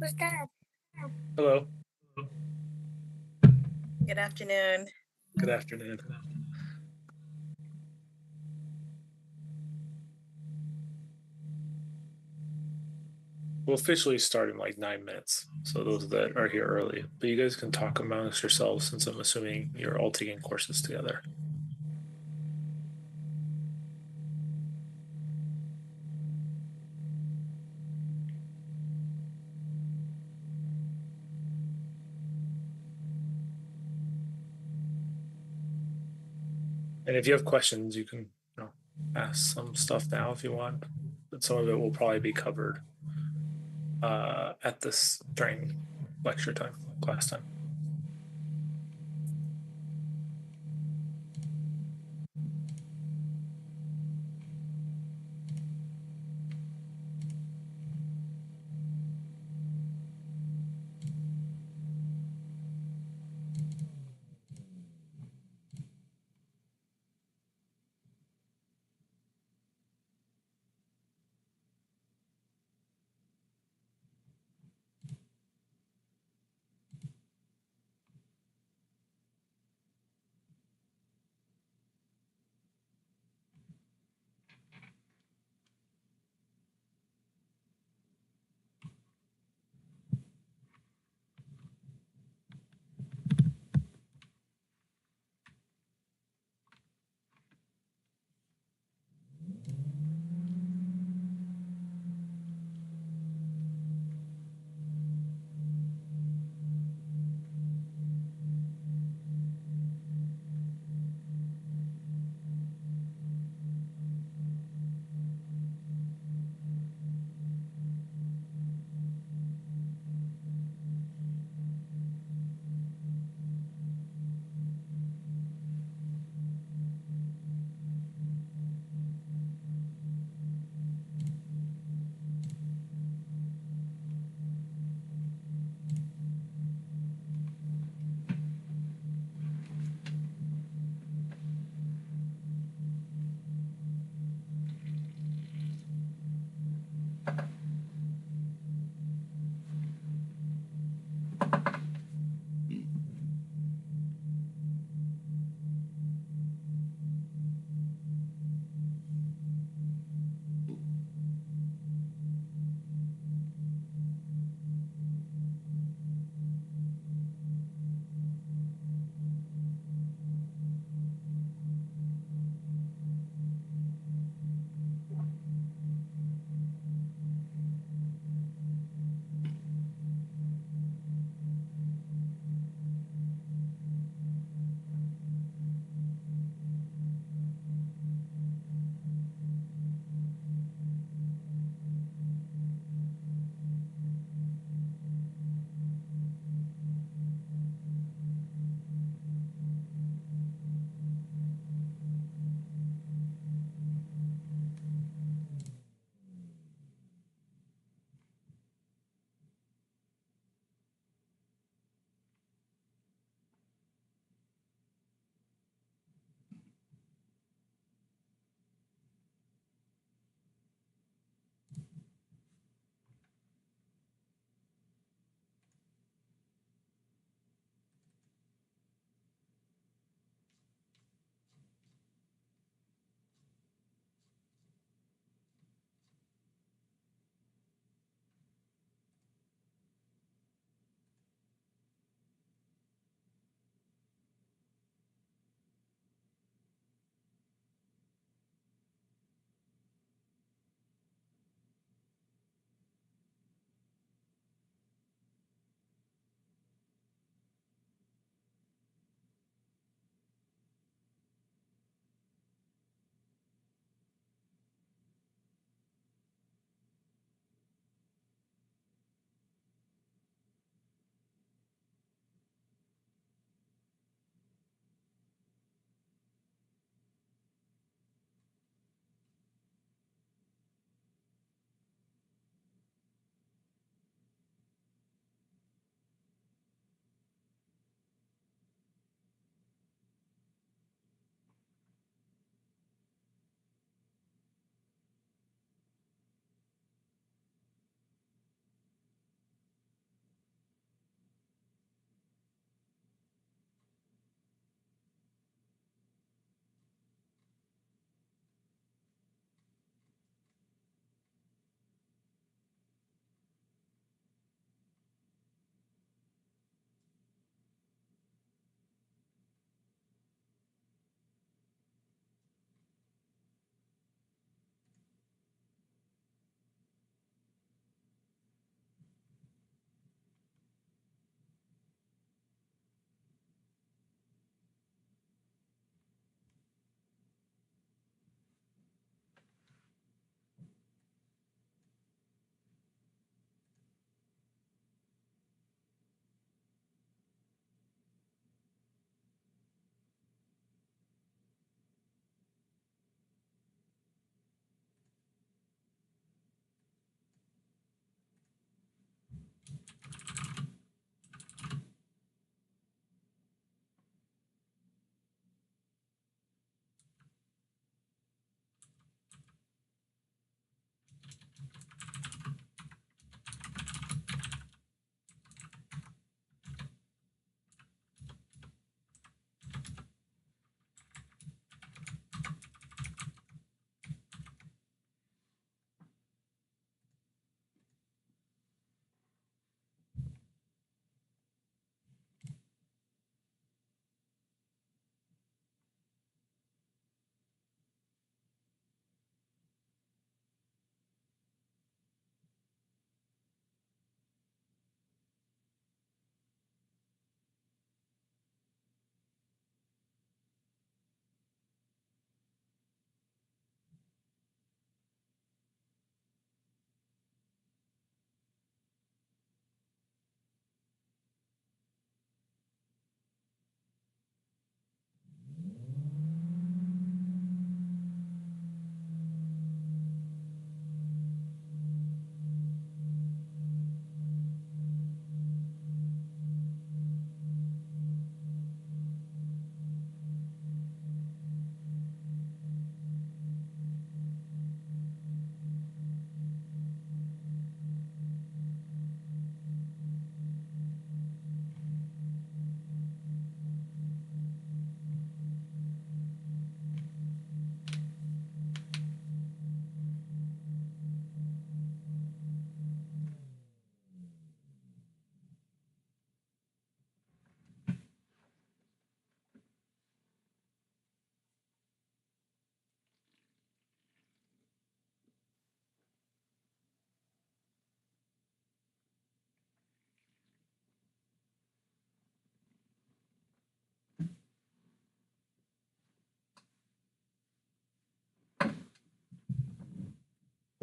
Who's that? Hello. Good afternoon. Good afternoon. We'll officially start in like 9 minutes. So those that are here early, but you guys can talk amongst yourselves since I'm assuming you're all taking courses together. And if you have questions, you can ask some stuff now if you want. But some of it will probably be covered at this during lecture time, class time.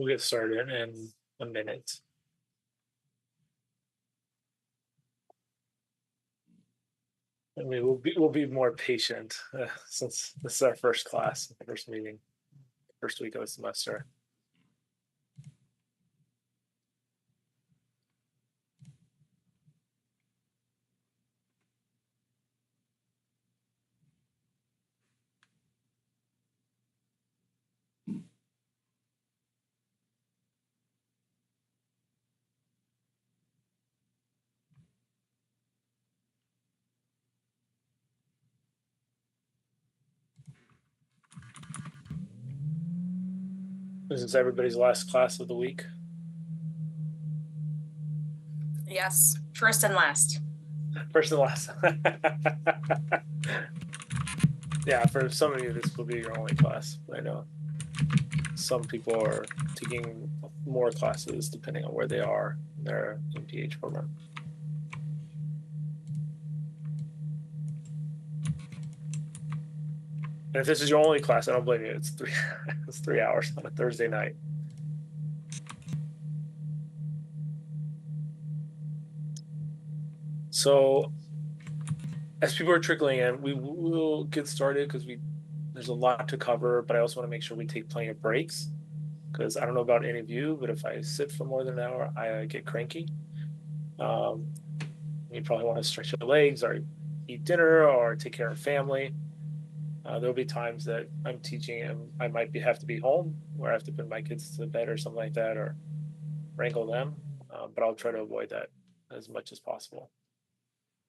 We'll get started in a minute. I mean, we'll be more patient since this is our first class, first meeting, first week of the semester. This is everybody's last class of the week. Yes, first and last. First and last. Yeah, for some of you, this will be your only class. I know some people are taking more classes depending on where they are in their MPH program. And if this is your only class, I don't blame you. It's 3 hours on a Thursday night. So as people are trickling in, we will get started because there's a lot to cover, but I also want to make sure we take plenty of breaks because I don't know about any of you, but if I sit for more than an hour, I get cranky. You probably want to stretch your legs or eat dinner or take care of family. There'll be times that I'm teaching and I might have to be home where I have to put my kids to bed or something like that or wrangle them, but I'll try to avoid that as much as possible.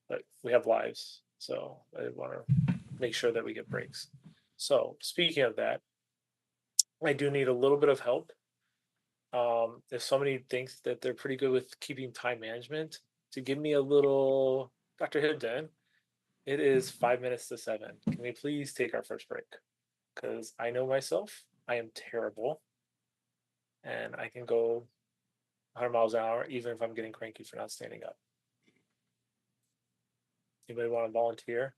But we have lives, so I want to make sure that we get breaks. So speaking of that, I do need a little bit of help. If somebody thinks that they're pretty good with keeping time management, to give me a little, Dr. Hibden, it is 5 minutes to 7. Can we please take our first break? Because I know myself, I am terrible, and I can go 100 miles an hour even if I'm getting cranky for not standing up. Anybody want to volunteer?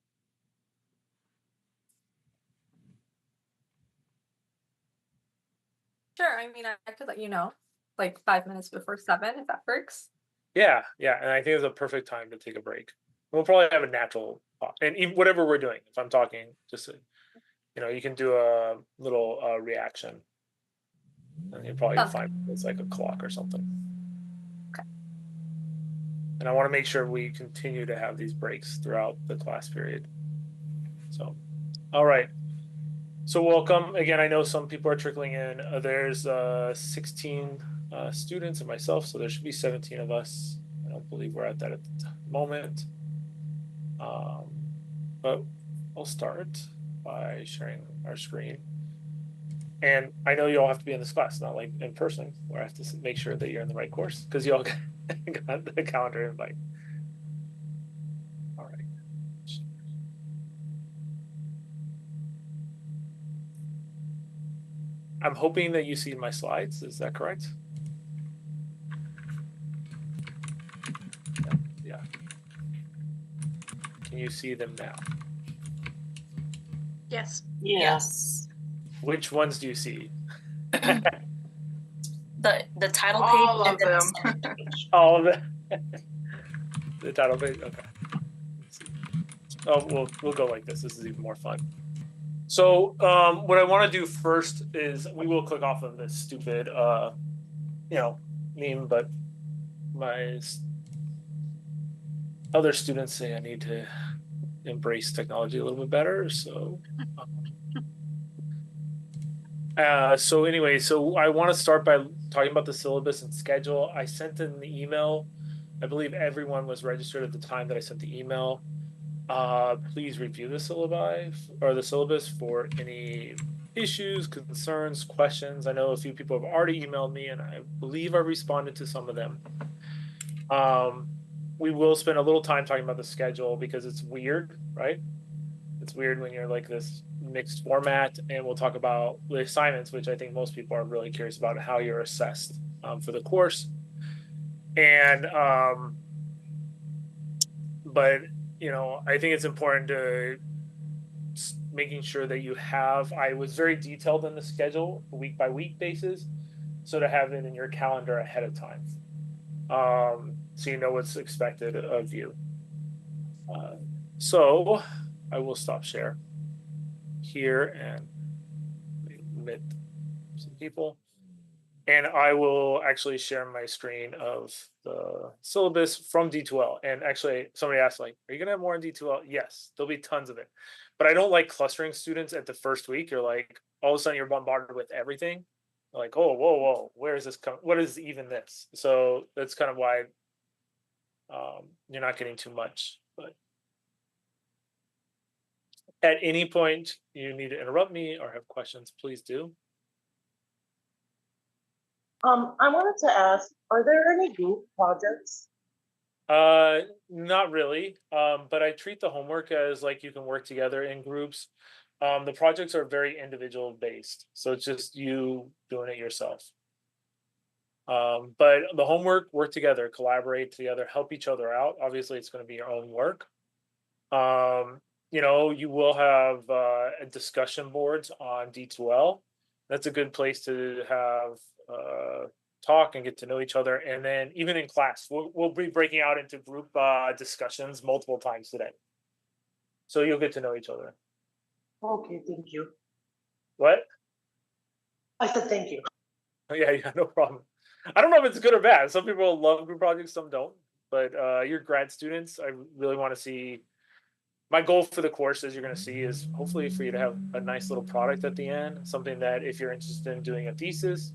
Sure. I mean, I could let you know, like 5 minutes before 7, if that works. Yeah, and I think it's a perfect time to take a break. We'll probably have a natural talk, and even whatever we're doing. If I'm talking, just you can do a little reaction, and you'll probably find it's like a clock or something. Okay. And I want to make sure we continue to have these breaks throughout the class period. So, all right. So welcome again. I know some people are trickling in. There's 16 students and myself, so there should be 17 of us. I don't believe we're at that at the moment. But I'll start by sharing our screen. And I know you all have to be in this class, not like in person, where I have to make sure that you're in the right course because you all got the calendar invite. All right. I'm hoping that you see my slides. Is that correct? Yeah. Can you see them now? Yes. Yes. Which ones do you see? The title page. All of them. All of them. The title page. Okay. Oh, we'll go like this. This is even more fun. So what I want to do first is we will click off of this stupid meme, but my other students say I need to embrace technology a little bit better. So anyway, so I want to start by talking about the syllabus and schedule. I sent in the email. I believe everyone was registered at the time that I sent the email. Please review the syllabus for any issues, concerns, questions. I know a few people have already emailed me, and I believe I responded to some of them. We will spend a little time talking about the schedule because it's weird, right? It's weird when you're like this mixed format, and we'll talk about the assignments, which I think most people are really curious about, how you're assessed for the course. And but I think it's important to making sure that you have. I was very detailed in the schedule, week by week basis, so to have it in your calendar ahead of time, so you know what's expected of you. So I will stop share here and admit some people. And I will actually share my screen of the syllabus from D2L. And actually, somebody asked, like, are you going to have more in D2L? Yes, there'll be tons of it. But I don't like clustering students at the first week. You're like, all of a sudden you're bombarded with everything. Like, oh, whoa, where is this coming? What is even this? So that's kind of why you're not getting too much. But at any point you need to interrupt me or have questions, please do. I wanted to ask, are there any group projects? Not really. But I treat the homework as like you can work together in groups. The projects are very individual based, so it's just you doing it yourself. But the homework, work together, collaborate together, help each other out. Obviously, it's going to be your own work. You know, you will have discussion boards on D2L. That's a good place to have talk and get to know each other. And then even in class, we'll be breaking out into group discussions multiple times today. So you'll get to know each other. Okay, thank you. What? I said thank you. Yeah, no problem. I don't know if it's good or bad. Some people love group projects, some don't. But you're grad students. I really want to see. My goal for the course, as you're going to see, is hopefully for you to have a nice little product at the end. Something that if you're interested in doing a thesis,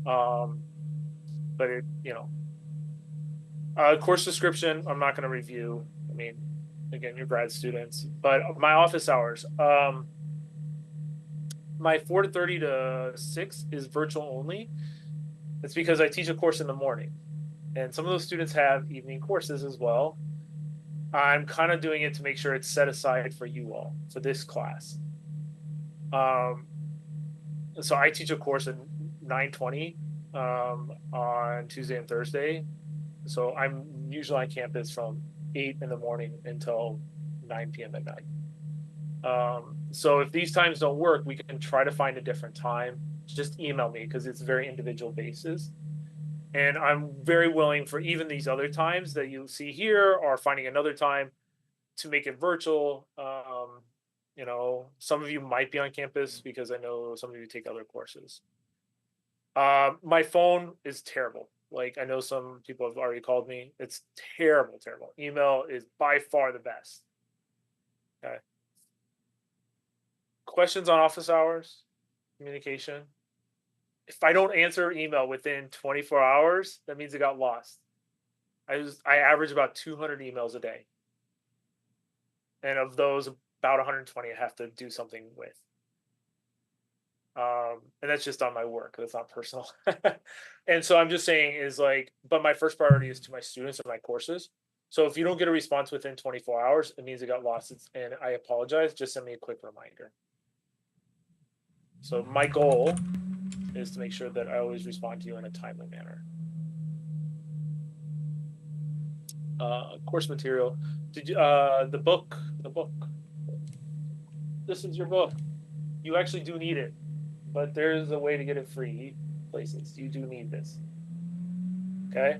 but it, you know, course description, I'm not going to review. I mean, again, you're grad students, but my office hours, my 4:30 to 6 is virtual only. It's because I teach a course in the morning, and some of those students have evening courses as well. I'm kind of doing it to make sure it's set aside for you all for this class. So I teach a course at 9:20 on Tuesday and Thursday. So I'm usually on campus from 8 in the morning until 9 p.m. at night. So if these times don't work, we can try to find a different time. Just email me because it's very individual basis. And I'm very willing for even these other times that you see here or finding another time to make it virtual. You know, some of you might be on campus because I know some of you take other courses. My phone is terrible. Like I know some people have already called me. It's terrible. Email is by far the best. Okay. Questions on office hours, communication. If I don't answer email within 24 hours, that means it got lost. I average about 200 emails a day. And of those, about 120 I have to do something with. And that's just on my work. That's not personal. And so I'm just saying is like, but my first priority is to my students and my courses. So if you don't get a response within 24 hours, it means it got lost. And I apologize. Just send me a quick reminder. So my goal is to make sure that I always respond to you in a timely manner. Course material. Did you the book? This is your book. You actually do need it, but there's a way to get it free places. You do need this. Okay.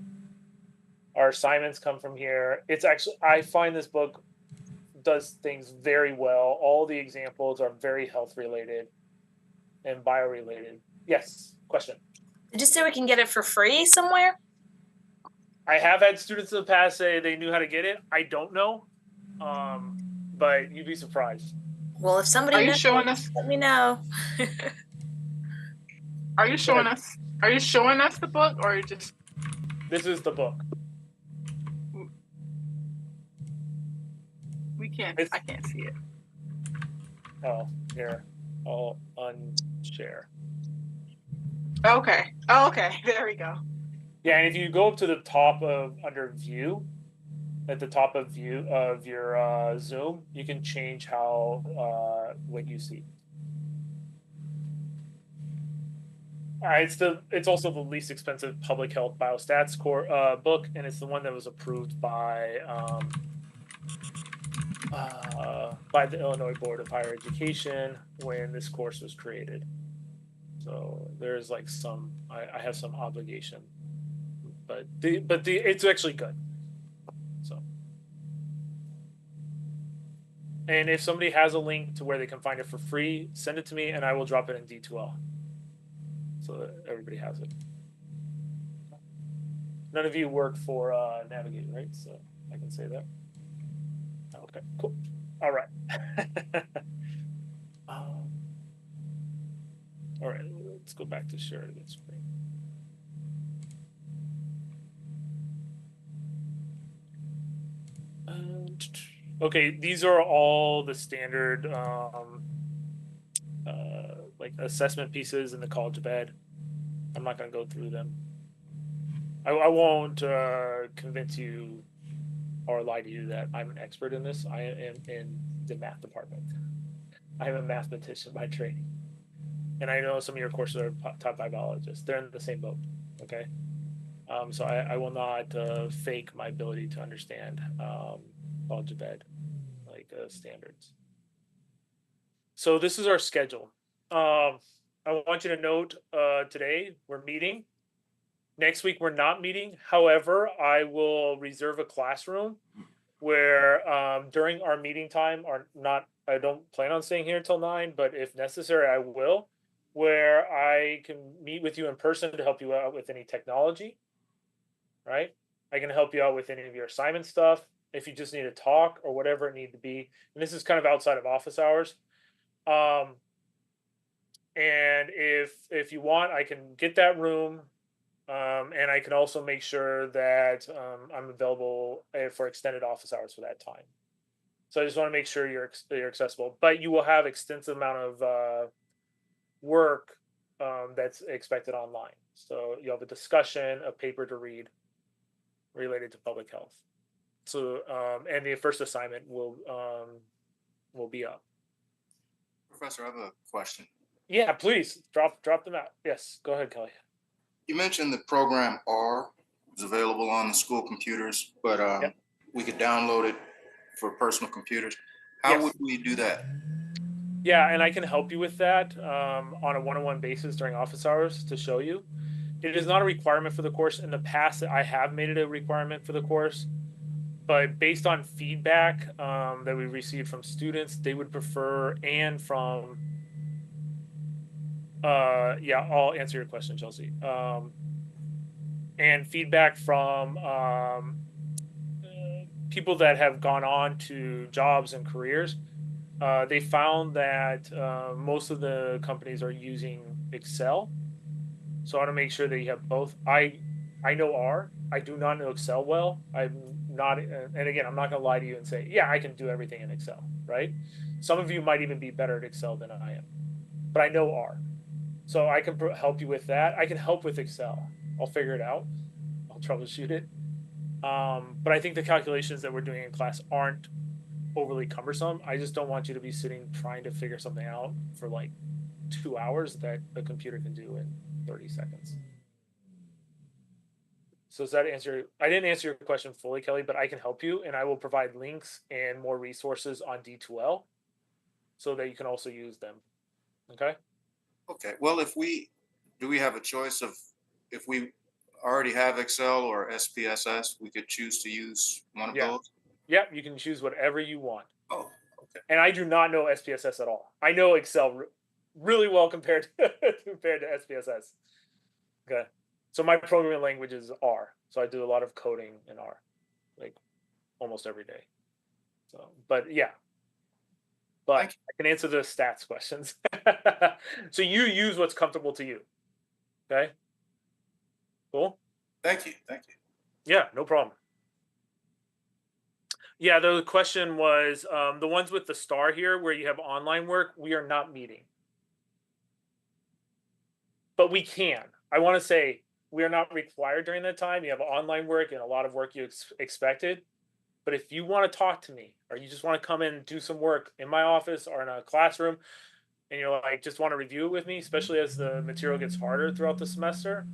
Our assignments come from here. It's actually, I find this book does things very well. All the examples are very health related and bio related. Yes, question. Did you say we can get it for free somewhere? I have had students in the past say they knew how to get it. I don't know, but you'd be surprised. Well, if somebody Are you knows, showing us? let me know. Are you showing us? Are you showing us the book, or are you just? This is the book. We can't. I can't see it. Oh, here. I'll unshare. Okay. Oh, okay. There we go. Yeah, and if you go up to the top of under view, at the top of view of your Zoom, you can change how what you see. It's also the least expensive public health biostats book, and it's the one that was approved by the Illinois Board of Higher Education when this course was created. So there's like I have some obligation, but it's actually good. So, and if somebody has a link to where they can find it for free, send it to me and I will drop it in D2L so that everybody has it. None of you work for Navigate, right? So I can say that. Okay, cool. All right. All right, let's go back to sharing the screen. Okay, these are all the standard like assessment pieces in the college of ed. I'm not going to go through them. I won't convince you or lie to you that I'm an expert in this. I am in the math department. I am a mathematician by training. And I know some of your courses are taught by biologists. They're in the same boat, okay? So I will not fake my ability to understand college of ed, like standards. So this is our schedule. I want you to note today we're meeting. Next week we're not meeting. However, I will reserve a classroom where during our meeting time, or not, I don't plan on staying here until 9, but if necessary, I will, where I can meet with you in person to help you out with any technology, right? I can help you out with any of your assignment stuff if you just need to talk or whatever it need to be. And this is kind of outside of office hours. And if you want, I can get that room, and I can also make sure that I'm available for extended office hours for that time. So I just want to make sure you're accessible. But you will have extensive amount of work that's expected online. So you have a discussion, a paper to read related to public health. So and the first assignment will be up. Professor, I have a question. Yeah, please drop them out. Yes, go ahead, Kelly. You mentioned the program R is available on the school computers, but Yep. we could download it for personal computers. How Yes. would we do that? Yeah, and I can help you with that on a one-on-one basis during office hours to show you. It is not a requirement for the course. In the past, I have made it a requirement for the course, but based on feedback that we received from students, they would prefer, and from yeah, I'll answer your question, Chelsea. And feedback from people that have gone on to jobs and careers, they found that most of the companies are using Excel. So I want to make sure that you have both. I know R. I do not know Excel well. I'm not, and again, I'm not going to lie to you and say, yeah, I can do everything in Excel, right? Some of you might even be better at Excel than I am, but I know R. So I can help you with that. I can help with Excel. I'll figure it out. I'll troubleshoot it. But I think the calculations that we're doing in class aren't overly cumbersome. I just don't want you to be sitting trying to figure something out for like 2 hours that a computer can do in 30 seconds. So does that answer? I didn't answer your question fully, Kelly, but I can help you, and I will provide links and more resources on D2L so that you can also use them. Okay. Okay. Well, do we have a choice of, if we already have Excel or SPSS, we could choose to use one of those? Yeah, you can choose whatever you want. Oh, okay. And I do not know SPSS at all. I know Excel really well compared to SPSS. Okay. So my programming language is R. So I do a lot of coding in R, like almost every day. So, but yeah. But I can answer the stats questions. So you use what's comfortable to you. Okay. Cool. Thank you. Thank you. Yeah, no problem. Yeah, the question was the ones with the star here where you have online work, we are not meeting. But we can. I want to say we are not required during that time. You have online work and a lot of work you expected. But if you want to talk to me or you just want to come in and do some work in my office or in a classroom and you're like, just want to review it with me, especially as the material gets harder throughout the semester,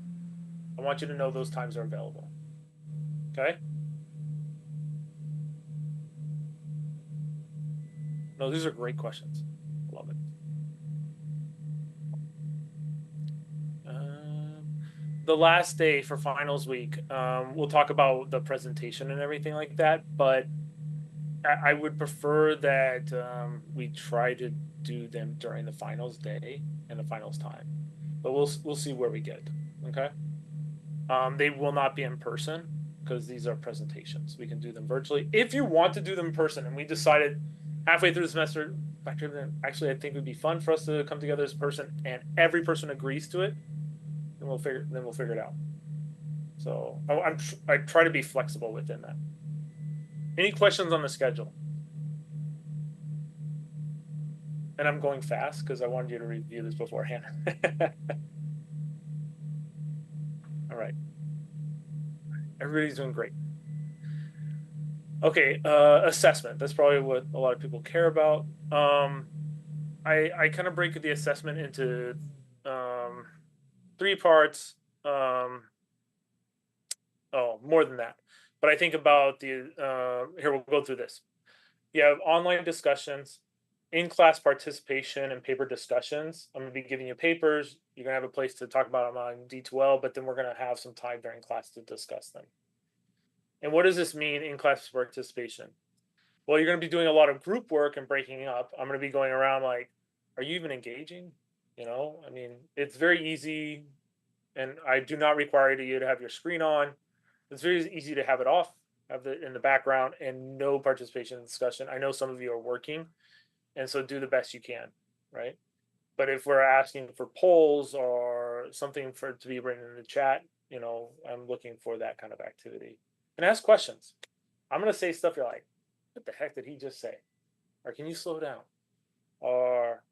I want you to know those times are available. Okay? No, these are great questions. Love it. the last day for finals week, we'll talk about the presentation and everything like that, but I would prefer that we try to do them during the finals day and the finals time, but we'll see where we get. Okay. They will not be in person because these are presentations. We can do them virtually if you want to do them in person. And we decided halfway through the semester, actually, I think it would be fun for us to come together as a person, and every person agrees to it. Then we'll figure it out. So I try to be flexible within that. Any questions on the schedule? And I'm going fast because I wanted you to review this beforehand. All right. Everybody's doing great. Okay, assessment. That's probably what a lot of people care about. I kind of break the assessment into 3 parts. More than that. But I think about the here, we'll go through this. You have online discussions, in-class participation, and paper discussions. I'm going to be giving you papers. You're going to have a place to talk about them on D2L, but then we're going to have some time during class to discuss them. And what does this mean, in-class participation? Well, you're going to be doing a lot of group work and breaking up. I'm going to be going around like, are you even engaging? You know, I mean, it's very easy, and I do not require you to have your screen on. It's very easy to have it off, have it in the background, and no participation in discussion. I know some of you are working, and so do the best you can, right? But if we're asking for polls or something for to be written in the chat, you know, I'm looking for that kind of activity. And ask questions. I'm going to say stuff you're like, what the heck did he just say? Or can you slow down? Or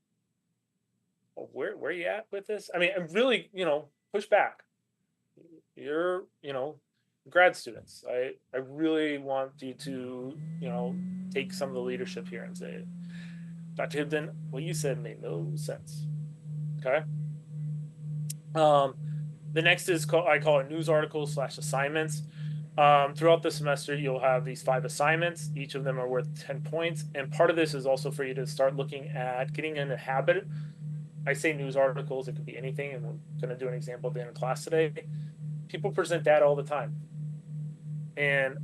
where are you at with this? I mean, I'm really, you know, push back. You're, you know, grad students. I really want you to, you know, take some of the leadership here and say, Dr. Hibden, what you said made no sense. Okay. The next is I call it news articles / assignments. Throughout the semester, you'll have these 5 assignments. Each of them are worth 10 points. And part of this is also for you to start looking at getting in a habit. I say news articles, it could be anything. And we're going to do an example at the end of class today. People present data all the time. And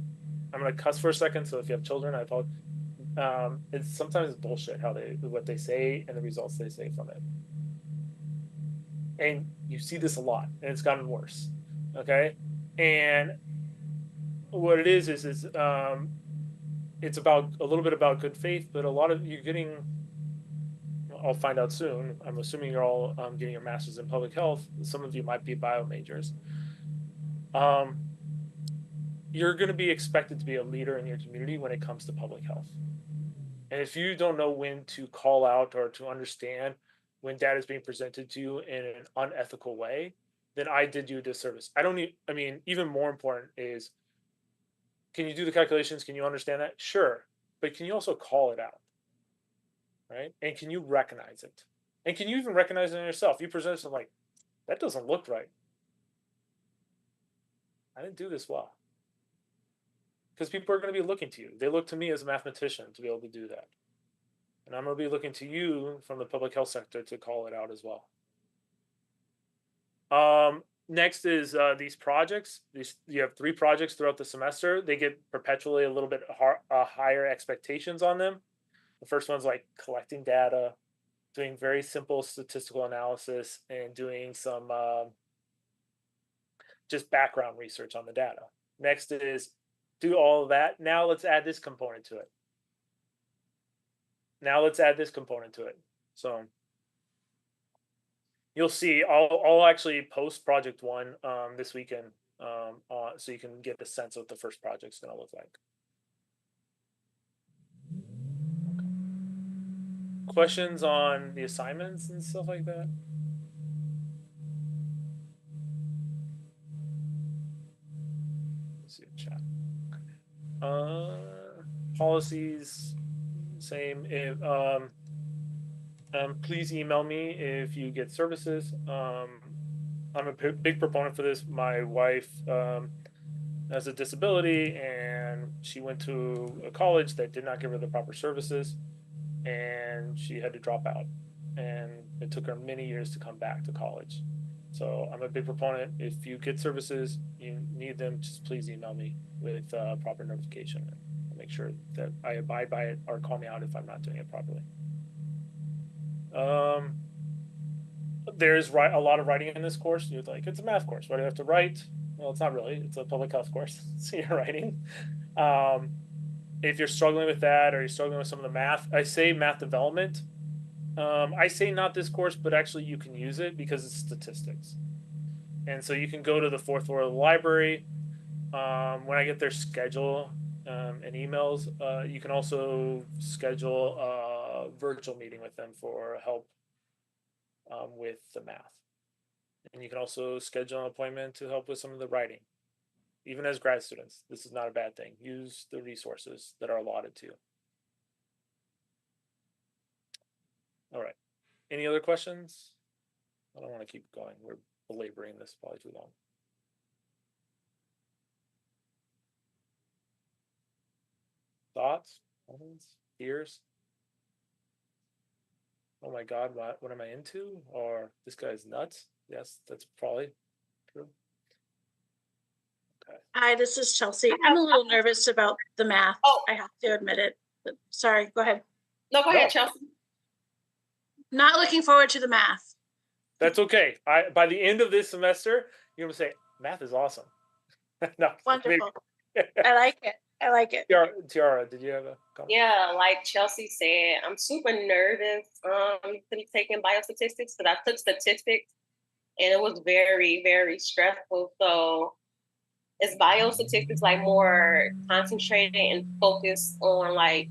I'm going to cuss for a second. So if you have children, I apologize. It's sometimes bullshit what they say and the results they say from it. And you see this a lot, and it's gotten worse. Okay. And what it is it's about a little bit about good faith, but a lot of you're getting, I'll find out soon. I'm assuming you're all getting your master's in public health. Some of you might be bio majors. You're going to be expected to be a leader in your community when it comes to public health. And if you don't know when to call out or to understand when data is being presented to you in an unethical way, then I did you a disservice. I mean, even more important is, can you do the calculations? Can you understand that? Sure. But can you also call it out? Right? And can you recognize it? And can you even recognize it in yourself? You present something like, that doesn't look right. I didn't do this well. Because people are going to be looking to you. They look to me as a mathematician to be able to do that. And I'm going to be looking to you from the public health sector to call it out as well. Next is these projects. You have 3 projects throughout the semester. They get perpetually a little bit higher expectations on them. The first one's like collecting data, doing very simple statistical analysis, and doing some just background research on the data. Next is do all of that. Now let's add this component to it. So you'll see, I'll actually post project 1 this weekend, so you can get a sense of what the first project's going to look like. Questions on the assignments and stuff like that? Let's see the chat. Policies, same. If please email me if you get services. I'm a big proponent for this. My wife has a disability, and she went to a college that did not give her the proper services, and she had to drop out. And it took her many years to come back to college. So I'm a big proponent. If you get services, you need them, just please email me with proper notification. I'll make sure that I abide by it, or call me out if I'm not doing it properly. There's a lot of writing in this course. You're like, it's a math course. What do I have to write? Well, it's not really. It's a public health course, so you're writing. If you're struggling with that, or you're struggling with some of the math, I say math development. I say not this course, but actually you can use it because it's statistics. And so you can go to the fourth floor of the library. When I get their schedule and emails, you can also schedule a virtual meeting with them for help with the math. And you can also schedule an appointment to help with some of the writing. Even as grad students, this is not a bad thing. Use the resources that are allotted to you. All right. Any other questions? I don't want to keep going. We're belaboring this probably too long. Thoughts? Comments? Fears? Oh my God, what am I into? Or this guy's nuts? Yes, that's probably true. Okay. Hi, this is Chelsea. I'm a little nervous about the math. Oh. I have to admit it. But sorry, go ahead. No, go ahead, Chelsea. Not looking forward to the math. That's okay. By the end of this semester, you're gonna say math is awesome. No, Wonderful. I like it. I like it. Tiara, did you have a comment? Yeah, like Chelsea said, I'm super nervous to be taking biostatistics because I took statistics and it was very, very stressful. So is biostatistics like more concentrated and focused on like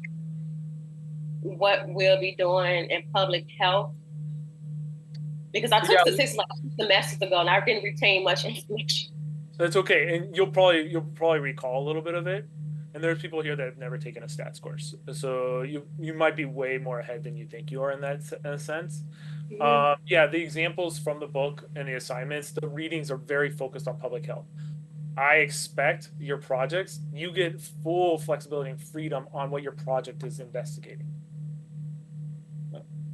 what we'll be doing in public health? Because I took statistics like 2 semesters ago and I didn't retain much information. That's okay, and you'll probably recall a little bit of it. And there's people here that have never taken a stats course, so you might be way more ahead than you think you are in that sense. Mm-hmm. Yeah, the examples from the book and the assignments, the readings are very focused on public health. I expect your projects, you get full flexibility and freedom on what your project is investigating.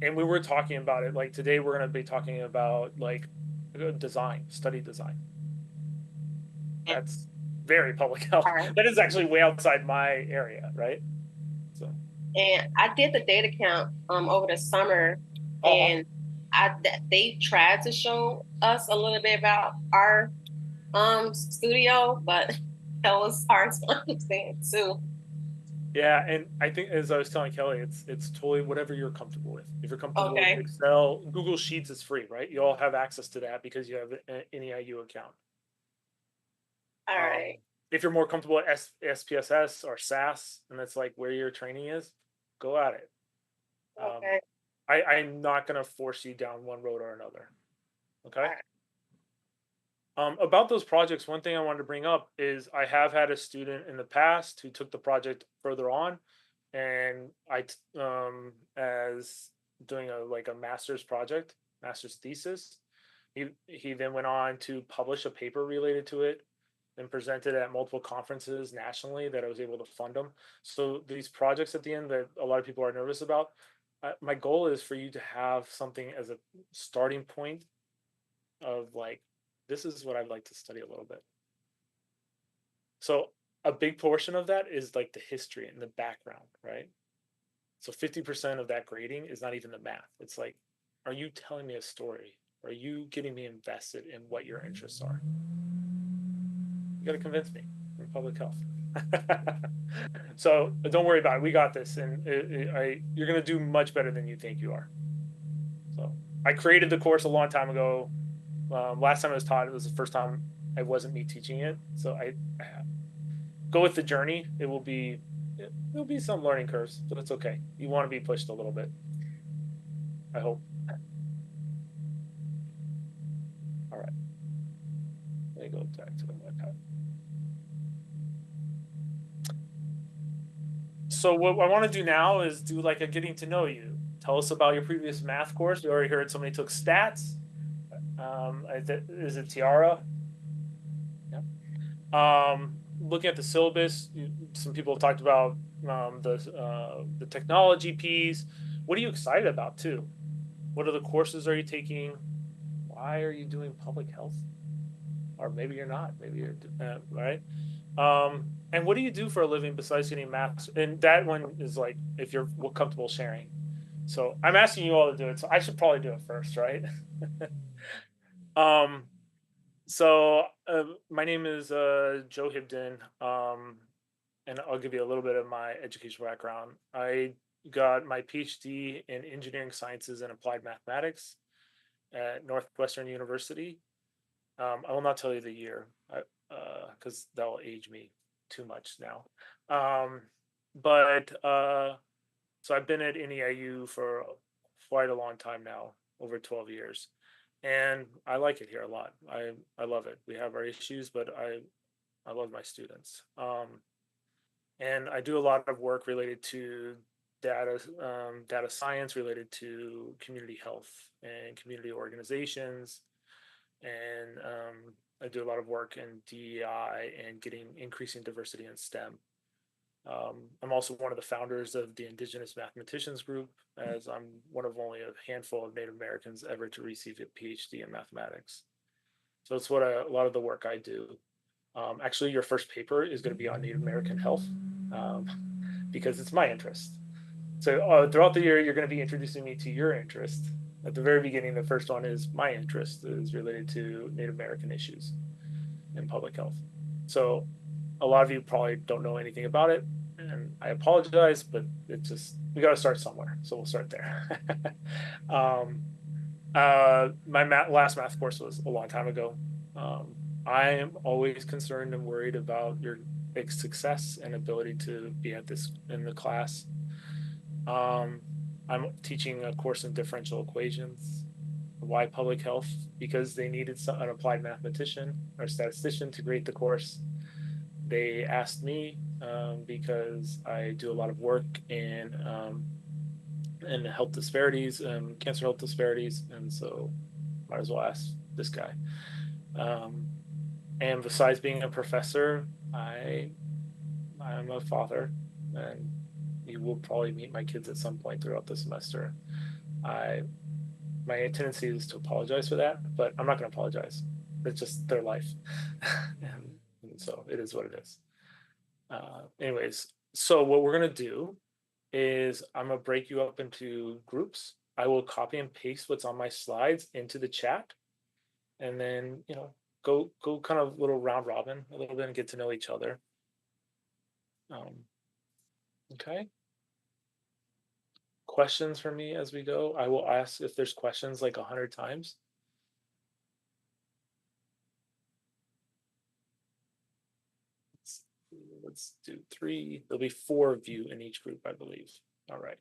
And we were talking about it, like today we're going to be talking about like design, study design. That's very public health. Right. That is actually way outside my area, right? So. And I did the data count over the summer, and they tried to show us a little bit about our studio, but that was hard to understand too. Yeah, and I think, as I was telling Kelly, it's totally whatever you're comfortable with. If you're comfortable with Excel, Google Sheets is free, right? You all have access to that because you have an EIU account. All right. If you're more comfortable at SPSS or SAS, and that's like where your training is, go at it. Okay. I'm not going to force you down one road or another. Okay. Right. About those projects, one thing I wanted to bring up is I have had a student in the past who took the project further on, and as doing a master's project, master's thesis. He then went on to publish a paper related to it and presented at multiple conferences nationally that I was able to fund them. So these projects at the end that a lot of people are nervous about, my goal is for you to have something as a starting point of like, this is what I'd like to study a little bit. So a big portion of that is like the history and the background, right? So 50% of that grading is not even the math. It's like, are you telling me a story? Are you getting me invested in what your interests are? You got to convince me in public health. So don't worry about it. We got this, and you're going to do much better than you think you are. So I created the course a long time ago. Last time I was taught, it was the first time it wasn't me teaching it. So I go with the journey. It'll be some learning curves, but it's okay. You want to be pushed a little bit, I hope. All right. Let me go back to the webpage. So what I want to do now is do like a getting to know you. Tell us about your previous math course. We already heard somebody took stats. Is it Tiara? Yeah. Looking at the syllabus, some people have talked about the technology piece. What are you excited about too? What other courses are you taking? why are you doing public health? Or maybe you're not, maybe you're, right? And what do you do for a living besides getting maps? And that one is like, if you're comfortable sharing. So I'm asking you all to do it. So I should probably do it first, right? So my name is Joe Hibden, and I'll give you a little bit of my educational background. I got my PhD in engineering sciences and applied mathematics at Northwestern University. I will not tell you the year because that will age me too much now. But so I've been at NEIU for quite a long time now, over 12 years. And I like it here a lot. I love it. We have our issues, but I love my students. And I do a lot of work related to data science, related to community health and community organizations. And I do a lot of work in DEI and increasing diversity in STEM. I'm also one of the founders of the Indigenous Mathematicians Group, as I'm one of only a handful of Native Americans ever to receive a PhD in mathematics. So it's what a lot of the work I do. Actually, your first paper is going to be on Native American health because it's my interest. So throughout the year, you're going to be introducing me to your interest. At the very beginning, the first one is my interest is related to Native American issues in public health. So a lot of you probably don't know anything about it, and I apologize, but it's just, we got to start somewhere. So we'll start there. My last math course was a long time ago. I am always concerned and worried about your success and ability to be at this in the class. I'm teaching a course in differential equations. Why public health? Because they needed an applied mathematician or statistician to grade the course. They asked me because I do a lot of work in health disparities, cancer health disparities, and so might as well ask this guy. And besides being a professor, I'm a father, and you will probably meet my kids at some point throughout the semester. My tendency is to apologize for that, but I'm not going to apologize. It's just their life, and so it is what it is. Anyways, so what we're going to do is I'm going to break you up into groups. I will copy and paste what's on my slides into the chat, and then go kind of little round robin a little bit and get to know each other. Okay. Questions for me as we go? I will ask if there's questions like 100 times. Let's do 3. There'll be 4 of you in each group, I believe. All right.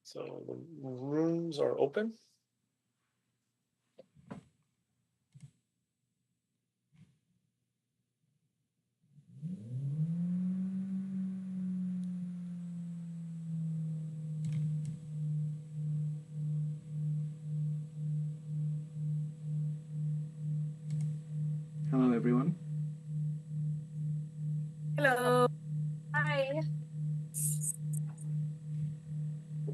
So the rooms are open. Hello, everyone. Hello. Hi.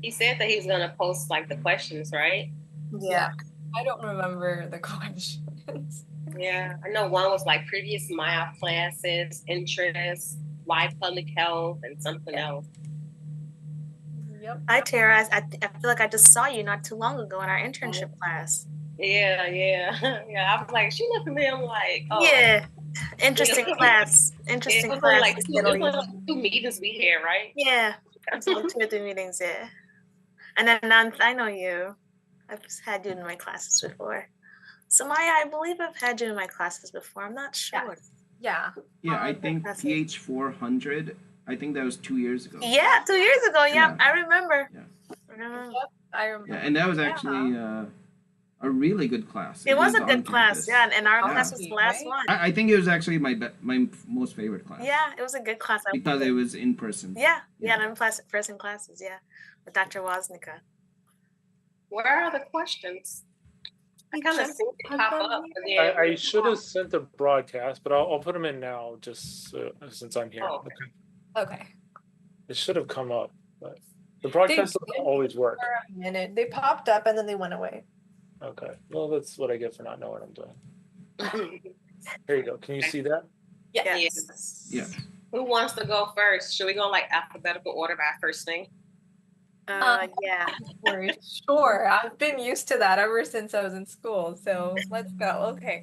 He said that he was gonna post like the questions, right? Yeah. I don't remember the questions. Yeah, I know one was like previous math classes, interests, why public health, and something else. Yep. Hi, Tara. I feel like I just saw you not too long ago in our internship class. Yeah, yeah. I was like, she looked at me. I'm like, oh, Yeah. Interesting class. Interesting it was class. like this two, Middle it was East. like 2 meetings we had, right? Yeah. It's like 2 or 3 meetings, yeah. And then I know you. I've had you in my classes before. So Maya, I believe I've had you in my classes before. I'm not sure. Yeah. Yeah, I think That's it. PH400. I think that was 2 years ago. Yeah, 2 years ago. Yeah, Yeah. I remember. Yeah. I remember. Yep. I remember. Yeah, and that was actually a really good class. It was a on good class, campus. yeah, and our Yeah. class was the last Right? one. I think it was actually my most favorite class. Yeah, it was a good class. Because it was in person. Yeah, Yeah. and I'm person classes, yeah, with Dr. Woznica. Where are the questions? I kind of just see it put pop them up. here. And then I should have sent a broadcast, but I'll put them in now just since I'm here. Oh, Okay. Okay. It should have come up, but The broadcast doesn't always work. For a minute. They popped up and then they went away. Okay. Well, that's what I get for not knowing what I'm doing. Here you go. Can you see that? Yes. Yeah. Who wants to go first? Should we go like alphabetical order by first name? Yeah. For sure. I've been used to that ever since I was in school. So let's go. Okay.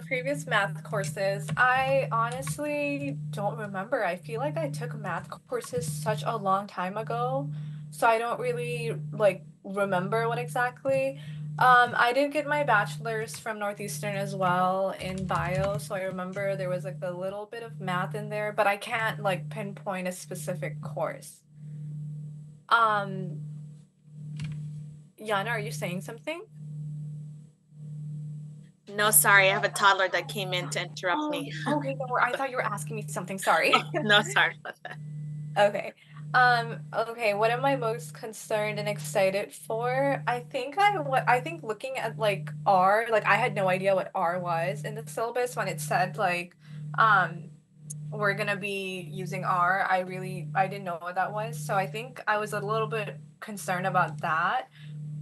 Previous math courses. I honestly don't remember. I feel like I took math courses such a long time ago. So I don't really like remember what exactly. I did get my bachelor's from Northeastern as well in bio. So I remember there was like a little bit of math in there, but I can't like pinpoint a specific course. Yana, are you saying something? No, sorry. I have a toddler that came in to interrupt me. Okay, no, I thought you were asking me something. Sorry. No, sorry about that. Okay. Okay, what am I most concerned and excited for? I think looking at like R, like I had no idea what R was in the syllabus when it said like we're gonna be using R. I didn't know what that was. So I think I was a little bit concerned about that.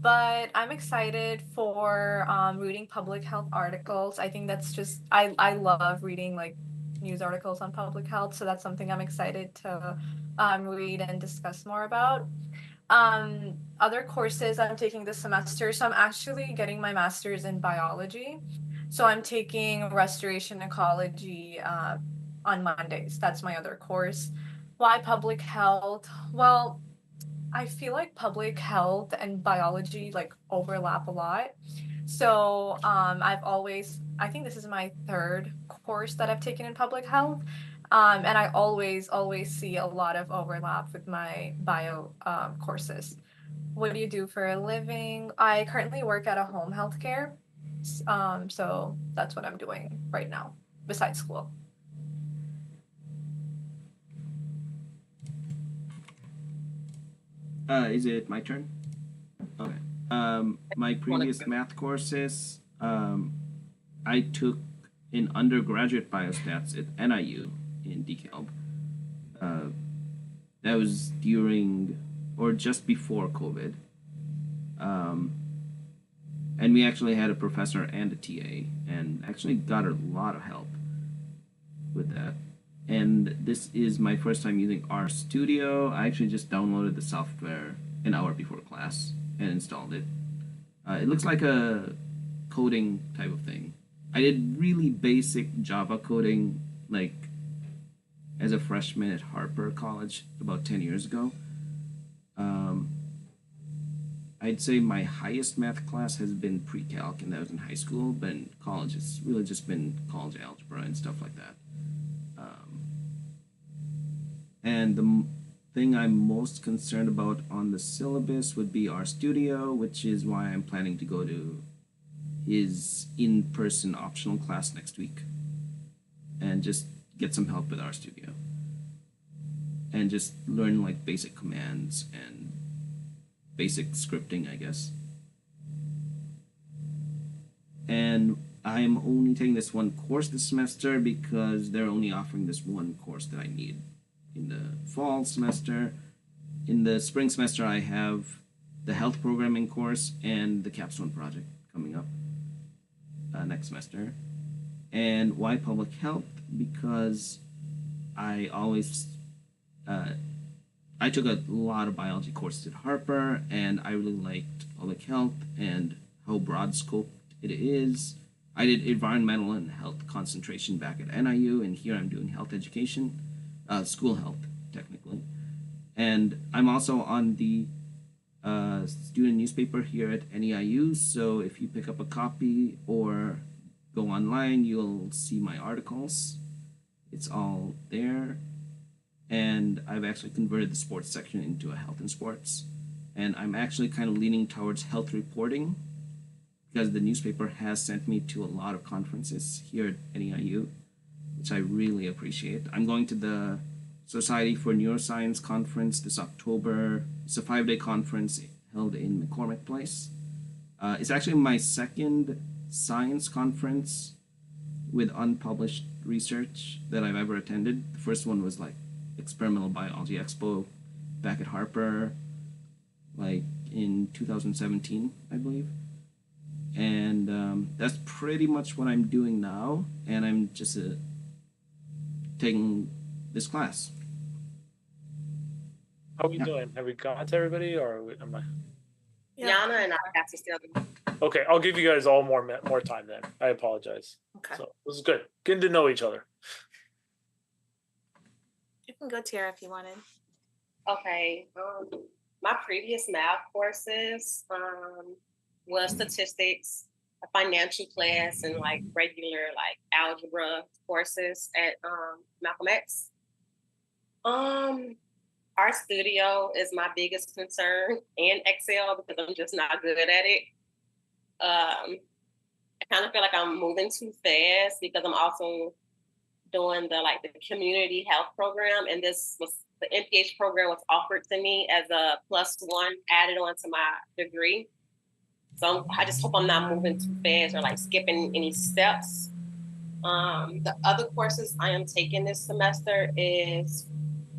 But I'm excited for reading public health articles. I think that's just I love reading like news articles on public health, so that's something I'm excited to read and discuss more about. Other courses I'm taking this semester, so I'm actually getting my master's in biology. So I'm taking restoration ecology on Mondays. That's my other course. Why public health? Well, I feel like public health and biology like overlap a lot. So I think this is my third course that I've taken in public health. And I always see a lot of overlap with my bio courses. What do you do for a living? I currently work at a home healthcare. So that's what I'm doing right now, besides school. Is it my turn? Okay. My previous math courses, I took in undergraduate biostats at NIU in DeKalb. That was during or just before COVID. And we actually had a professor and a TA, and actually got a lot of help with that. And this is my first time using RStudio. I actually just downloaded the software an hour before class and installed it. It looks like a coding type of thing. I did really basic Java coding, like as a freshman at Harper College about 10 years ago. I'd say my highest math class has been pre-calc, and that was in high school, but in college it's really just been college algebra and stuff like that. And the thing I'm most concerned about on the syllabus would be RStudio, which is why I'm planning to go to his in-person optional class next week and just get some help with RStudio and just learn like basic commands and basic scripting, I guess. And I'm only taking this one course this semester because they're only offering this one course that I need in the fall semester. In the spring semester, I have the health programming course and the capstone project coming up next semester. And why public health? Because I always I took a lot of biology courses at Harper, and I really liked public health and how broad scoped it is. I did environmental and health concentration back at NIU, and here I'm doing health education, school health, technically. And I'm also on the student newspaper here at NEIU, so if you pick up a copy or go online, you'll see my articles. It's all there. And I've actually converted the sports section into a health and sports. And I'm actually kind of leaning towards health reporting because the newspaper has sent me to a lot of conferences here at NEIU, which I really appreciate. I'm going to the Society for Neuroscience conference this October. It's a 5-day conference held in McCormick Place. It's actually my second science conference with unpublished research that I've ever attended. The first one was like Experimental Biology Expo back at Harper. like in 2017, I believe. And that's pretty much what I'm doing now, and I'm just taking this class. How are we doing? Have we got to everybody, or am I? Yana and I have to still. Okay, I'll give you guys all more time then. I apologize. Okay. So this is good. Getting to know each other. You can go, Tiara, if you wanted. Okay. My previous math courses was statistics, a financial class, and like regular like algebra courses at Malcolm X. Our studio is my biggest concern, and Excel, because I'm just not good at it. I kind of feel like I'm moving too fast because I'm also doing the community health program, and the MPH program was offered to me as a +1 added on to my degree. So I just hope I'm not moving too fast or skipping any steps. The other courses I am taking this semester is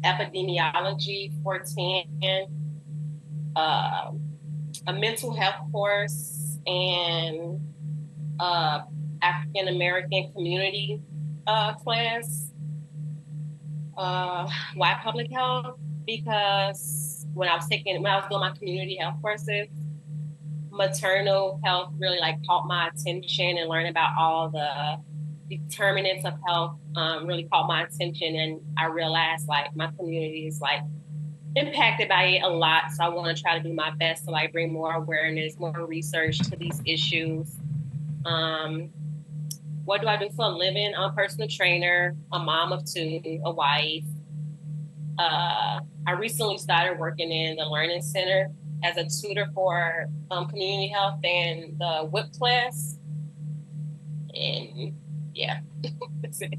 epidemiology 410, a mental health course, and African American community class. Why public health? Because when I was doing my community health courses, maternal health really caught my attention, and learning about all the determinants of health really caught my attention, and I realized my community is impacted by it a lot. So I want to try to do my best to bring more awareness, more research to these issues. What do I do for a living? I'm a personal trainer, a mom of 2, a wife. I recently started working in the Learning Center as a tutor for community health and the WHIP class. And yeah, that's it.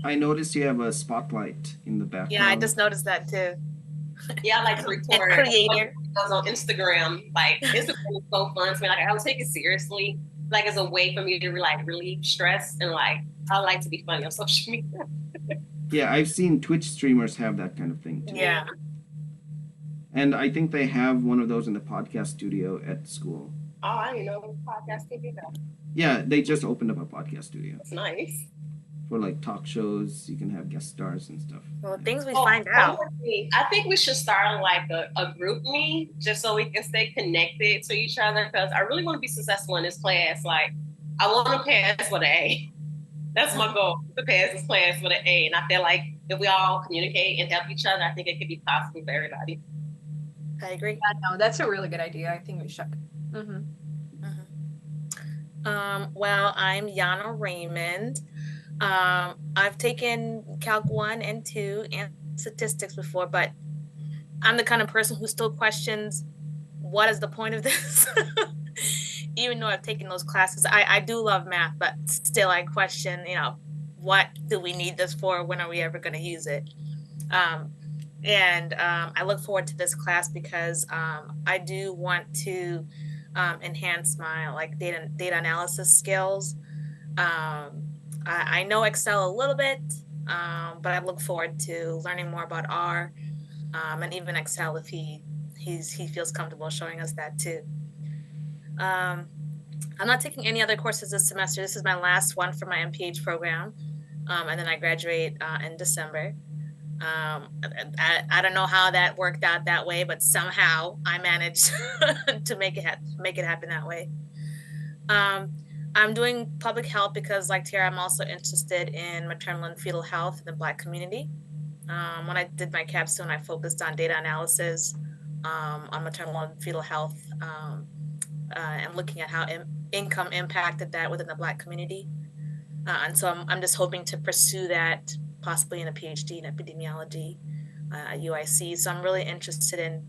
I noticed you have a spotlight in the background. Yeah, I just noticed that too. Yeah, I like to record videos on Instagram. Instagram is so fun to me. I would take it seriously, as a way for me to relieve stress, and I like to be funny on social media. Yeah, I've seen Twitch streamers have that kind of thing too. Yeah. And I think they have one of those in the podcast studio at school. Oh, I didn't know podcast studio. Yeah, they just opened up a podcast studio. That's nice. For talk shows, you can have guest stars and stuff. Well, things we find out. I think we should start a group me, just so we can stay connected to each other, because I really want to be successful in this class. I want to pass with an A. That's my goal, to pass this class with an A. And I feel like if we all communicate and help each other, I think it could be possible for everybody. I agree. No, that's a really good idea. I think we should. Well, I'm Yana Raymond. I've taken Calc 1 and 2 and statistics before, but I'm the kind of person who still questions what is the point of this? Even though I've taken those classes, I do love math, but still I question, what do we need this for? When are we ever going to use it? And I look forward to this class because I do want to enhance my data analysis skills. I know Excel a little bit, but I look forward to learning more about R and even Excel if he feels comfortable showing us that too. I'm not taking any other courses this semester. This is my last one for my MPH program, and then I graduate in December. I don't know how that worked out that way, but somehow I managed to make it happen that way. I'm doing public health because, like Tiara, I'm also interested in maternal and fetal health in the Black community. When I did my capstone, I focused on data analysis on maternal and fetal health and looking at how income impacted that within the Black community. And so I'm just hoping to pursue that possibly in a PhD in epidemiology at UIC. So I'm really interested in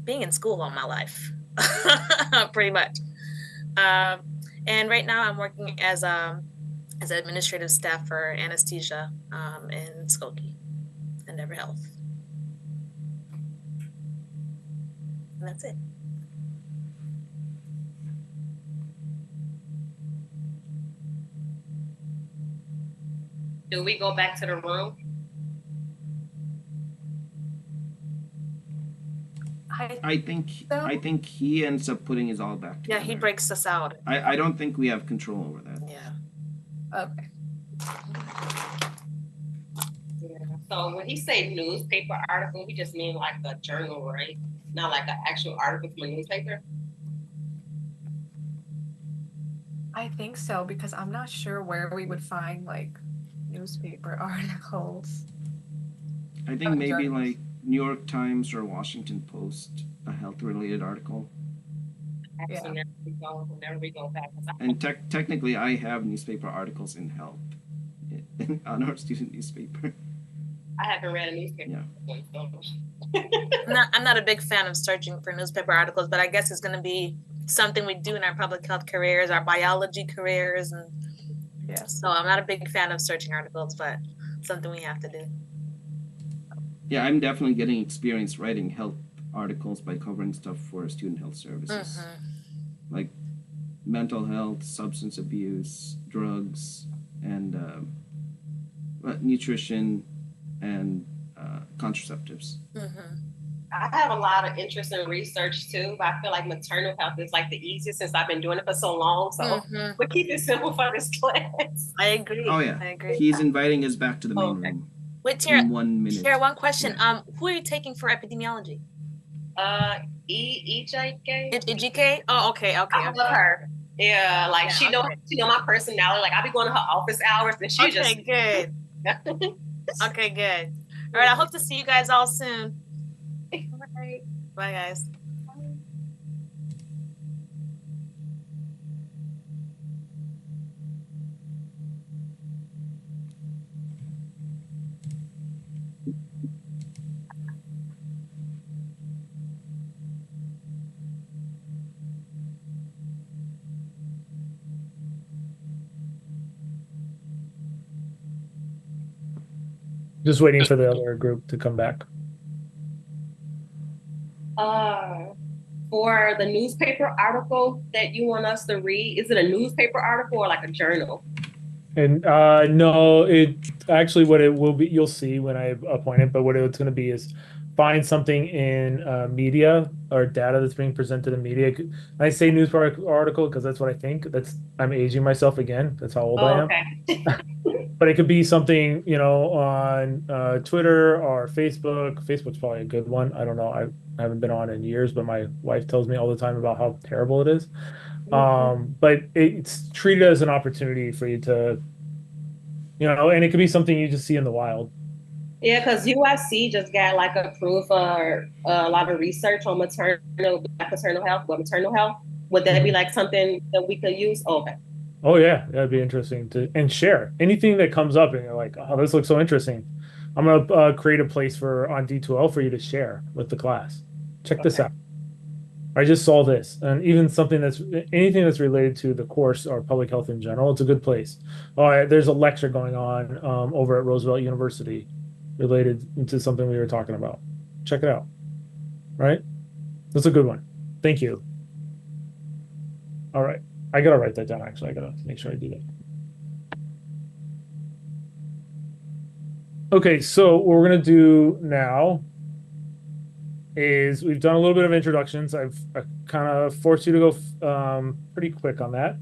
being in school all my life, pretty much. And right now I'm working as administrative staff for anesthesia in Skokie, Endeavor Health. And that's it. Do we go back to the room? I think so. I think he ends up putting his all back Yeah, together. he breaks us out. I don't think we have control over that. Yeah. Okay. Yeah. So when he say newspaper article, we just mean like a journal, right? Not like an actual article from a newspaper. I think so, because I'm not sure where we would find like newspaper articles. I think maybe journals. like New York Times or Washington Post, a health-related article. Yeah. Whenever we go back. And technically, I have newspaper articles in health on our student newspaper. I haven't read a newspaper. Yeah. I'm not a big fan of searching for newspaper articles, but I guess it's going to be something we do in our public health careers, our biology careers, and Yeah. so I'm not a big fan of searching articles, but something we have to do. Yeah, I'm definitely getting experience writing health articles by covering stuff for student health services, like mental health, substance abuse, drugs, and nutrition and contraceptives. I have a lot of interest in research too, but I feel like maternal health is like the easiest since I've been doing it for so long. So we keep it simple for this class. I agree. Oh yeah, I agree. he's inviting us back to the main room. Wait, Tara, in 1 minute. Tara, one question. Who are you taking for epidemiology? EJK. EJK? Oh, okay. I love her. Yeah, like she know my personality. Like I be going to her office hours, and she just good. Okay, good. All right, I hope to see you guys all soon. Bye. Bye, guys. Just waiting for the other group to come back. For the newspaper article that you want us to read, is it a newspaper article or like a journal? And no, it actually what it will be, you'll see when I appoint it, but what it's going to be is find something in media or data that's being presented in media. I say newspaper article because that's what I think. I'm aging myself again. That's how old I am. Okay. But it could be something, on Twitter or Facebook. Facebook's probably a good one. I don't know. I haven't been on in years, but my wife tells me all the time about how terrible it is. But it's treated as an opportunity for you to, and it could be something you just see in the wild. Yeah, because USC just got like approved for a lot of research on maternal health. Would that be like something that we could use? Okay. Oh yeah, that'd be interesting and share anything that comes up and you're like, oh, this looks so interesting. I'm gonna create a place on D2L for you to share with the class. Check this out. I just saw this, and even anything that's related to the course or public health in general, it's a good place. There's a lecture going on over at Roosevelt University related to something we were talking about. Check it out. Right? That's a good one. Thank you. All right. I gotta write that down, actually. I gotta make sure I do that. Okay, so what we're gonna do now is we've done a little bit of introductions. I've kind of forced you to go pretty quick on that.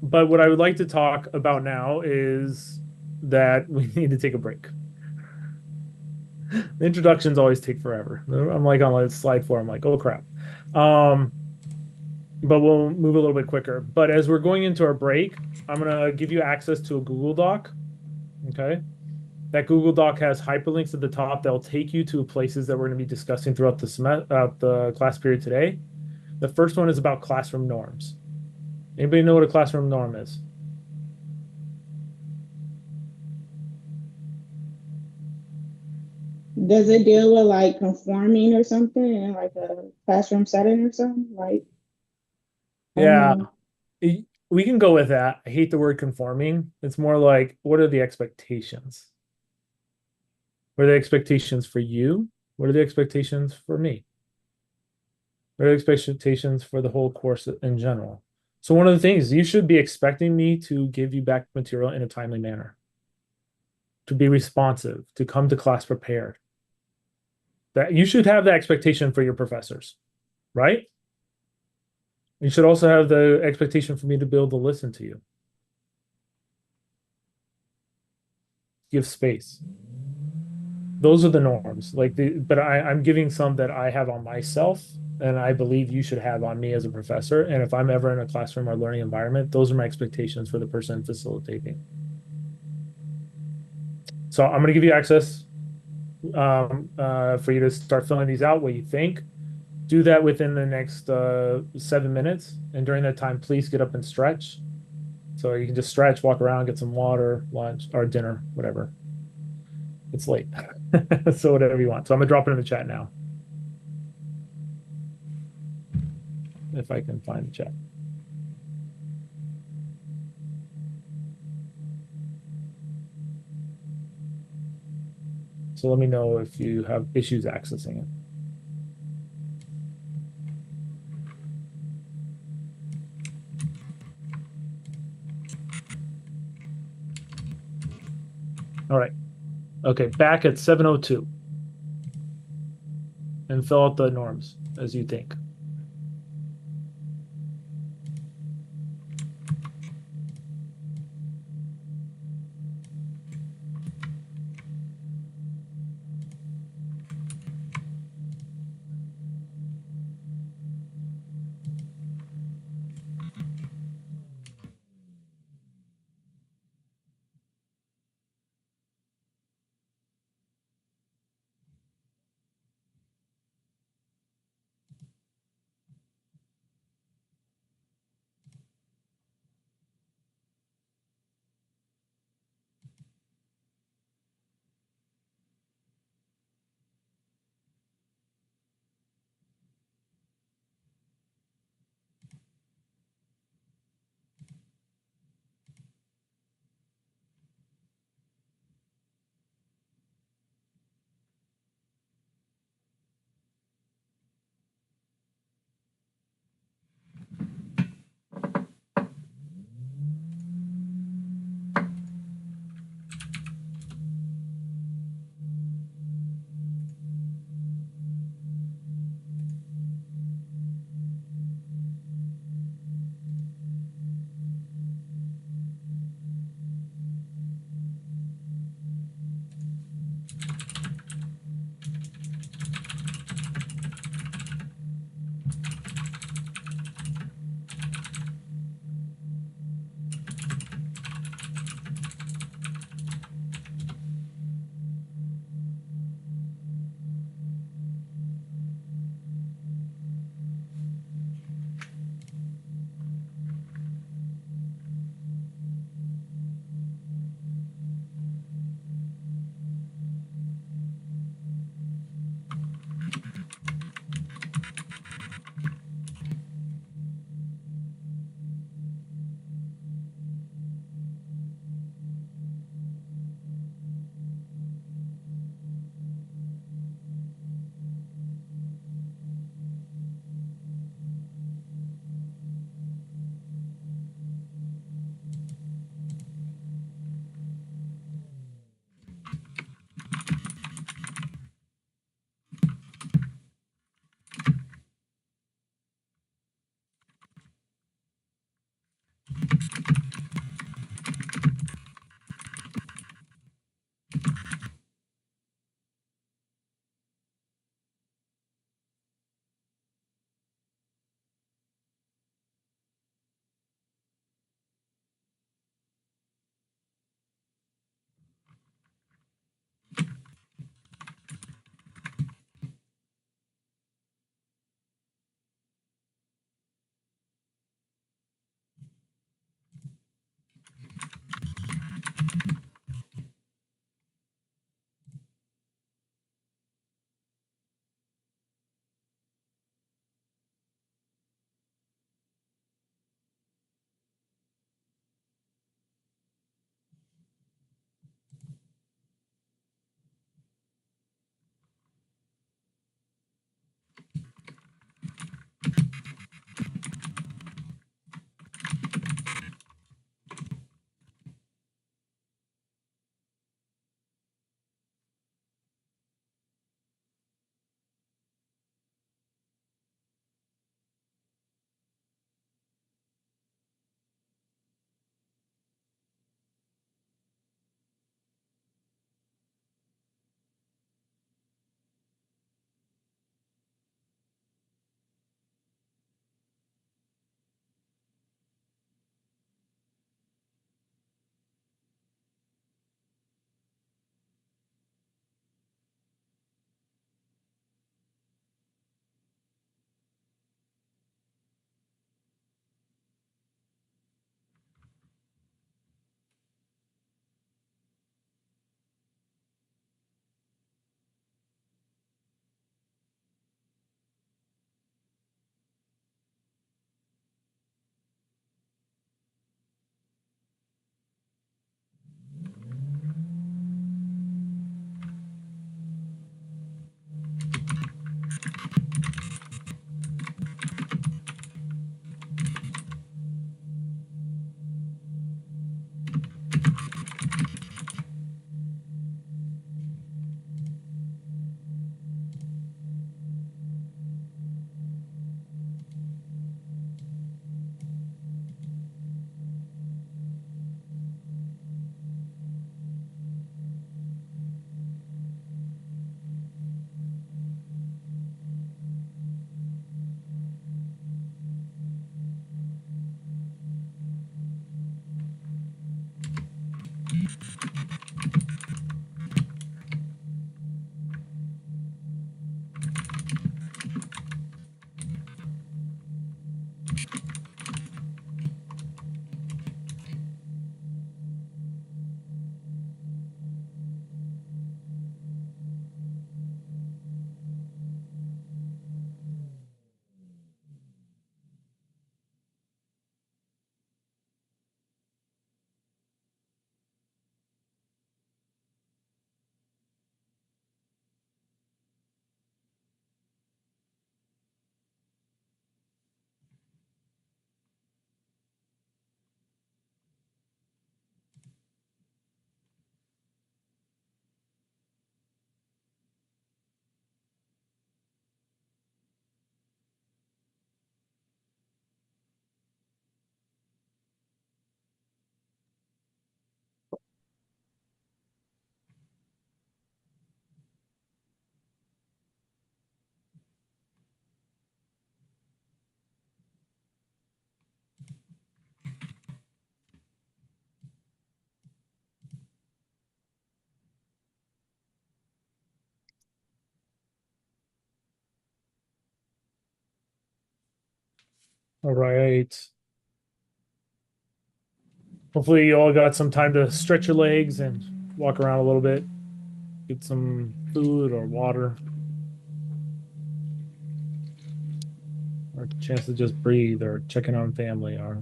But what I would like to talk about now is that we need to take a break. The introductions always take forever. I'm like on slide 4. I'm like, oh crap. But we'll move a little bit quicker. But as we're going into our break, I'm gonna give you access to a Google Doc. Okay. That Google Doc has hyperlinks at the top that'll take you to places that we're going to be discussing throughout the class period today. The first one is about classroom norms. Anybody know what a classroom norm is? Does it deal with like conforming or something in like a classroom setting or something? Like, yeah, we can go with that. I hate the word conforming. It's more like, what are the expectations? What are the expectations for you? What are the expectations for me? What are the expectations for the whole course in general? So one of the things, you should be expecting me to give you back material in a timely manner, to be responsive, to come to class prepared. That you should have the expectation for your professors, right? You should also have the expectation for me to be able to listen to you. Give space. Those are the norms. But I'm giving some that I have on myself, and I believe you should have on me as a professor. And if I'm ever in a classroom or learning environment, those are my expectations for the person facilitating. So I'm going to give you access for you to start filling these out, what you think. Do that within the next 7 minutes. And during that time, please get up and stretch. So you can just stretch, walk around, get some water, lunch, or dinner, whatever. It's late. So whatever you want. So I'm going to drop it in the chat now. If I can find the chat. So let me know if you have issues accessing it. All right. Okay, back at 7:02. And fill out the norms as you think. All right. Hopefully you all got some time to stretch your legs and walk around a little bit, get some food or water, or a chance to just breathe, or checking on family or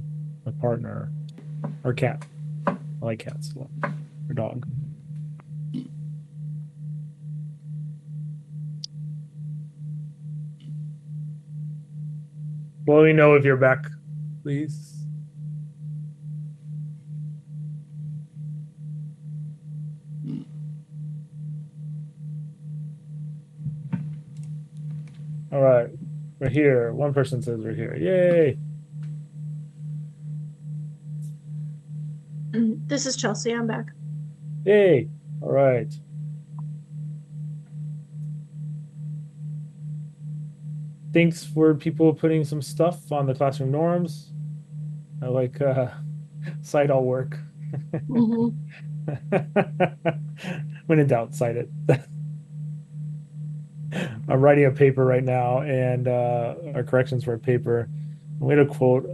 a partner or cat. I like cats a lot. Or dog. Well, let me know if you're back, please. All right, we're here. One person says we're here. Yay! This is Chelsea. I'm back. Yay! All right. Thanks for people putting some stuff on the classroom norms. I like cite all work. Mhm. When in doubt, cite it. I'm writing a paper right now, and our corrections for a paper. We had a quote.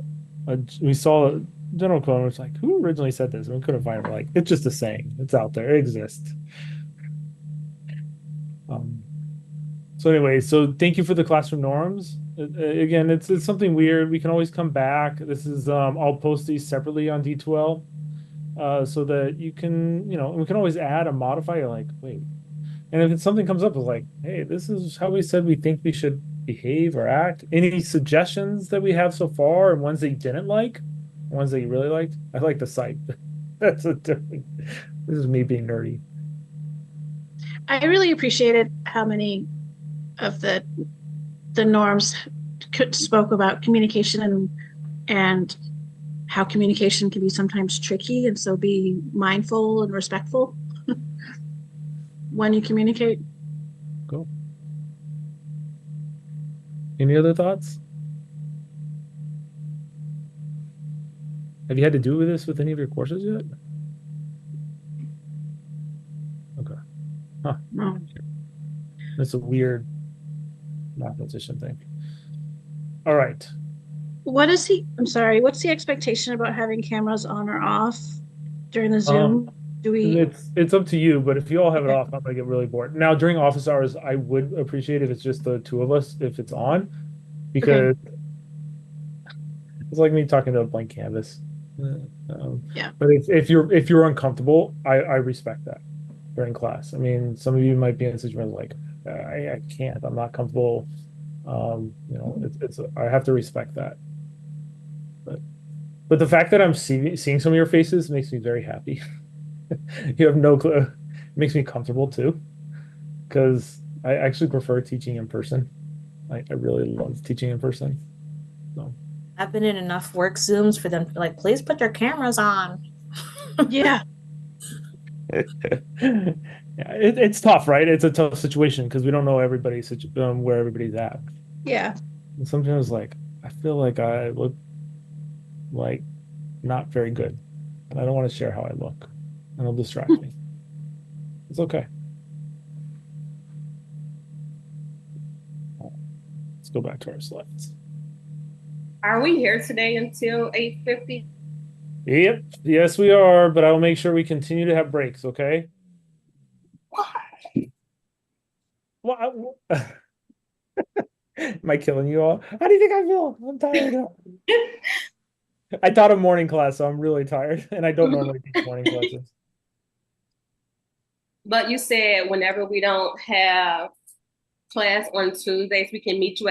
We saw a general quote, and it's like, who originally said this? And we couldn't find it. We're like, it's just a saying. It's out there. It exists. So anyway, so thank you for the classroom norms. Again, it's something weird. We can always come back. This is I'll post these separately on D2L, so that you can, we can always add and modify. You're like, wait, and if something comes up, it's like, hey, this is how we said we think we should behave or act. Any suggestions that we have so far, and ones that you didn't like, ones that you really liked? I like the site. That's a different. This is me being nerdy. I really appreciated how many of the norms spoke about communication and how communication can be sometimes tricky, and so be mindful and respectful when you communicate. Cool. Any other thoughts? Have you had to do with this with any of your courses yet? Okay. Huh. No. That's a weird math transition thing. All right. I'm sorry, what's the expectation about having cameras on or off during the Zoom? Do we? It's up to you, but if you all have it Okay. off, I'm gonna get really bored. Now, during office hours, I would appreciate if it's just the two of us, if it's on, because it's like me talking to a blank canvas. Yeah. But if you're uncomfortable, I respect that during class. I mean, some of you might be in situations like I can't. I'm not comfortable. It's I have to respect that. But the fact that I'm seeing some of your faces makes me very happy. You have no clue. It makes me comfortable too, because I actually prefer teaching in person. I really love teaching in person. So I've been in enough work Zooms for them to be like, please put your cameras on. Yeah. yeah, it's tough, right? It's a tough situation because we don't know everybody's where everybody's at. Yeah. And sometimes, like, I feel like I look like not very good, and I don't want to share how I look, and it'll distract me. It's okay. Let's go back to our slides. Are we here today until 8:50? Yep. Yes, we are, but I'll make sure we continue to have breaks, okay? Well, am I killing you all? How do you think I feel? I'm tired. I taught a morning class, so I'm really tired, and I don't normally teach morning classes. But you said whenever we don't have class on Tuesdays, we can meet you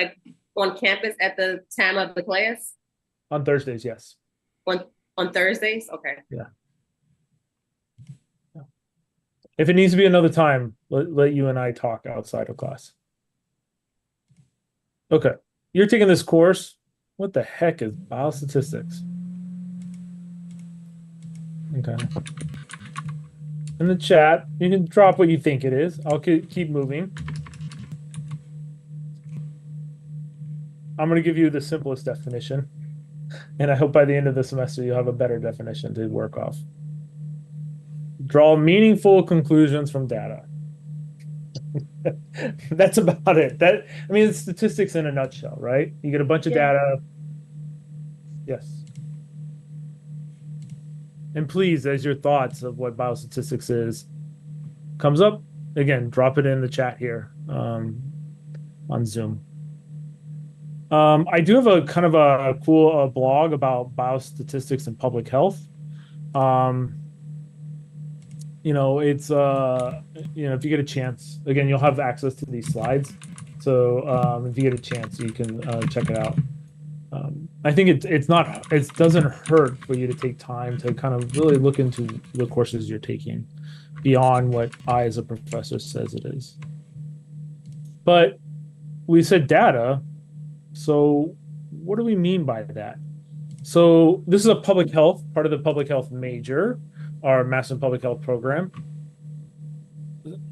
on campus at the time of the class? On Thursdays, yes. On Thursdays? Okay. Yeah. If it needs to be another time, let you and I talk outside of class. Okay. You're taking this course. What the heck is biostatistics? Okay. In the chat, you can drop what you think it is. I'll keep moving. I'm going to give you the simplest definition. And I hope by the end of the semester, you'll have a better definition to work off. Draw meaningful conclusions from data. That's about it. It's statistics in a nutshell, right? You get a bunch of data. Yes. And please, as your thoughts of what biostatistics is comes up, again, drop it in the chat here on Zoom. I do have a kind of a cool blog about biostatistics and public health. It's if you get a chance, again, you'll have access to these slides. So if you get a chance, you can check it out. I think it doesn't hurt for you to take time to kind of really look into the courses you're taking beyond what I, as a professor, says it is. But we said data. So what do we mean by that? So this is a public health, part of the public health major, our Master in Public Health program.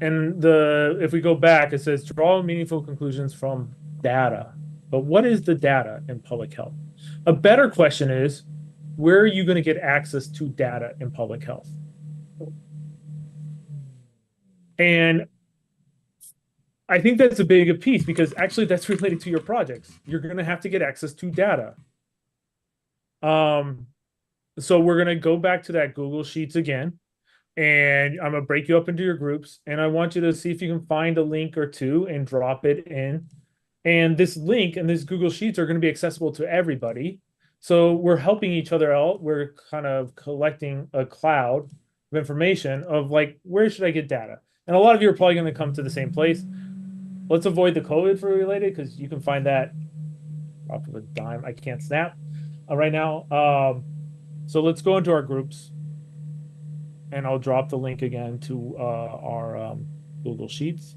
And if we go back, it says draw meaningful conclusions from data. But what is the data in public health? A better question is, where are you going to get access to data in public health? And I think that's a big piece because actually that's related to your projects. You're going to have to get access to data. So we're going to go back to that Google Sheets again, and I'm going to break you up into your groups, and I want you to see if you can find a link or two and drop it in. And this link and this Google Sheets are going to be accessible to everybody. So we're helping each other out. We're kind of collecting a cloud of information of like, where should I get data? And a lot of you are probably going to come to the same place. Let's avoid the COVID for related because you can find that off of a dime. I can't snap right now. So let's go into our groups, and I'll drop the link again to our Google Sheets.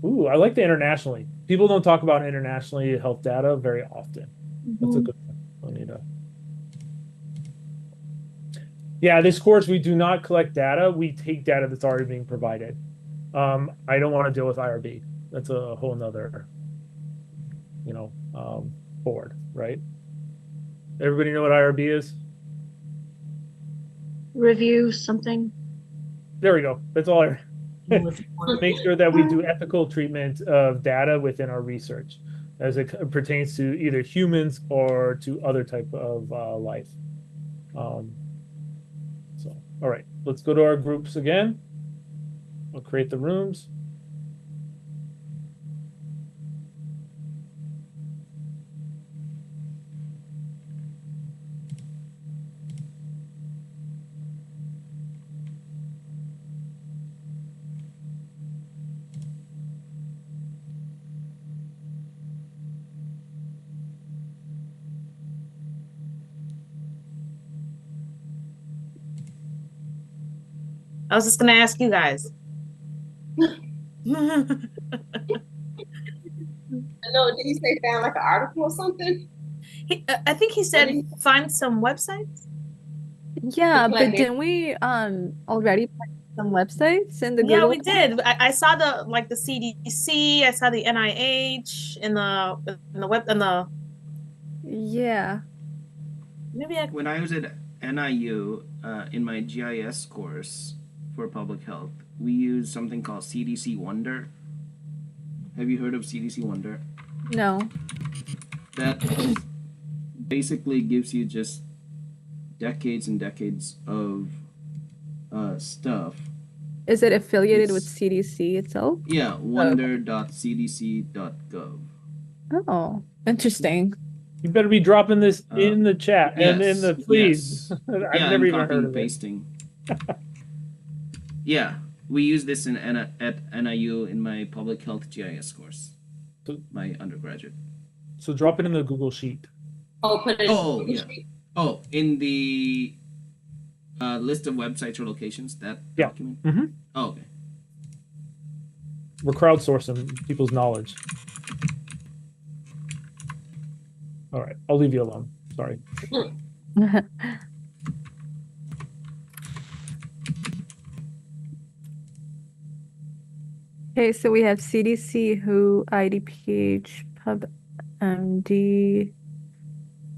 Ooh, I like the internationally. People don't talk about internationally health data very often. That's a good one. Yeah, this course, we do not collect data. We take data that's already being provided. I don't want to deal with IRB. That's a whole nother, board, right? Everybody know what IRB is? Review something. There we go. That's all I make sure that we do ethical treatment of data within our research as it pertains to either humans or to other type of life. All right, let's go to our groups again. We'll create the rooms. I was just going to ask you guys. No, did he say found like an article or something? I think he said find some websites. Yeah, but didn't we already find some websites in the Google? Yeah, we did. I saw the CDC. I saw the NIH in the web in the. Yeah. Maybe when I was at NIU in my GIS course for public health, we used something called CDC Wonder, Have you heard of CDC Wonder? No. That basically gives you just decades and decades of stuff. Is it affiliated with It's- CDC itself? Yeah, wonder.cdc.gov. Oh, interesting. You better be dropping this in the chat and in Yes, the please. yes. I've Yeah, never I'm even copying heard and of it. pasting. Yeah, we use this in at NIU in my public health GIS course, So, my undergraduate. so drop it in the Google Sheet. Oh, put it. Oh, yeah. Oh, in the list of websites or locations, that Yeah. document? Mm-hmm. Oh, okay. We're crowdsourcing people's knowledge. All right, I'll leave you alone. Sorry. Okay, so we have CDC, WHO, IDPH, PubMD.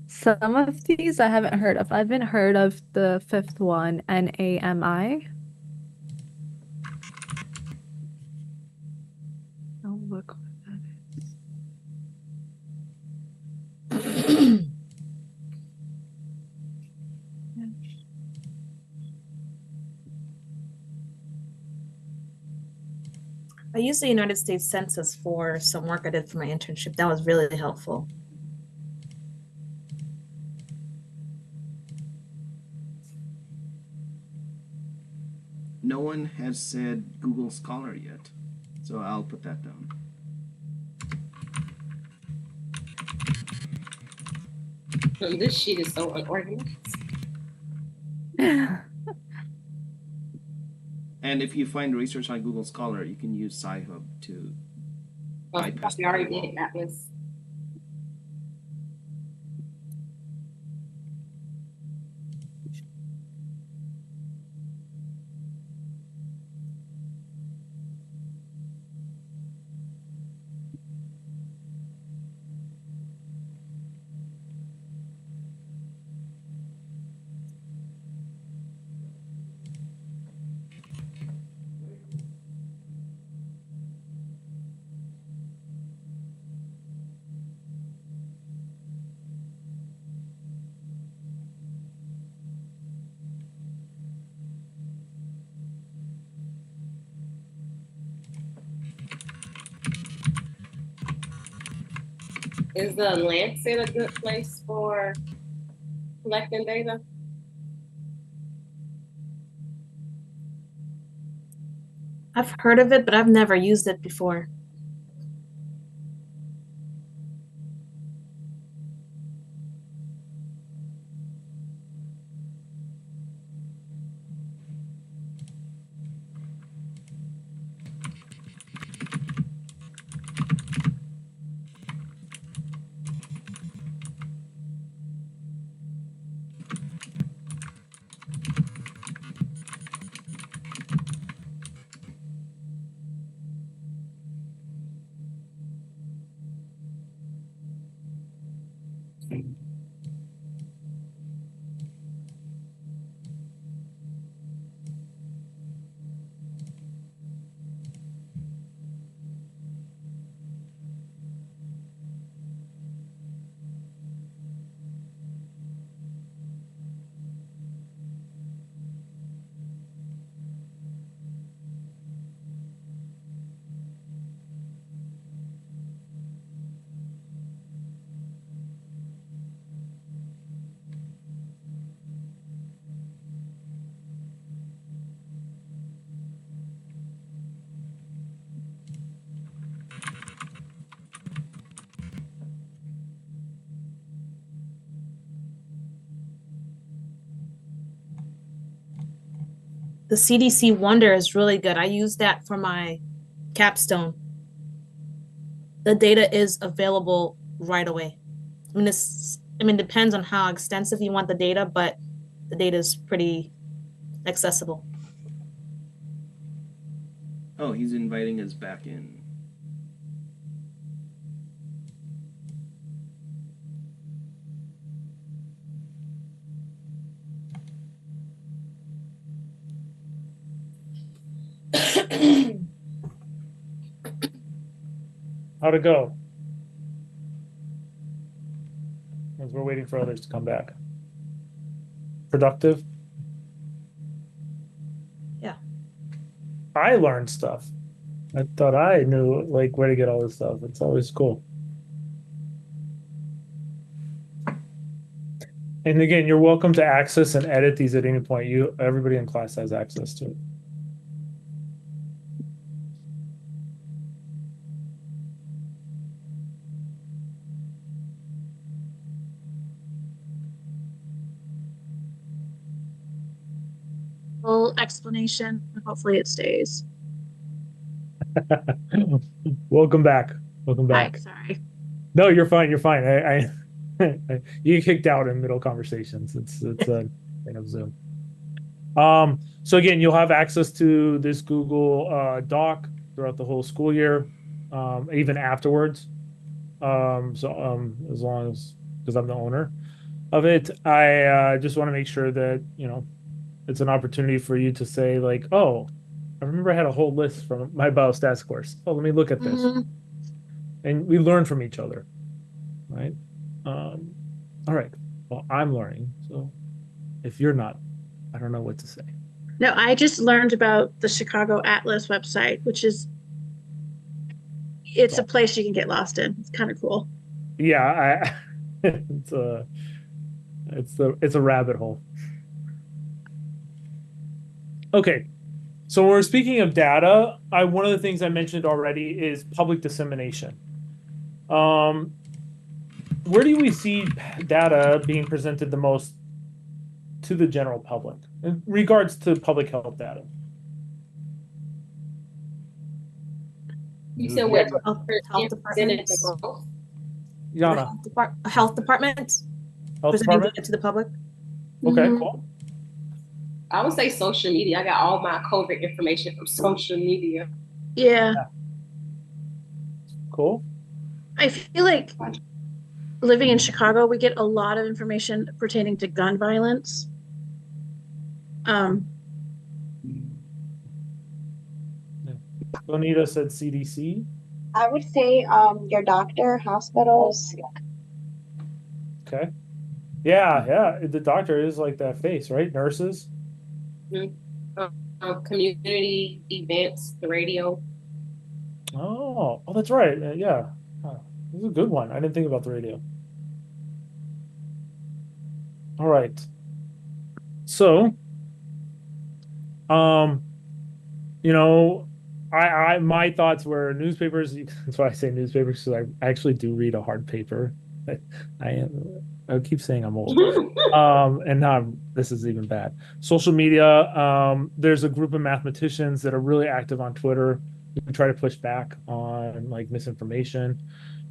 Some of these I haven't heard of. I've been heard of the fifth one, NAMI. Oh, look what that is. I used the United States Census for some work I did for my internship. That was really helpful. No one has said Google Scholar yet, so I'll put that down. This sheet is so unorganized. And if you find research on Google Scholar, you can use Sci-Hub to bypass We already did that. Was Is the Lancet a good place for collecting data? I've heard of it, but I've never used it before. The CDC Wonder is really good. I use that for my capstone. The data is available right away. Depends on how extensive you want the data, but the data is pretty accessible. Oh, he's inviting us back in. How'd it go? As we're waiting for others to come back. Productive? Yeah. I learned stuff. I thought I knew like where to get all this stuff. It's always cool. And again, you're welcome to access and edit these at any point. Everybody in class has access to it. Full explanation. Hopefully it stays. Welcome back. Welcome Hi, back. sorry. No, you're fine. You're fine. You get kicked out in middle conversations. It's a thing of Zoom. So again, you'll have access to this Google Doc throughout the whole school year, even afterwards. As long as, because I'm the owner of it, I just want to make sure that, it's an opportunity for you to say like, oh, I remember I had a whole list from my biostats course. Oh, let me look at this. And we learn from each other, right? All right. Well, I'm learning. So if you're not, I don't know what to say. No, I just learned about the Chicago Atlas website, which is it's a place you can get lost in. It's kind of cool. Yeah, it's a rabbit hole. Okay. So when we're speaking of data, one of the things I mentioned already is public dissemination. Where do we see data being presented the most to the general public in regards to public health data? You said where Health departments. Yana. Health departments. Health department to the public. Okay, cool. I would say social media. I got all my COVID information from social media. Yeah. Cool. I feel like living in Chicago, we get a lot of information pertaining to gun violence. Bonita said CDC. I would say your doctor, hospitals. Okay. Yeah. The doctor is like that face, right? Nurses. Community events, the radio. Oh, that's right. Yeah. This is a good one. I didn't think about the radio. All right. So, my thoughts were newspapers. That's why I say newspapers, because I actually do read a hard paper. I keep saying I'm old. And now this is even bad. Social media. There's a group of mathematicians that are really active on Twitter who can try to push back on like misinformation.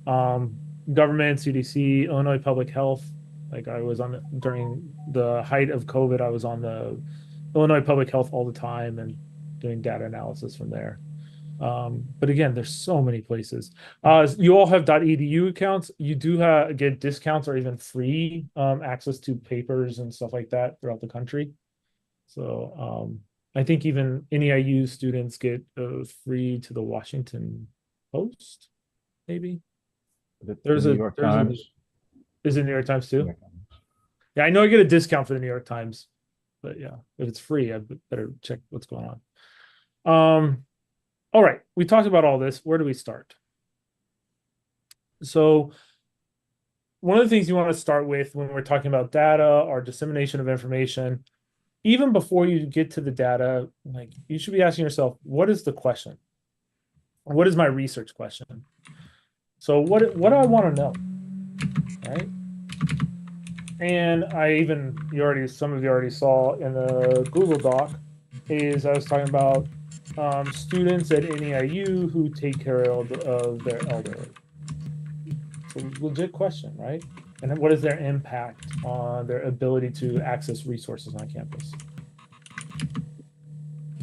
Government, CDC, Illinois Public Health. Like I was during the height of COVID, I was on the Illinois Public Health all the time and doing data analysis from there. But again, there's so many places. You all have .edu accounts. You do get discounts or even free access to papers and stuff like that throughout the country. So I think even NEIU students get free to the Washington Post, maybe. There's a New York Times. Is it New York Times too? Yeah, I know I get a discount for the New York Times, but yeah, if it's free, I better check what's going on. All right, we talked about all this. Where do we start? So one of the things you want to start with when we're talking about data or dissemination of information, even before you get to the data, like you should be asking yourself, what is the question? What is my research question? So what do I want to know? Right? And some of you already saw in the Google Doc is I was talking about students at NEIU who take care of their elderly. It's a legit question, right? And what is their impact on their ability to access resources on campus?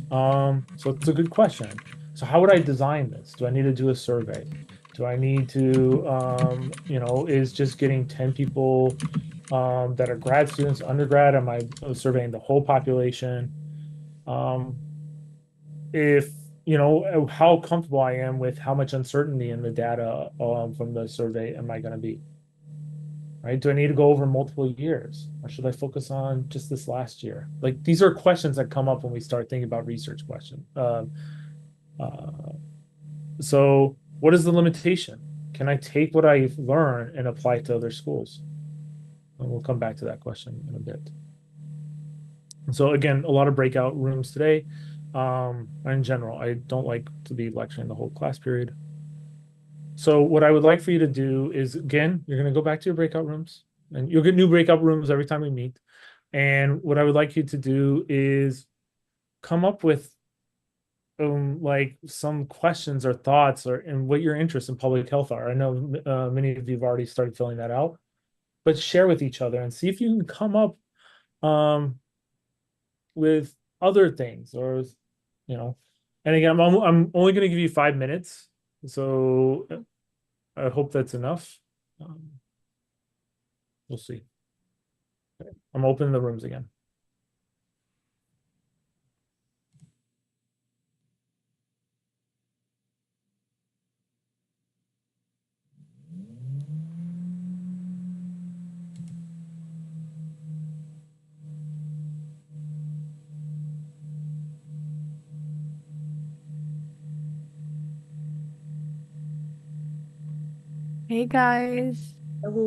So it's a good question. So how would I design this? Do I need to do a survey? Do I need to, is just getting 10 people that are grad students, undergrad? Am I surveying the whole population? If you know, how comfortable I am with how much uncertainty in the data from the survey am I going to be, right? Do I need to go over multiple years, or should I focus on just this last year? Like, these are questions that come up when we start thinking about research questions. So what is the limitation? Can I take what I've learned and apply it to other schools? And we'll come back to that question in a bit. So again, a lot of breakout rooms today. In general, I don't like to be lecturing the whole class period. So what I would like for you to do is, again, you're going to go back to your breakout rooms, and you'll get new breakout rooms every time we meet. And what I would like you to do is come up with like some questions or thoughts, or and what your interests in public health are. I know many of you have already started filling that out, but share with each other and see if you can come up with other things, or you know. And again, I'm only going to give you 5 minutes, so I hope that's enough. We'll see. Okay. I'm opening the rooms again. Hey guys.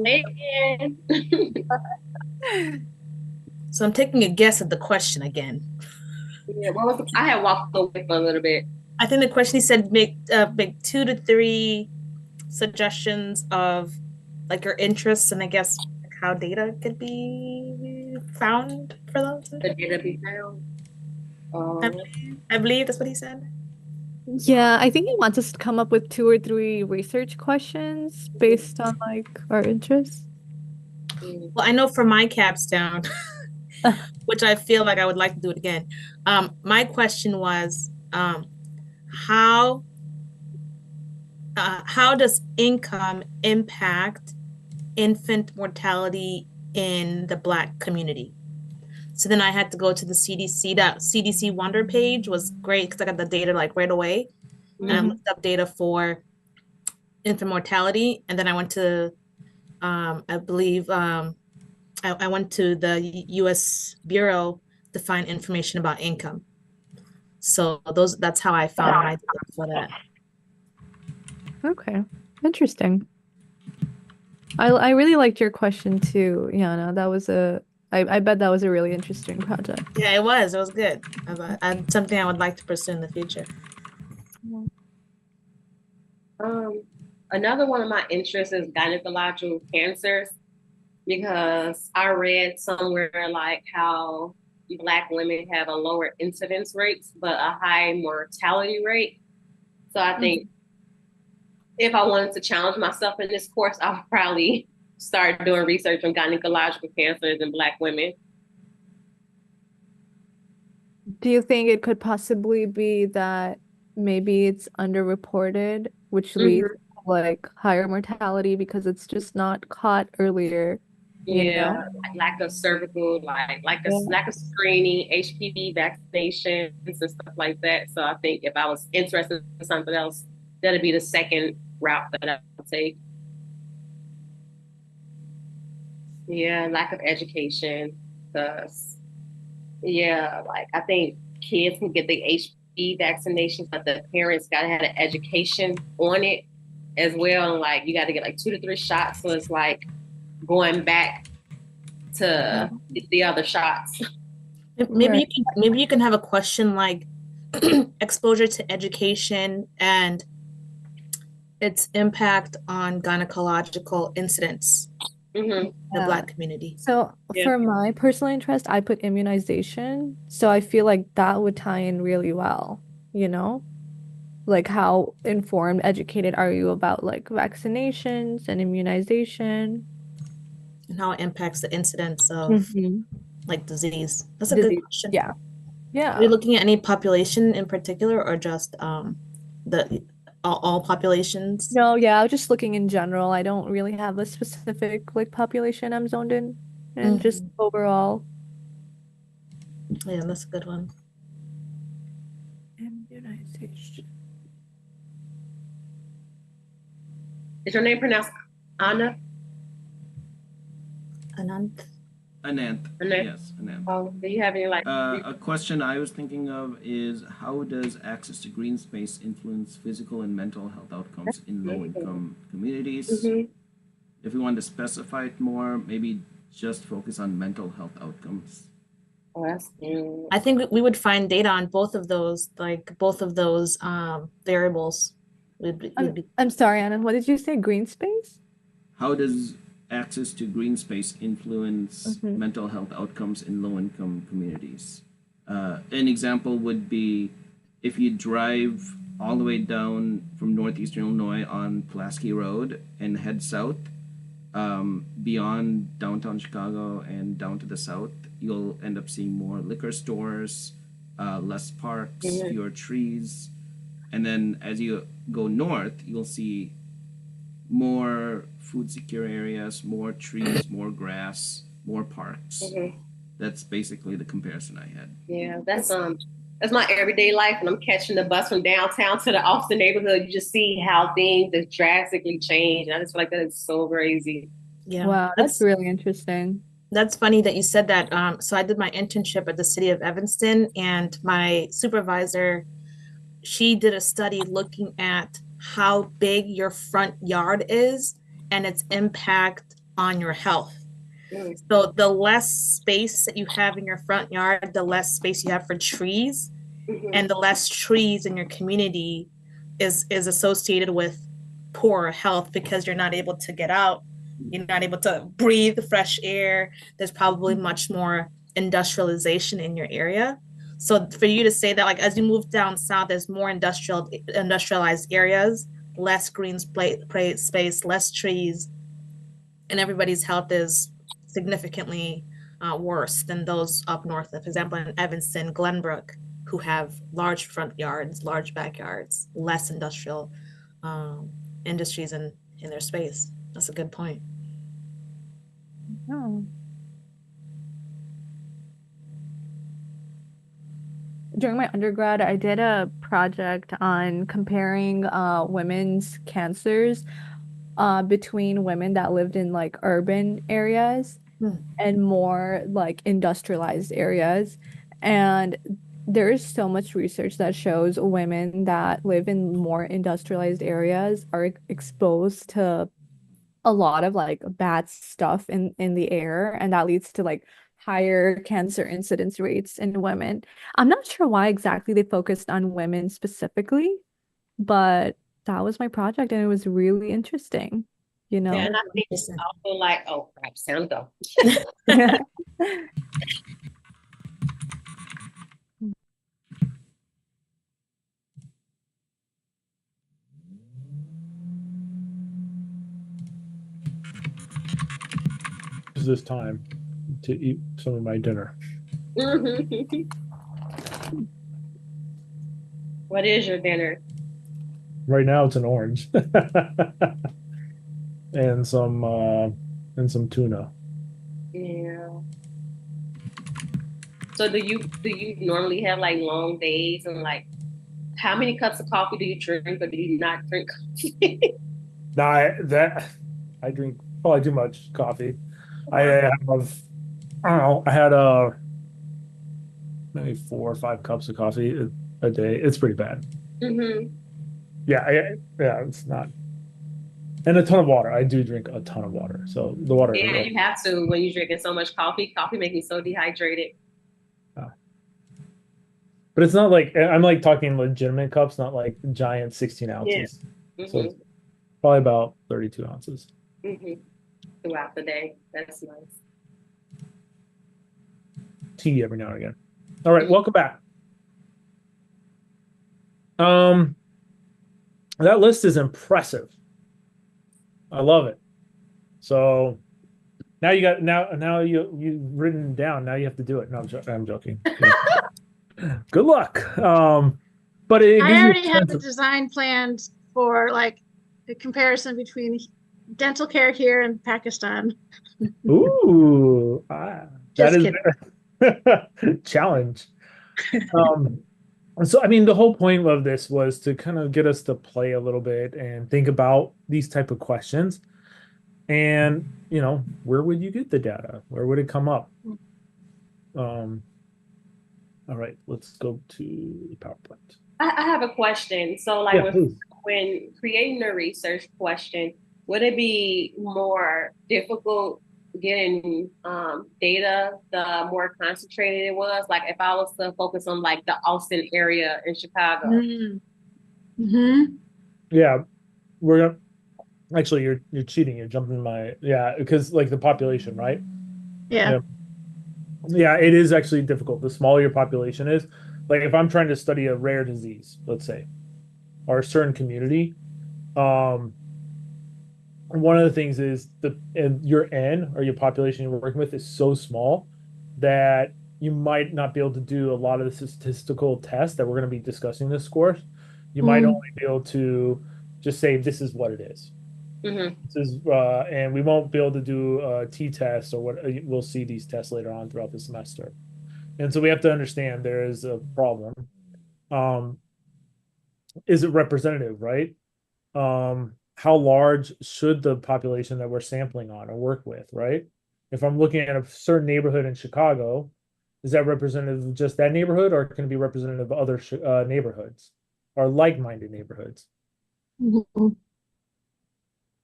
Hey again. So I'm taking a guess at the question again. Yeah, what was I had walked away for a little bit. I think the question, he said make 2 to 3 suggestions of like your interests, and I guess like how data could be found for those. The data be found. I believe that's what he said. Yeah, I think he wants us to come up with 2 or 3 research questions based on like our interests. Well, I know for my capstone, which I feel like I would like to do it again. My question was, how does income impact infant mortality in the Black community? So then I had to go to the CDC. That CDC Wonder page was great because I got the data like right away. And I looked up data for infant mortality. And then I went to, I believe, I went to the US Bureau to find information about income. So that's how I found my data for that. Okay, interesting. I really liked your question too, Yana. That was I bet that was a really interesting project. Yeah, it was. It was good. And something I would like to pursue in the future. Another one of my interests is gynecological cancers, because I read somewhere like how Black women have a lower incidence rates but a high mortality rate. So I think if I wanted to challenge myself in this course, I would probably start doing research on gynecological cancers in Black women. Do you think it could possibly be that maybe it's underreported, which leads to like higher mortality because it's just not caught earlier? You know? Like lack of cervical, like lack of screening, HPV vaccinations and stuff like that. So I think if I was interested in something else, that'd be the second route that I would take. Yeah, lack of education, because like I think kids can get the HPV vaccinations, but the parents gotta have an education on it as well. And like you gotta get like 2 to 3 shots. So it's like going back to the other shots. Maybe you can have a question like exposure to education and its impact on gynecological incidents in the Black community. So for my personal interest, I put immunization. So I feel like that would tie in really well, you know? Like how informed, educated are you about like vaccinations and immunization? And how it impacts the incidence of like disease. That's a good question. Yeah. Are you looking at any population in particular, or just the all populations? No, I was just looking in general. I don't really have a specific like population I'm zoned in, and just overall. Yeah, that's a good one. Immunization. Is your name pronounced Anna? Anant. Anant. Anant. Yes, Anant. Oh, do you have any like? A question I was thinking of is how does access to green space influence physical and mental health outcomes in low-income communities? If we want to specify it more, maybe just focus on mental health outcomes. Oh, that's good. I think we would find data on both of those, variables. I'm sorry, Anna. What did you say? Green space? How does access to green space influence mental health outcomes in low-income communities? An example would be if you drive all the way down from northeastern Illinois on Pulaski Road and head south, beyond downtown Chicago and down to the south, you'll end up seeing more liquor stores, less parks, fewer trees. And then as you go north, you'll see more food secure areas, more trees, more grass, more parks. That's basically the comparison I had. Yeah, that's my everyday life. When I'm catching the bus from downtown to the Austin neighborhood, you just see how things have drastically changed. And I just feel like that is so crazy. Yeah. Wow, that's really interesting. That's funny that you said that. So I did my internship at the city of Evanston, and my supervisor, she did a study looking at how big your front yard is and its impact on your health. So the less space that you have in your front yard, the less space you have for trees, and the less trees in your community is associated with poor health, because you're not able to get out, you're not able to breathe the fresh air. There's probably much more industrialization in your area. So for you to say that, like, as you move down south, there's more industrialized areas, less green space, less trees, and everybody's health is significantly worse than those up north. For example, in Evanston, Glenbrook, who have large front yards, large backyards, less industrial industries in their space. That's a good point. Oh. During my undergrad, I did a project on comparing women's cancers between women that lived in like urban areas and more like industrialized areas. And there is so much research that shows women that live in more industrialized areas are exposed to a lot of like bad stuff in the air, and that leads to like higher cancer incidence rates in women. I'm not sure why exactly they focused on women specifically, but that was my project and it was really interesting, you know? Yeah, and I think it's also like, oh crap, sound go. Is this time to eat some of my dinner? What is your dinner? Right now it's an orange and some tuna. Yeah. So do you normally have like long days, and like how many cups of coffee do you drink, or do you not drink coffee? No, I drink probably too much coffee. I don't know. I had maybe 4 or 5 cups of coffee a day. It's pretty bad. Yeah, it's not. And a ton of water. I do drink a ton of water. So the water. Yeah, you have to when you're drinking so much coffee. Coffee makes me so dehydrated. But it's not like I'm like talking legitimate cups, not like giant 16 ounces. So it's probably about 32 ounces. Throughout the day. That's nice. Tea every now and again. All right, welcome back. That list is impressive. I love it. So now you got now you've written down. Now you have to do it. No, I'm joking. Good luck. But I already have the design planned for like the comparison between dental care here and Pakistan. Ooh, that is challenge. So, I mean, the whole point of this was to kind of get us to play a little bit and think about these type of questions. And, where would you get the data? Where would it come up? All right, let's go to the PowerPoint. I have a question. So, like, Yeah, please. when creating a research question, would it be more difficult getting data the more concentrated it was? Like, if I was to focus on like the Austin area in Chicago. Mm-hmm. Yeah, we're gonna actually you're cheating. You're jumping because like the population, right? Yeah. Yeah, it is actually difficult. The smaller your population is, like if I'm trying to study a rare disease, let's say, or a certain community, one of the things is your N or your population you're working with is so small that you might not be able to do a lot of the statistical tests that we're going to be discussing this course. You might only be able to just say this is what it is. Mm-hmm. This is, and we won't be able to do a t-test or what we'll see these tests later on throughout the semester. And so we have to understand there is a problem. Is it representative, right? How large should the population that we're sampling on or work with, right? If I'm looking at a certain neighborhood in Chicago, is that representative of just that neighborhood, or can it be representative of other neighborhoods or like-minded neighborhoods? Mm-hmm.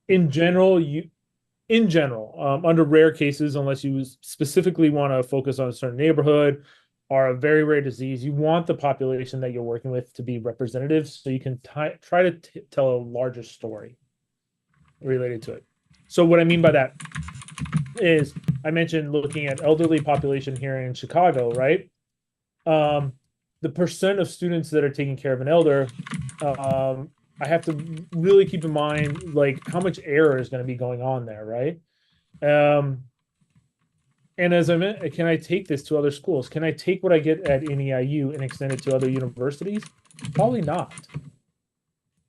In general, under rare cases, unless you specifically want to focus on a certain neighborhood or a very rare disease, you want the population that you're working with to be representative so you can try to tell a larger story related to it. So what I mean by that is I mentioned looking at elderly population here in Chicago, right? The percent of students that are taking care of an elder, I have to really keep in mind like how much error is going to be going on there, right? And as I meant, can I take this to other schools? Can I take what I get at NEIU and extend it to other universities? Probably not,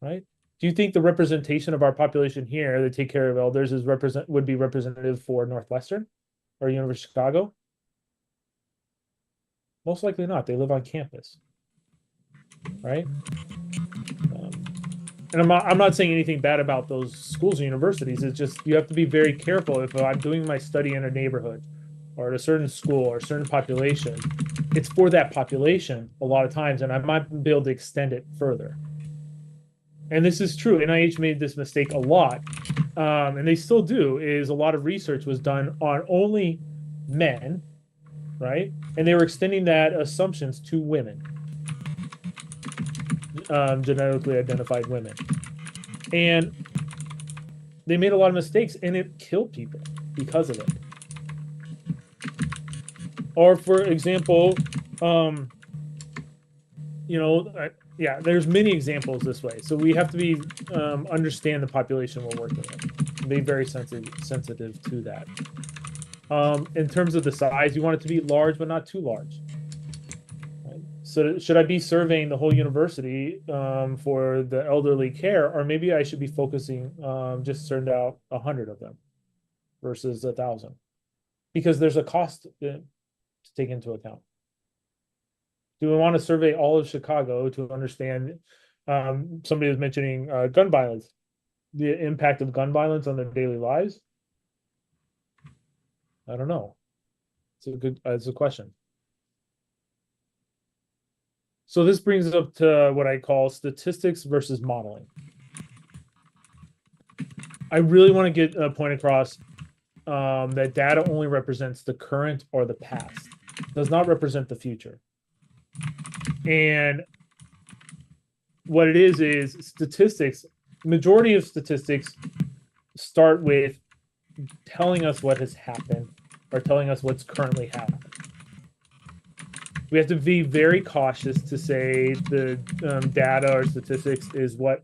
right? Do you think the representation of our population here that take care of elders would be representative for Northwestern or University of Chicago? Most likely not. They live on campus, right? And I'm not saying anything bad about those schools and universities. It's just you have to be very careful. If I'm doing my study in a neighborhood or at a certain school or a certain population, it's for that population a lot of times, and I might be able to extend it further. And this is true. NIH made this mistake a lot, and they still do, is a lot of research was done on only men, right? And they were extending that assumptions to women, genetically identified women. And they made a lot of mistakes, and it killed people because of it. Or for example, there's many examples this way. So we have to be understand the population we're working with, be very sensitive to that. In terms of the size, you want it to be large, but not too large. Right? So should I be surveying the whole university for the elderly care, or maybe I should be focusing just turned out 100 of them versus 1,000, because there's a cost to take into account. Do we want to survey all of Chicago to understand? Somebody was mentioning gun violence, the impact of gun violence on their daily lives. I don't know. It's a question. So this brings us up to what I call statistics versus modeling. I really want to get a point across that data only represents the current or the past, does not represent the future. And what it is statistics, majority of statistics start with telling us what has happened or telling us what's currently happening. We have to be very cautious to say the data or statistics is what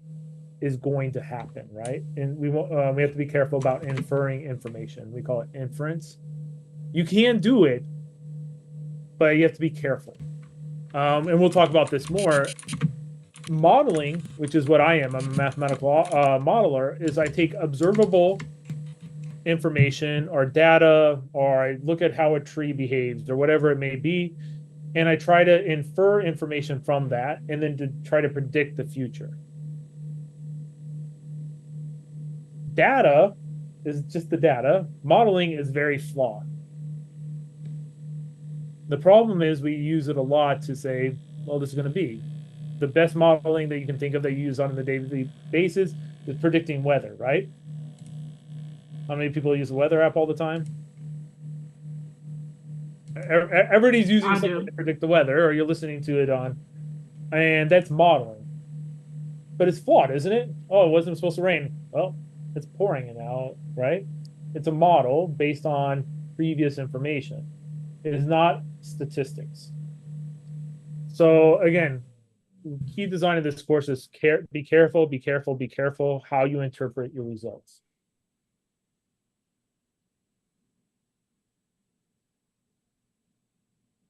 is going to happen, right? And we have to be careful about inferring information. We call it inference. You can do it, but you have to be careful. And we'll talk about this more. Modeling, which is what I am, I'm a mathematical modeler, is I take observable information or data, or I look at how a tree behaves or whatever it may be, and I try to infer information from that and then to try to predict the future. Data is just the data. Modeling is very flawed. The problem is we use it a lot to say, well, this is going to be. The best modeling that you can think of that you use on a daily basis is predicting weather, right? How many people use the weather app all the time? Everybody's using something to predict the weather, or you're listening to it on, and that's modeling. But it's flawed, isn't it? Oh, it wasn't supposed to rain. Well, it's pouring now, right? It's a model based on previous information. It is not statistics. So again, key design of this course is be careful, be careful, be careful how you interpret your results.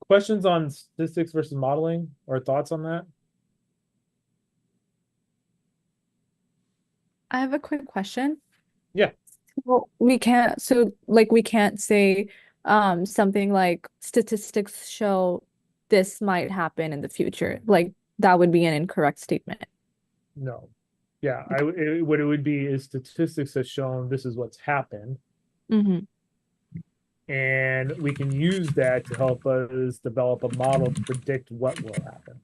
Questions on statistics versus modeling or thoughts on that? I have a quick question. Yeah. Well, we can't say something like statistics show this might happen in the future. Like that would be an incorrect statement. No. Yeah, what it would be is statistics have shown this is what's happened. Mm-hmm. And we can use that to help us develop a model to predict what will happen.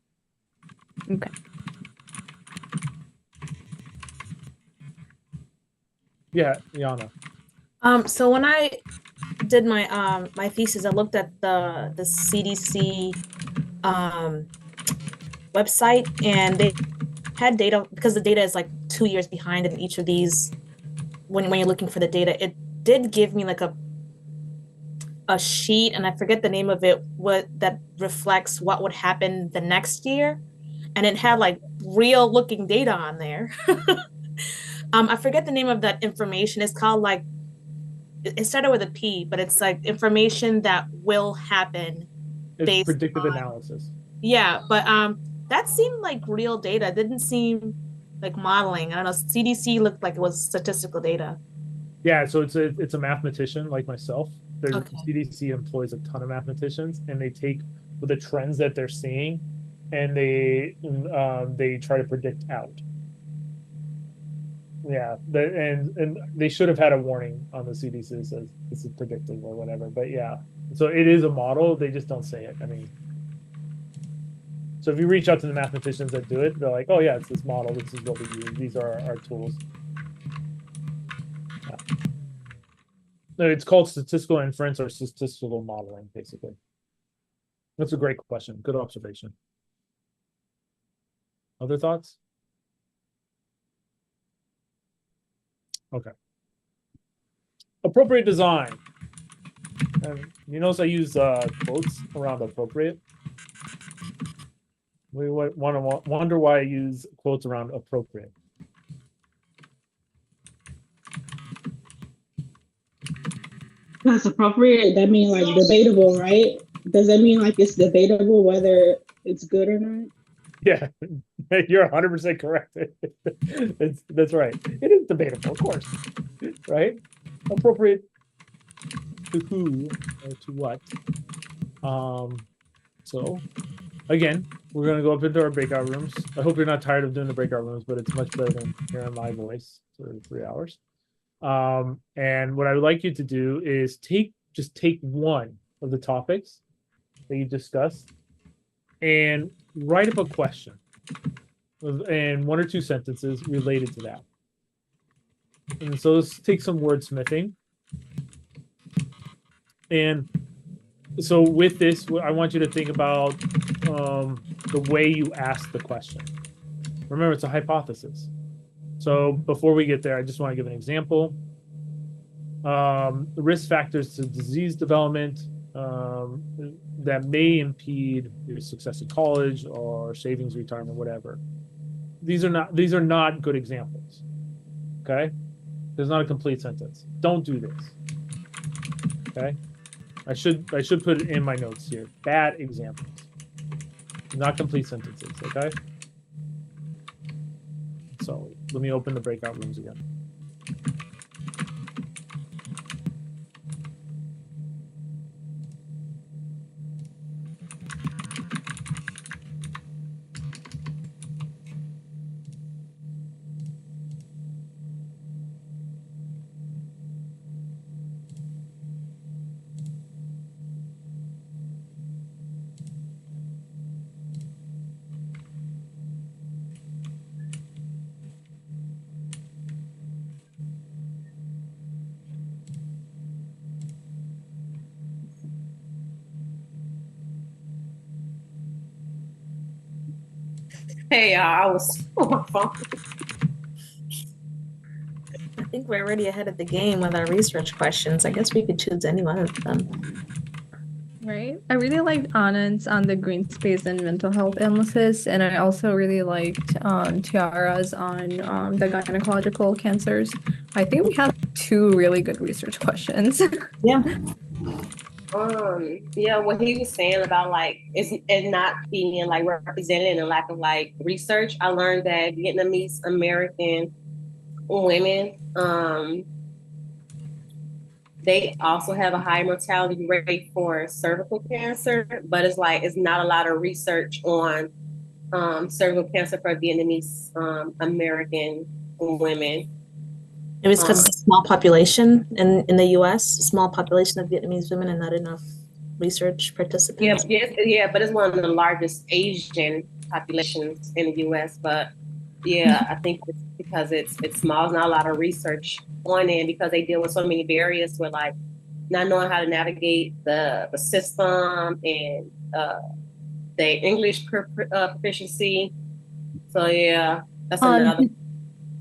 Okay. Yeah, Yana. So when I did my my thesis, I looked at the CDC website, and they had data because the data is like 2 years behind in each of these. When you're looking for the data, it did give me like a sheet, and I forget the name of it, what that reflects what would happen the next year, and it had like real looking data on there. I forget the name of that information. It's called like, it started with a P, but it's like information that will happen. It's predictive analysis. Yeah, but that seemed like real data. It didn't seem like modeling. I don't know. CDC looked like it was statistical data. Yeah, so it's a mathematician like myself. Okay. CDC employs a ton of mathematicians, and they take the trends that they're seeing, and they try to predict out. Yeah, and they should have had a warning on the CDC that says this is predictive or whatever. But yeah, so it is a model. They just don't say it. I mean, so if you reach out to the mathematicians that do it, they're like, oh yeah, it's this model. This is what we use. These are our tools. Yeah. No, it's called statistical inference or statistical modeling, basically. That's a great question. Good observation. Other thoughts? Okay. Appropriate design. You notice I use quotes around appropriate. We wonder why I use quotes around appropriate. That's appropriate. That means like debatable, right? Does that mean like it's debatable whether it's good or not? Yeah, you're 100% correct. That's right. It is debatable, of course, right? Appropriate to who or to what? So again, we're gonna go up into our breakout rooms. I hope you're not tired of doing the breakout rooms, but it's much better than hearing my voice for 3 hours. And what I would like you to do is just take one of the topics that you discussed and write up a question and 1 or 2 sentences related to that. And so let's take some wordsmithing. And so with this, I want you to think about the way you ask the question. Remember, it's a hypothesis. So before we get there, I just want to give an example. The risk factors to disease development that may impede your success in college or savings, retirement, whatever. These are not good examples. Okay, there's not a complete sentence. Don't do this. Okay, I should put it in my notes here. Bad examples, not complete sentences. Okay. So let me open the breakout rooms again. Hey, I was on my phone. I think we're already ahead of the game with our research questions. I guess we could choose any one of them. Right. I really liked Anand's on the green space and mental health illnesses, and I also really liked Tiara's on the gynecological cancers. I think we have two really good research questions. Yeah. Yeah, what he was saying about like it not being like represented and a lack of like research. I learned that Vietnamese American women, they also have a high mortality rate for cervical cancer, but it's not a lot of research on cervical cancer for Vietnamese American women. Maybe it's because it's a small population in the US, small population of Vietnamese women and not enough research participants. Yeah, but it's one of the largest Asian populations in the US. But yeah, I think it's because it's small, there's not a lot of research on it because they deal with so many barriers with like not knowing how to navigate the system and the English proficiency. So yeah, that's another.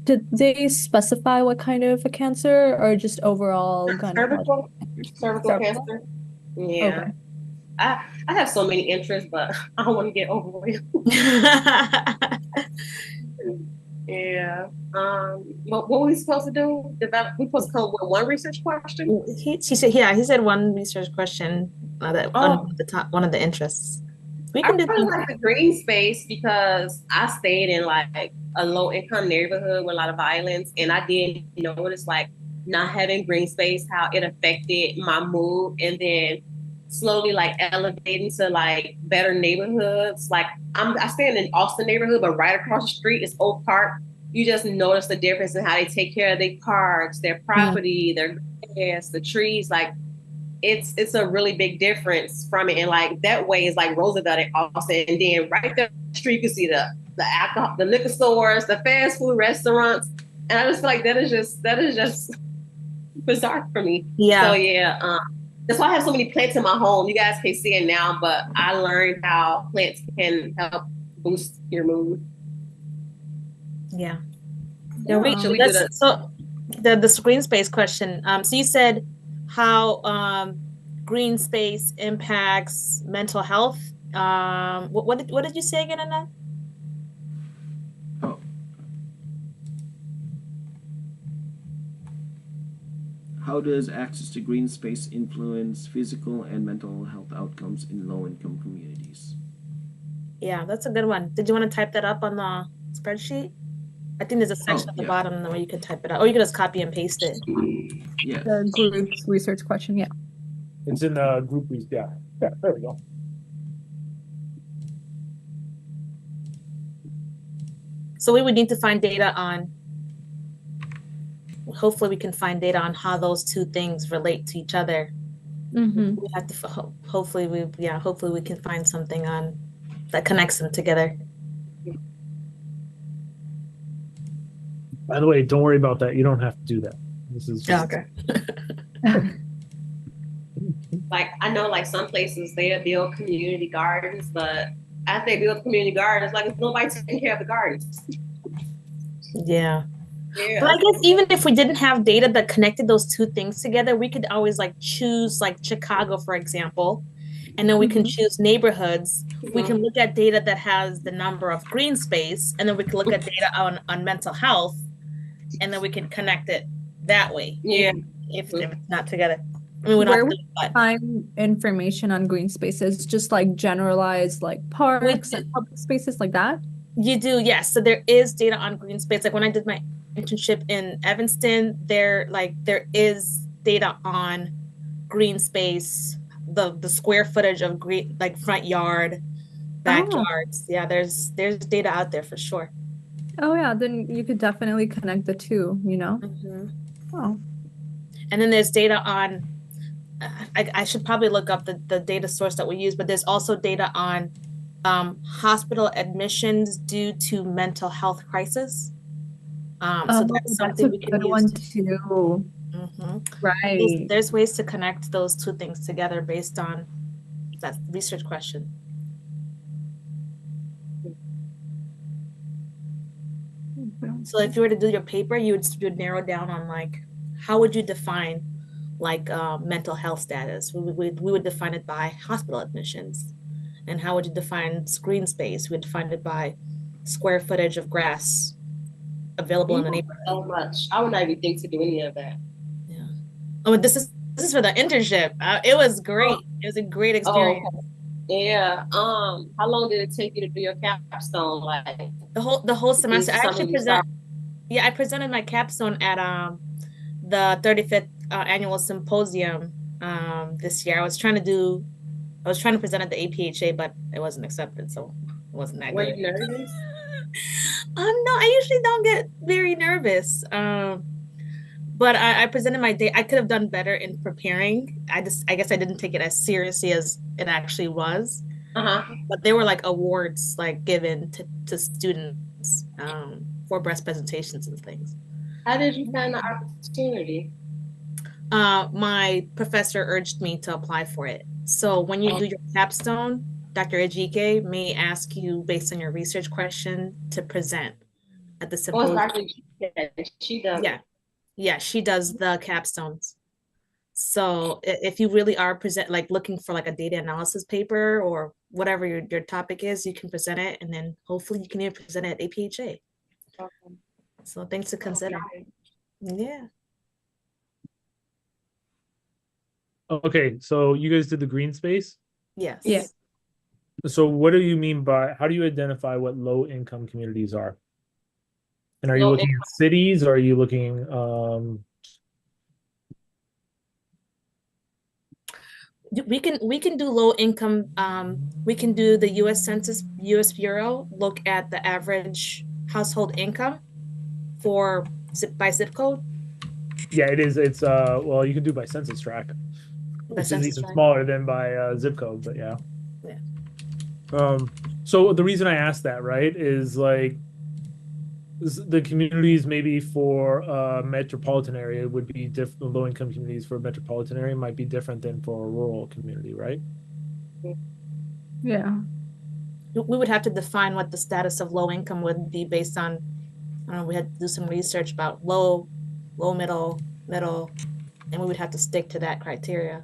Did they specify what kind of a cancer or just overall gynecological cervical cancer? Yeah. Okay. I have so many interests, but I don't want to get overwhelmed. Yeah. What were we supposed to do? We supposed to come up with one research question? He said one research question that on the top, one of the interests. We can do really like the green space because I stayed in like a low income neighborhood with a lot of violence, and I did notice like not having green space, how it affected my mood, and then slowly like elevating to like better neighborhoods. Like I stay in an Austin neighborhood, but right across the street is Oak Park. You just notice the difference in how they take care of their parks, their property, their grass, the trees. Like it's a really big difference from it. And like that way is like Roosevelt and Austin. And then right there on the street you can see the alcohol, the liquor stores, the fast food restaurants. And I just feel like that is just bizarre for me. Yeah. So yeah, that's why I have so many plants in my home. You guys can't see it now, but I learned how plants can help boost your mood. Yeah. So the green space question. So you said how green space impacts mental health. What did you say again, Anna? How does access to green space influence physical and mental health outcomes in low-income communities? Yeah, that's a good one. Did you want to type that up on the spreadsheet? I think there's a section at the bottom where you can type it out, or you can just copy and paste it. Yeah. The group's research question, yeah. It's in the group. Yeah, there we go. So we would need to find data on, hopefully we can find data on how those two things relate to each other. Mm-hmm. We have to, hopefully we can find something on that connects them together. By the way, don't worry about that. You don't have to do that. This is just... okay. Like I know like some places they build community gardens, but after they build community gardens, like there's nobody taking care of the gardens. Yeah. But I guess even if we didn't have data that connected those two things together, we could always like choose like Chicago, for example, and then we can choose neighborhoods. We can look at data that has the number of green space, and then we can look at data on mental health, and then we can connect it that way. Yeah. If it's not together. I mean, where would you find information on green spaces? Just like generalized like parks and public spaces like that? You do, yes. So there is data on green space. Like when I did my internship in Evanston, there is data on green space, the square footage of green, like front yard, backyards. Yeah, there's data out there for sure. Oh yeah, then you could definitely connect the two, you know? Oh. And then there's data on, I should probably look up the data source that we use, but there's also data on hospital admissions due to mental health crisis. So that's something we can use. One too. Right. There's ways to connect those two things together based on that research question. So if you were to do your paper, you'd narrow down on like how would you define like mental health status? We would define it by hospital admissions. And how would you define screen space? We would define it by square footage of grass available in the neighborhood. So much. I would not even think to do any of that. Yeah. Oh, this is for the internship. It was great. It was a great experience. Oh, yeah. How long did it take you to do your capstone? Like the whole semester. I actually I presented my capstone at the 35th annual symposium this year. I was trying to present at the APHA, but it wasn't accepted, so it wasn't that Were good. you nervous? No, I usually don't get very nervous. But I presented my day. I could have done better in preparing. I guess I didn't take it as seriously as it actually was. But there were like awards like given to students for breast presentations and things. How did you find the opportunity? My professor urged me to apply for it. So when you do your capstone, Dr. Ejike may ask you based on your research question to present at the symposium. She does. Yeah, she does the capstones. So if you really are looking for like a data analysis paper or whatever your topic is, you can present it, and then hopefully you can even present it at APHA. Okay. So things to consider. Yeah. Okay, so you guys did the green space? Yes. Yeah. So what do you mean by, how do you identify what low income communities are? And are you looking at cities, or are you looking we can do low income. We can do the US Census, US Bureau, look at the average household income by zip code. Yeah, it is. It's well, you can do by census tract, which is even smaller than by zip code, but yeah. So the reason I asked that, right, is like the communities maybe for a metropolitan area would be different. Low income communities for a metropolitan area might be different than for a rural community, right? Yeah. We would have to define what the status of low income would be based on, I don't know, we had to do some research about low, middle, and we would have to stick to that criteria.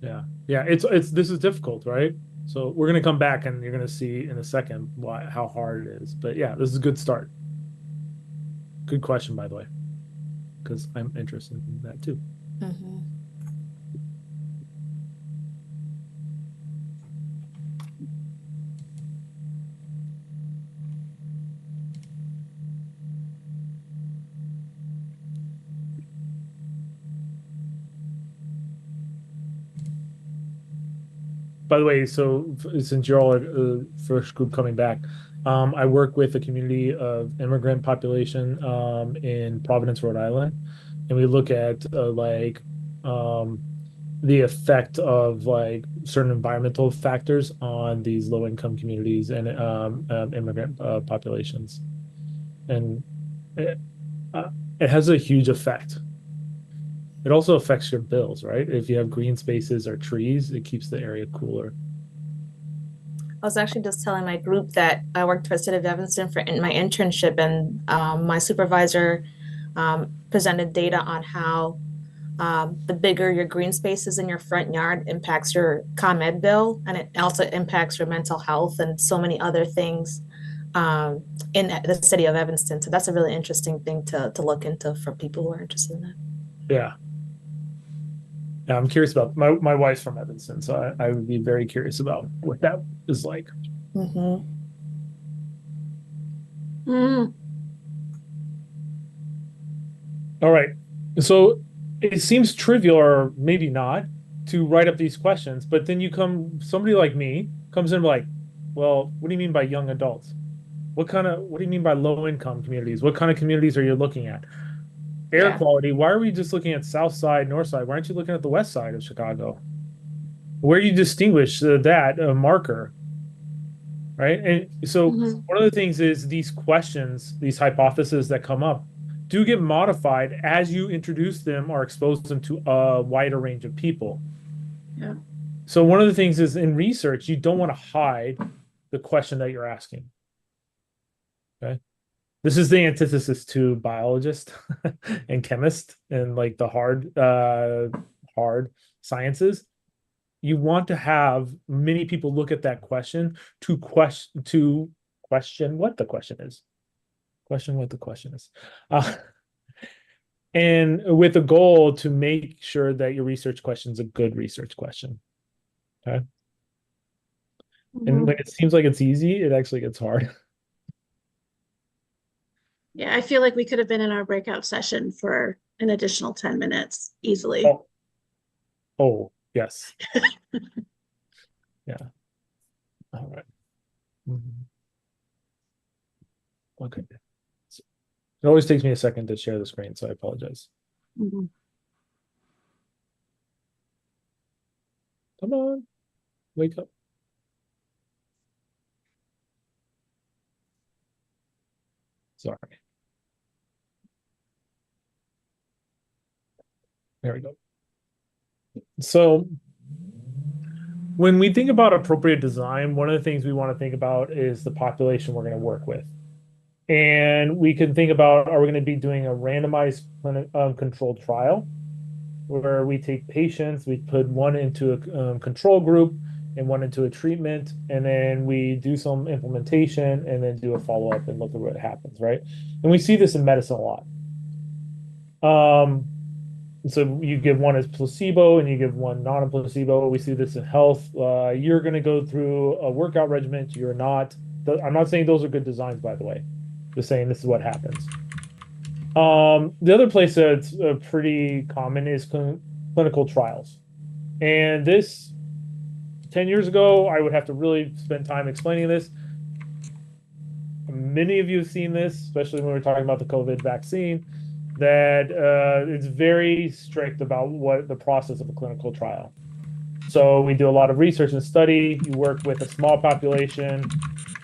Yeah. This is difficult, right? So we're gonna come back and you're gonna see in a second how hard it is. But yeah, this is a good start. Good question, by the way, because I'm interested in that too. Mm-hmm. By the way, so since you're all first group coming back, I work with a community of immigrant population in Providence, Rhode Island, and we look at the effect of like certain environmental factors on these low income communities and immigrant populations, and it has a huge effect. It also affects your bills, right? If you have green spaces or trees, it keeps the area cooler. I was actually just telling my group that I worked for the city of Evanston in my internship, and my supervisor presented data on how the bigger your green spaces in your front yard impacts your ComEd bill, and it also impacts your mental health and so many other things in the city of Evanston. So that's a really interesting thing to look into for people who are interested in that. Yeah. Yeah, I'm curious about my wife's from Evanston, so I would be very curious about what that is like. Mm-hmm. All right. So it seems trivial, or maybe not, to write up these questions, but then somebody like me comes in like, well, what do you mean by young adults? What do you mean by low income communities? What kind of communities are you looking at? Air quality, why are we just looking at south side, north side? Why aren't you looking at the west side of Chicago? Where do you distinguish that marker? Right? And so one of the things is these questions, these hypotheses that come up do get modified as you introduce them or expose them to a wider range of people. Yeah. So one of the things is in research, you don't want to hide the question that you're asking. Okay. This is the antithesis to biologist and chemist and like the hard sciences. You want to have many people look at that question to question what the question is. Question what the question is. And with the goal to make sure that your research question is a good research question. Okay. And when it seems like it's easy, it actually gets hard. Yeah, I feel like we could have been in our breakout session for an additional 10 minutes easily. Oh yes. Yeah. All right. Okay. It always takes me a second to share the screen, so I apologize. Come on, wake up. Sorry. There we go. So when we think about appropriate design, one of the things we want to think about is the population we're going to work with. And we can think about, are we going to be doing a randomized controlled trial where we take patients, we put one into a control group and one into a treatment, and then we do some implementation and then do a follow-up and look at what happens, right? And we see this in medicine a lot. So you give one as placebo and you give one non-placebo. We see this in health. You're going to go through a workout regimen. You're not. I'm not saying those are good designs, by the way. Just saying this is what happens. The other place that's pretty common is clinical trials. And this, 10 years ago, I would have to really spend time explaining this. Many of you have seen this, especially when we're talking about the COVID vaccine, that it's very strict about what the process of a clinical trial. So we do a lot of research and study. You work with a small population,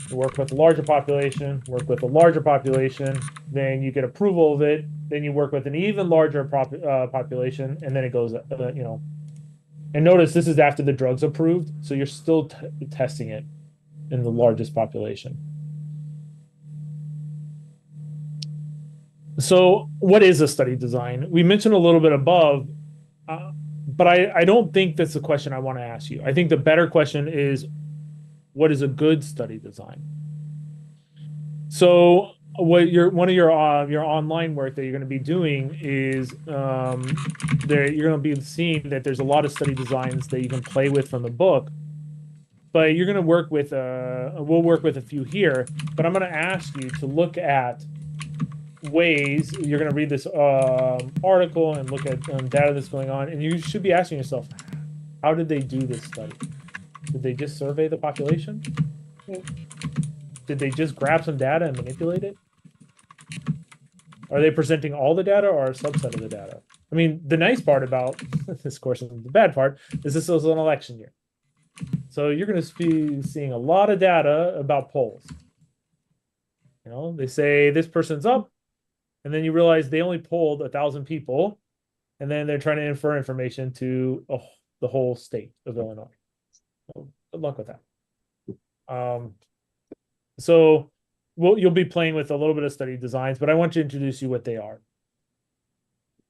you work with a larger population, work with a larger population, then you get approval of it, then you work with an even larger population, and then it goes, And notice this is after the drug's approved, so you're still testing it in the largest population. So what is a study design? We mentioned a little bit above, but I don't think that's the question I want to ask you. I think the better question is, what is a good study design? So what one of your online work that you're going to be doing is you're going to be seeing that there's a lot of study designs that you can play with from the book, but you're going to work with we'll work with a few here, but I'm going to ask you to look at ways. You're going to read this article and look at data that's going on, and you should be asking yourself, how did they do this study? Did they just survey the population? Did they just grab some data and manipulate it? Are they presenting all the data or a subset of the data? I mean, the nice part about this course and the bad part is this is an election year. So you're going to be seeing a lot of data about polls. They say this person's up, and then you realize they only polled 1,000 people, and then they're trying to infer information to the whole state of Illinois. So good luck with that. So you'll be playing with a little bit of study designs, but I want to introduce you what they are.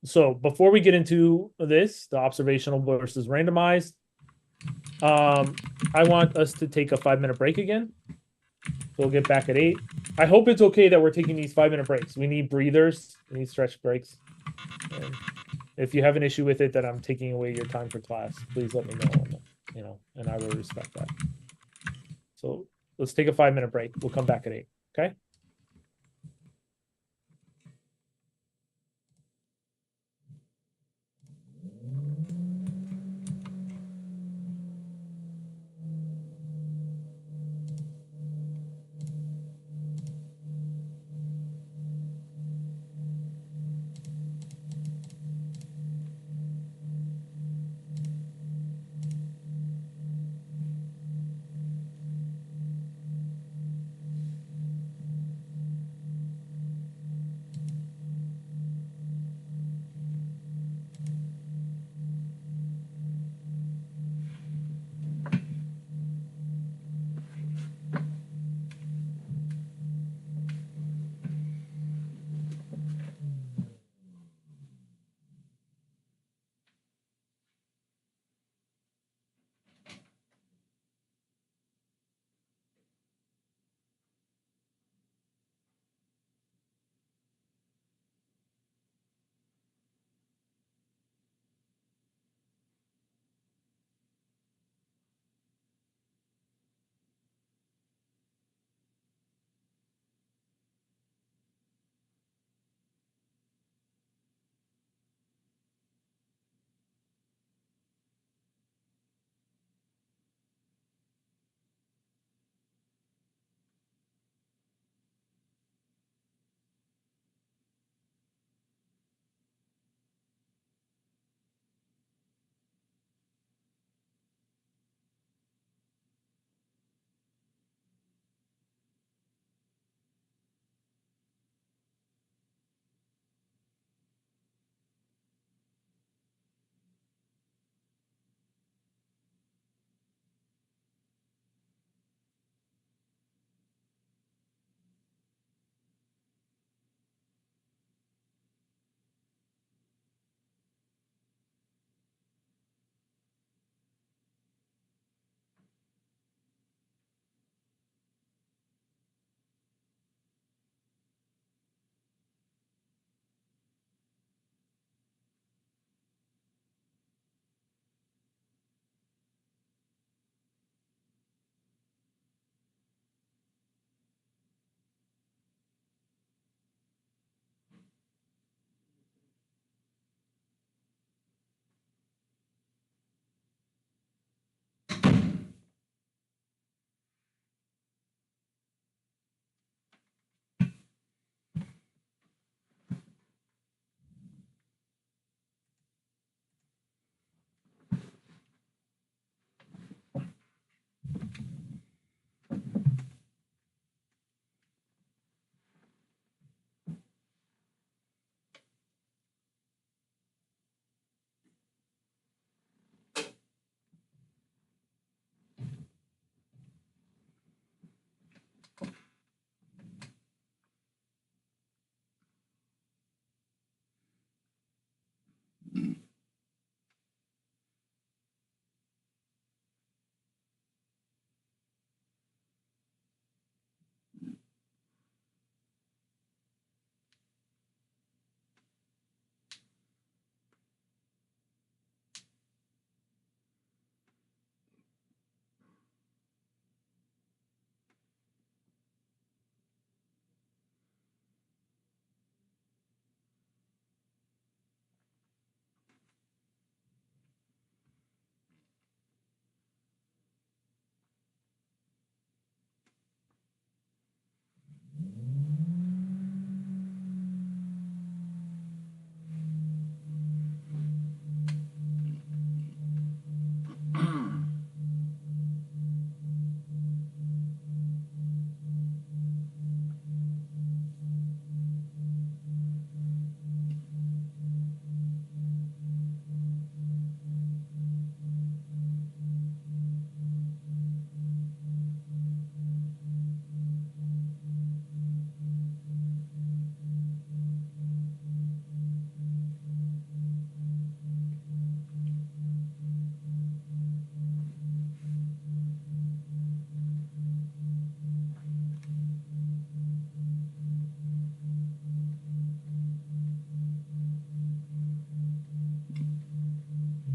So before we get into this, the observational versus randomized, I want us to take a 5-minute break again. We'll get back at 8. I hope it's okay that we're taking these 5-minute breaks. We need breathers. We need stretch breaks. And if you have an issue with it that I'm taking away your time for class, please let me know. And I will respect that. So let's take a 5-minute break. We'll come back at 8. Okay?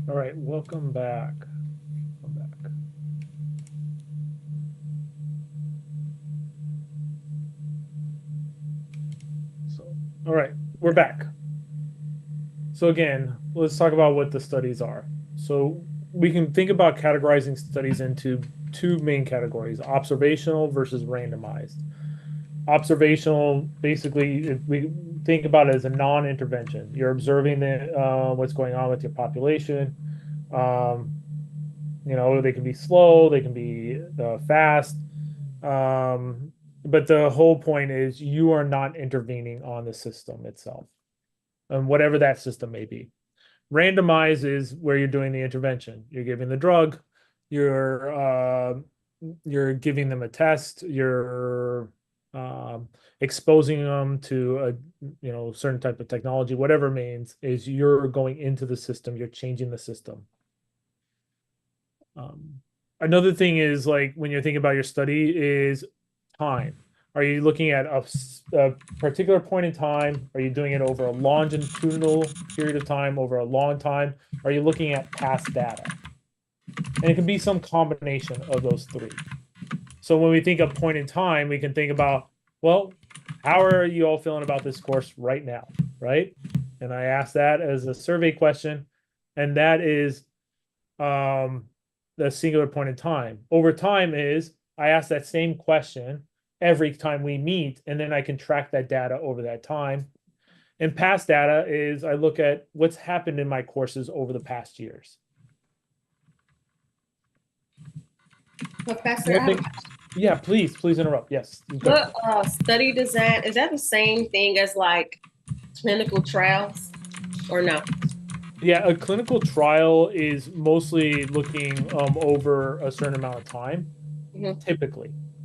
All right, welcome back. Welcome back. So, all right, we're back. So again, let's talk about what the studies are. So we can think about categorizing studies into two main categories: observational versus randomized. Observational, basically, if we think about it as a non-intervention. You're observing what's going on with your population. They can be slow, they can be fast. But the whole point is you are not intervening on the system itself, and whatever that system may be. Randomize is where you're doing the intervention. You're giving the drug, you're giving them a test, you're exposing them to a certain type of technology. Whatever it means is you're going into the system, you're changing the system. Another thing is, like, when you're thinking about your study, is time. Are you looking at a particular point in time? Are you doing it over a longitudinal period of time, over a long time? Are you looking at past data? And it can be some combination of those three. So when we think of point in time, we can think about, well, how are you all feeling about this course right now, right? And I ask that as a survey question, and that is the singular point in time. Over time is I ask that same question every time we meet, and then I can track that data over that time. And past data is I look at what's happened in my courses over the past years. Professor, yeah, please interrupt. Yes. What study design, is that the same thing as like clinical trials or no? Yeah, a clinical trial is mostly looking over a certain amount of time. Mm-hmm.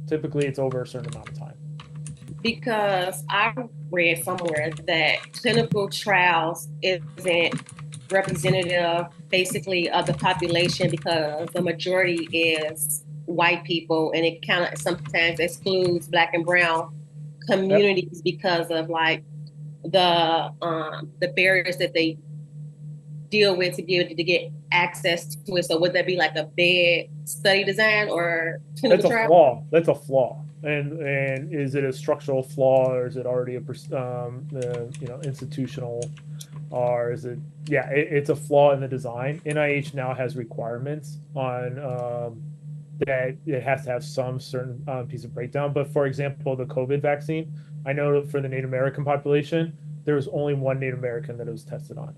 Typically it's over a certain amount of time. Because I read somewhere that clinical trials isn't representative basically of the population because the majority is white people, and it kind of sometimes excludes Black and brown communities because of like the barriers that they deal with to be able to get access to it. So would that be like a bad study design or clinical trial? Flaw. That's a flaw. And is it a structural flaw, or is it already institutional, or is it? Yeah, it's a flaw in the design. NIH now has requirements on that it has to have some certain piece of breakdown. But for example, the COVID vaccine, I know for the Native American population, there was only one Native American that it was tested on.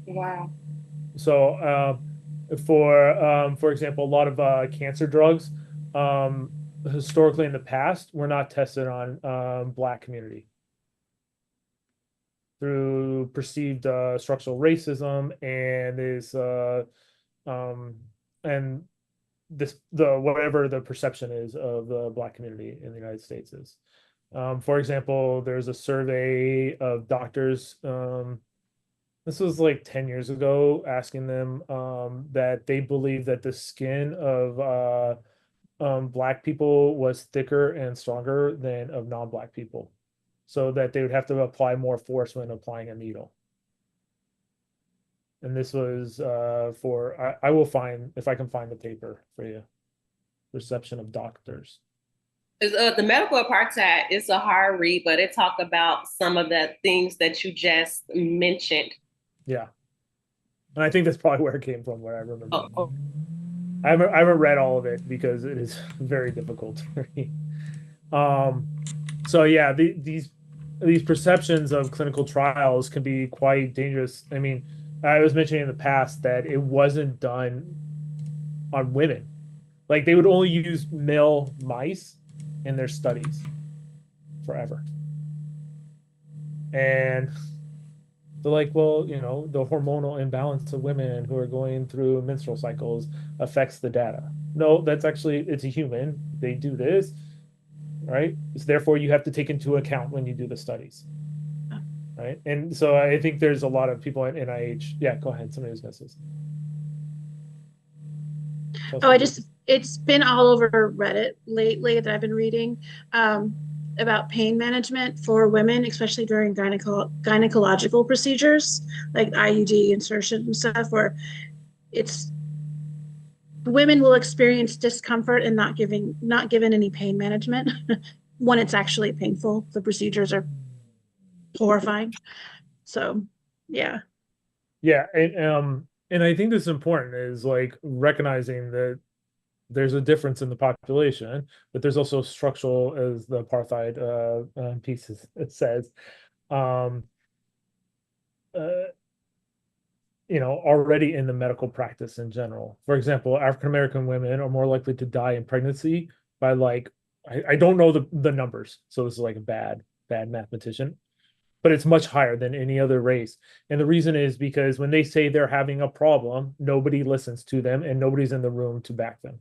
Wow. So for example, a lot of cancer drugs historically in the past were not tested on Black community through perceived structural racism and whatever the perception is of the Black community in the United States is. For example, there's a survey of doctors. This was like 10 years ago, asking them that they believe that the skin of Black people was thicker and stronger than of non-Black people, so that they would have to apply more force when applying a needle. And this was I will find, if I can find the paper for you, perception of doctors. The medical apartheid is a hard read, but it talked about some of the things that you just mentioned. Yeah, and I think that's probably where it came from, where I remember. I haven't read all of it because it is very difficult to read. So yeah, these perceptions of clinical trials can be quite dangerous. I mean, I was mentioning in the past that it wasn't done on women. Like, they would only use male mice in their studies forever. And they're like, well, the hormonal imbalance of women who are going through menstrual cycles affects the data. No, that's actually, it's a human. They do this, right? So therefore, you have to take into account when you do the studies, right? And so I think there's a lot of people at NIH. Yeah, go ahead. Somebody was going to say something. It's been all over Reddit lately that I've been reading about pain management for women, especially during gynecological procedures like IUD insertion and stuff, where it's women will experience discomfort and not given any pain management when it's actually painful. The procedures are horrifying. So yeah. Yeah, and I think this is important is like recognizing that there's a difference in the population, but there's also structural, as the apartheid piece it says, um, already in the medical practice in general. For example, African American women are more likely to die in pregnancy by I don't know the numbers, so this is like a bad mathematician, but it's much higher than any other race. And the reason is because when they say they're having a problem, nobody listens to them and nobody's in the room to back them.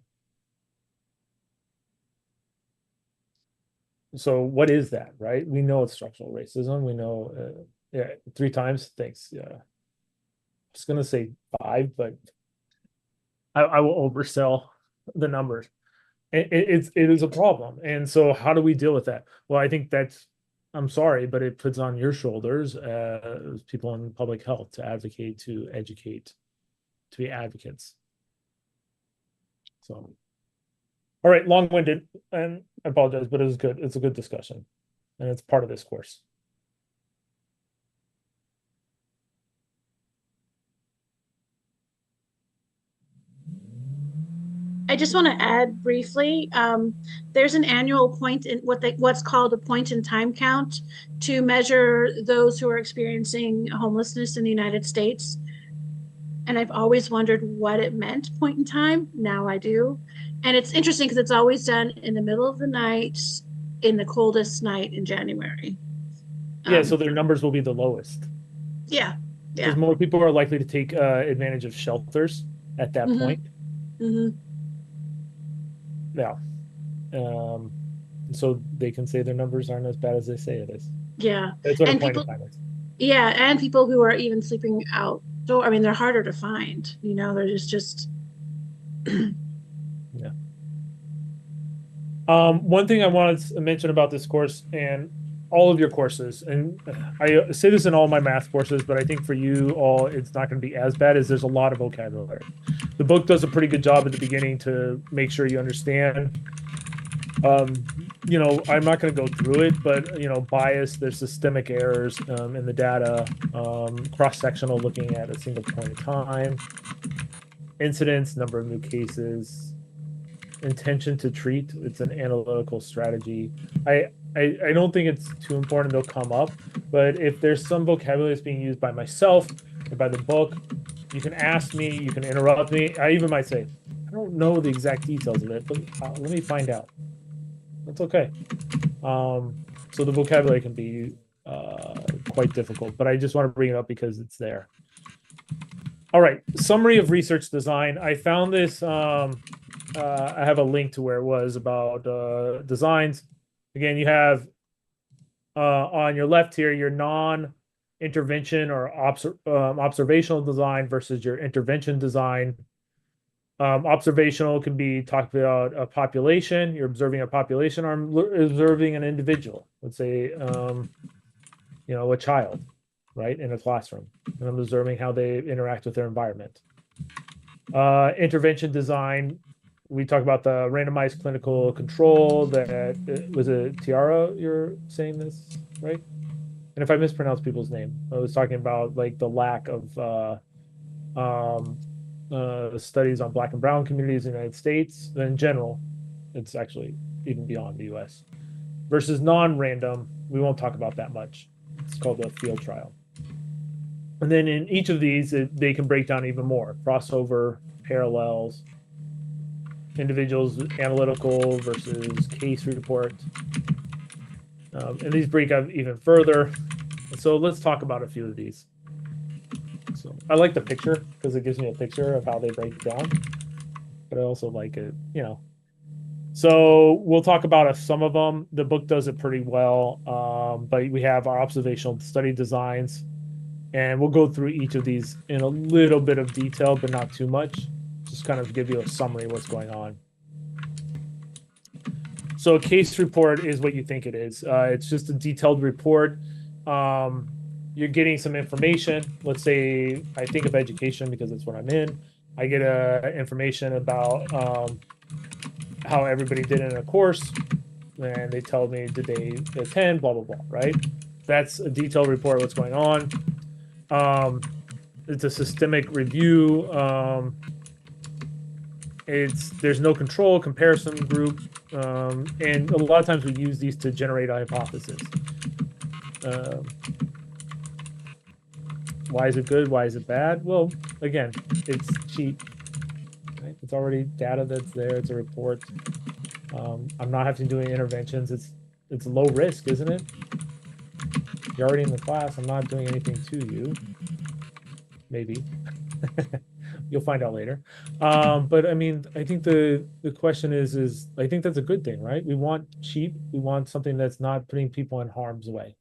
So what is that, right? We know it's structural racism. We know, yeah, 3 times. Thanks. Yeah, I was gonna say 5, but I will oversell the numbers. It is a problem, and so how do we deal with that? Well, I think I'm sorry, but it puts on your shoulders as people in public health to advocate, to educate, to be advocates. So. All right, long-winded, and I apologize, but it was good. It's a good discussion, and it's part of this course. I just want to add briefly, there's an annual point in what's called a point in time count to measure those who are experiencing homelessness in the United States. And I've always wondered what it meant, point in time. Now I do. And it's interesting because it's always done in the middle of the night, in the coldest night in January. Yeah, so their numbers will be the lowest. Yeah. Because more people are likely to take advantage of shelters at that point. Yeah. So they can say their numbers aren't as bad as they say it is. Yeah. That's what and a point people, in time is. Yeah, and people who are even sleeping outdoor. I mean, they're harder to find. They're just. Yeah. One thing I wanted to mention about this course and all of your courses, and I say this in all my math courses, but I think for you all, it's not going to be as bad as there's a lot of vocabulary. The book does a pretty good job at the beginning to make sure you understand. I'm not going to go through it, but bias, there's systemic errors in the data, cross-sectional, looking at a single point in time, incidence, number of new cases, intention to treat. It's an analytical strategy. I don't think it's too important they'll come up, but if there's some vocabulary that's being used by myself or by the book, you can ask me, you can interrupt me. I even might say, I don't know the exact details of it, but let me find out. That's okay. So the vocabulary can be quite difficult, but I just want to bring it up because it's there. All right, summary of research design. I found this, I have a link to where it was about designs. Again, you have on your left here, your non-intervention or observational design versus your intervention design. Observational can be talked about a population. You're observing a population, or observing an individual. Let's say, a child, right, in a classroom, and I'm observing how they interact with their environment. Intervention design, we talk about the randomized clinical control. That was a Tiara. You're saying this, right? And if I mispronounce people's name, I was talking about like the lack of studies on Black and Brown communities in the United States. In general, it's actually even beyond the US. Versus non-random, we won't talk about that much. It's called a field trial. And then in each of these, they can break down even more. Crossover, parallels, individuals analytical versus case report. And these break out even further. So let's talk about a few of these. So I like the picture because it gives me a picture of how they break down, but I also like it, So we'll talk about some of them. The book does it pretty well, but we have our observational study designs, and we'll go through each of these in a little bit of detail, but not too much. Just kind of give you a summary of what's going on. So a case report is what you think it is. It's just a detailed report. You're getting some information. Let's say I think of education because that's what I'm in. I get information about how everybody did in a course, and they tell me did they attend, blah blah blah, right? That's a detailed report of what's going on. It's a systemic review. There's no control comparison group, and a lot of times we use these to generate a hypothesis. Why is it good? Why is it bad? Well, again, it's cheap. Right? It's already data that's there. It's a report. I'm not having to do any interventions. It's low risk, isn't it? You're already in the class. I'm not doing anything to you. Maybe. You'll find out later. But I mean, I think the question is I think that's a good thing, right? We want cheap. We want something that's not putting people in harm's way.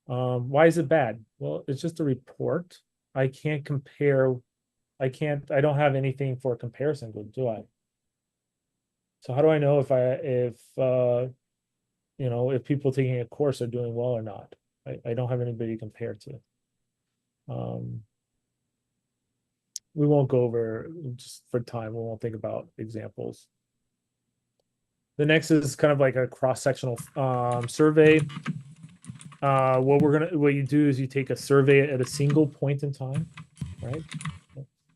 Why is it bad? Well, it's just a report. I can't compare. I don't have anything for a comparison group, do I? So how do I know if if people taking a course are doing well or not? I don't have anybody to compare to. We won't go over, just for time, we won't think about examples. The next is kind of like a cross-sectional survey. What you do is you take a survey at a single point in time, right?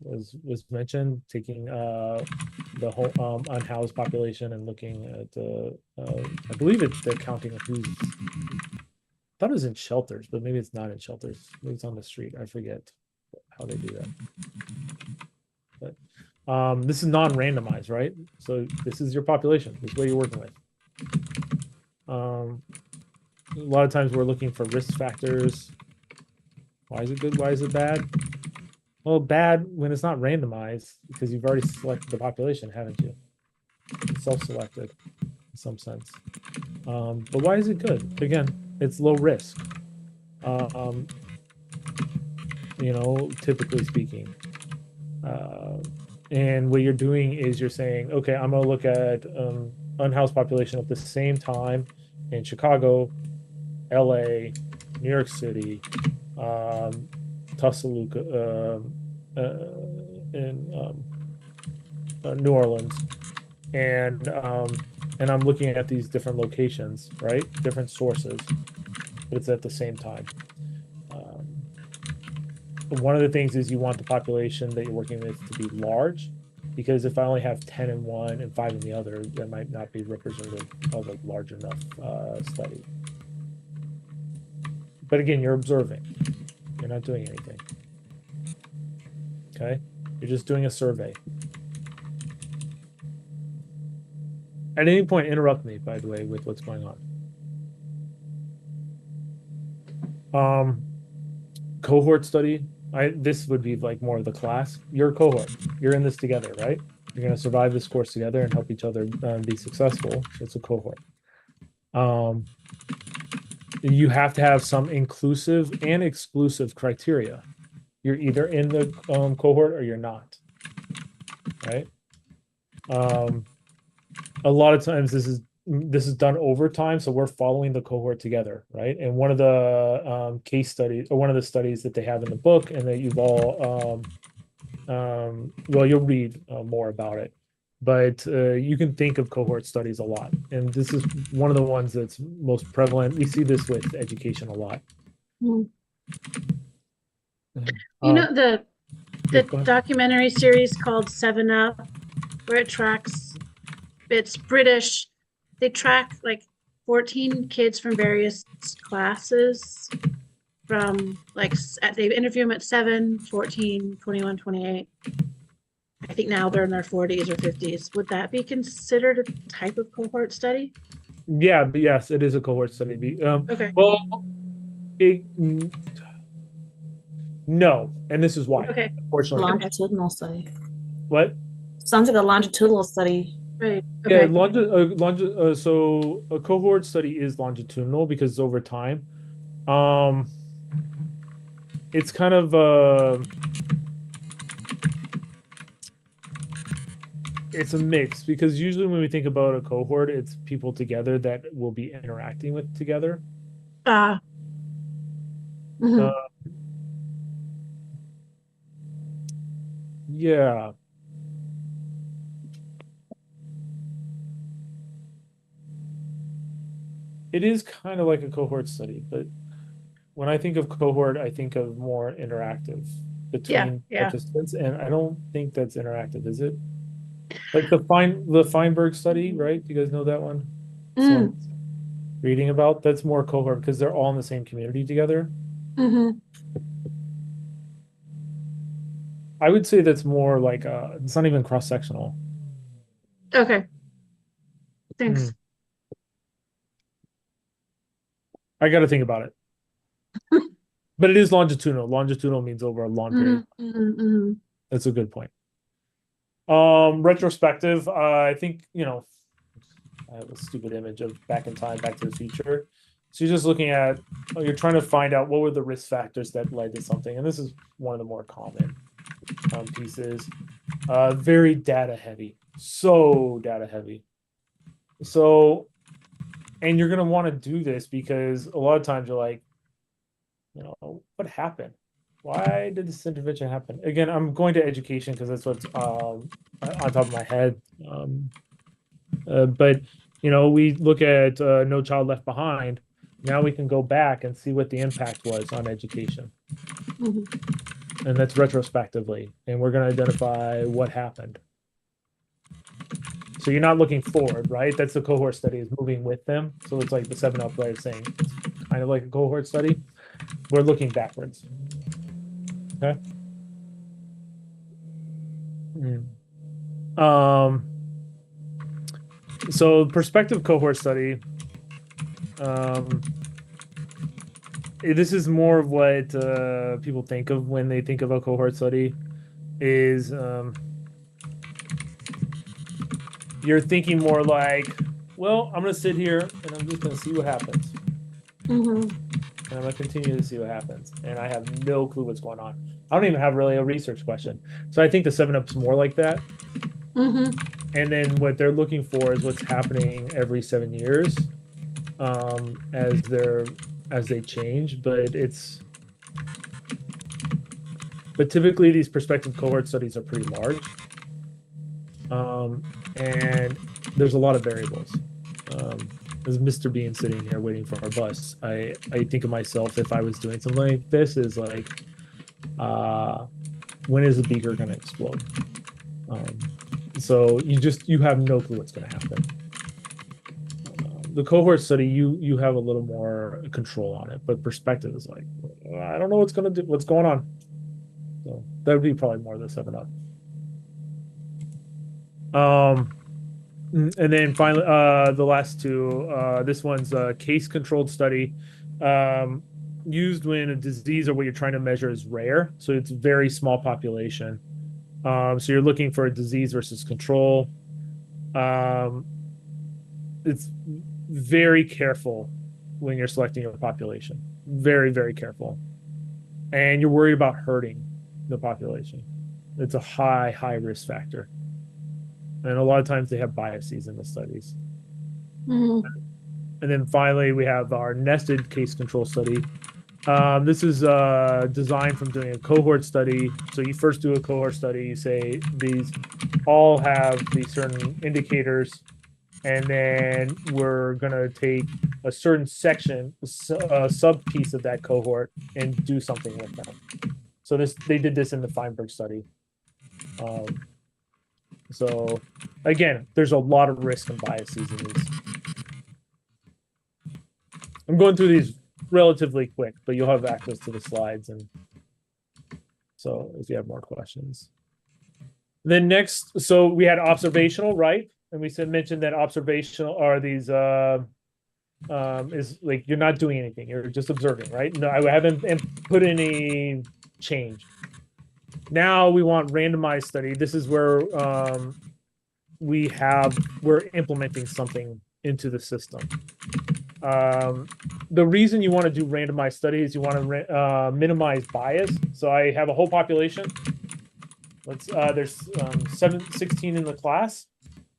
Was mentioned, taking the whole unhoused population and looking at I believe it's the counting of who's. I thought it was in shelters, but maybe it's not in shelters. Maybe it's on the street. I forget how they do that. But this is non-randomized, right? So this is your population. This is what you're working with. A lot of times we're looking for risk factors. Why is it good? Why is it bad? Well, bad when it's not randomized because you've already selected the population, haven't you? It's self-selected in some sense. But why is it good? Again, it's low risk. Typically speaking. And what you're doing is you're saying, okay, I'm going to look at unhoused population at the same time in Chicago, LA, New York City, Tuscaloosa, in New Orleans, and I'm looking at these different locations, right? Different sources, but it's at the same time. One of the things is you want the population that you're working with to be large, because if I only have 10 in one and 5 in the other, that might not be representative of a large enough study. But again, you're observing. You're not doing anything. Okay? You're just doing a survey. At any point, interrupt me, by the way, with what's going on. Cohort study. This would be like more of the class. You're a cohort. You're in this together, right? You're going to survive this course together and help each other be successful. So it's a cohort. You have to have some inclusive and exclusive criteria. You're either in the cohort or you're not, right? A lot of times this is done over time, so we're following the cohort together, right? And one of the case studies, or one of the studies that they have in the book, and that you've all, well, you'll read more about it, but you can think of cohort studies a lot, and this is one of the ones that's most prevalent. We see this with education a lot. You know the documentary series called 7 Up, where it's British. They track like 14 kids from various classes from they interview them at 7, 14, 21, 28. I think now they're in their 40s or 50s. Would that be considered a type of cohort study? Yeah, but yes, it is a cohort study. Okay. Well, no, and this is why. Okay. Unfortunately. Longitudinal study. What? Sounds like a longitudinal study. Right. Okay. Yeah, so a cohort study is longitudinal because it's over time. It's kind of it's a mix, because usually when we think about a cohort, it's people together that will be interacting with together. Yeah. It is kind of like a cohort study, but when I think of cohort, I think of more interactive between Yeah. participants, and I don't think that's interactive, is it? Like the Feinberg study, right? Do you guys know that one? Mm. Reading about that's more cohort because they're all in the same community together. Mm-hmm. I would say that's more like it's not even cross-sectional. Okay. Thanks. I got to think about it. But it is longitudinal. Longitudinal means over a long period. Mm-hmm. That's a good point. Retrospective, I think, I have a stupid image of Back in Time, Back to the Future. So you're just looking at, you're trying to find out what were the risk factors that led to something. And this is one of the more common pieces. Very data heavy. So data heavy. So, and you're going to want to do this because a lot of times you're like, what happened? Why did this intervention happen? Again, I'm going to education because that's what's on top of my head. But we look at No Child Left Behind. Now we can go back and see what the impact was on education, and that's retrospectively. And we're going to identify what happened. So you're not looking forward, right? That's the cohort study is moving with them. So it's like the 7-Up way of saying it's kind of like a cohort study. We're looking backwards. Okay. So perspective cohort study. This is more of what people think of when they think of a cohort study. Is you're thinking more like, well, I'm going to sit here and I'm just going to see what happens. And I'm going to continue to see what happens. And I have no clue what's going on. I don't even have really a research question. So I think the 7-Up's more like that. And then what they're looking for is what's happening every 7 years as they change. But typically these prospective cohort studies are pretty large. And there's a lot of variables. As Mr. Bean sitting here waiting for our bus, I think of myself if I was doing something like this is like, when is the beaker going to explode? So you have no clue what's going to happen. The cohort study, you have a little more control on it, but perspective is like, I don't know what's going on. So that would be probably more the 7-Up. And then finally, the last two, this one's a case-controlled study used when a disease or what you're trying to measure is rare. So it's a very small population. So you're looking for a disease versus control. It's very careful when you're selecting your population. Very, very careful. And you're worried about hurting the population. It's a high risk factor. And a lot of times they have biases in the studies. And then finally, we have our nested case control study. This is designed from doing a cohort study. So you first do a cohort study. You say these all have these certain indicators. And then we're going to take a certain section, a sub piece of that cohort and do something with them. So they did this in the Feinberg study. So again, there's a lot of risk and biases in these. I'm going through these relatively quick, but you'll have access to the slides. And so if you have more questions. Then next, so we had observational, right? And we mentioned that observational are these is like you're not doing anything, you're just observing, right? No, I haven't put any change. Now we want randomized study. This is where we're implementing something into the system. The reason you want to do randomized studies, you want to minimize bias. So I have a whole population. There's 16 in the class,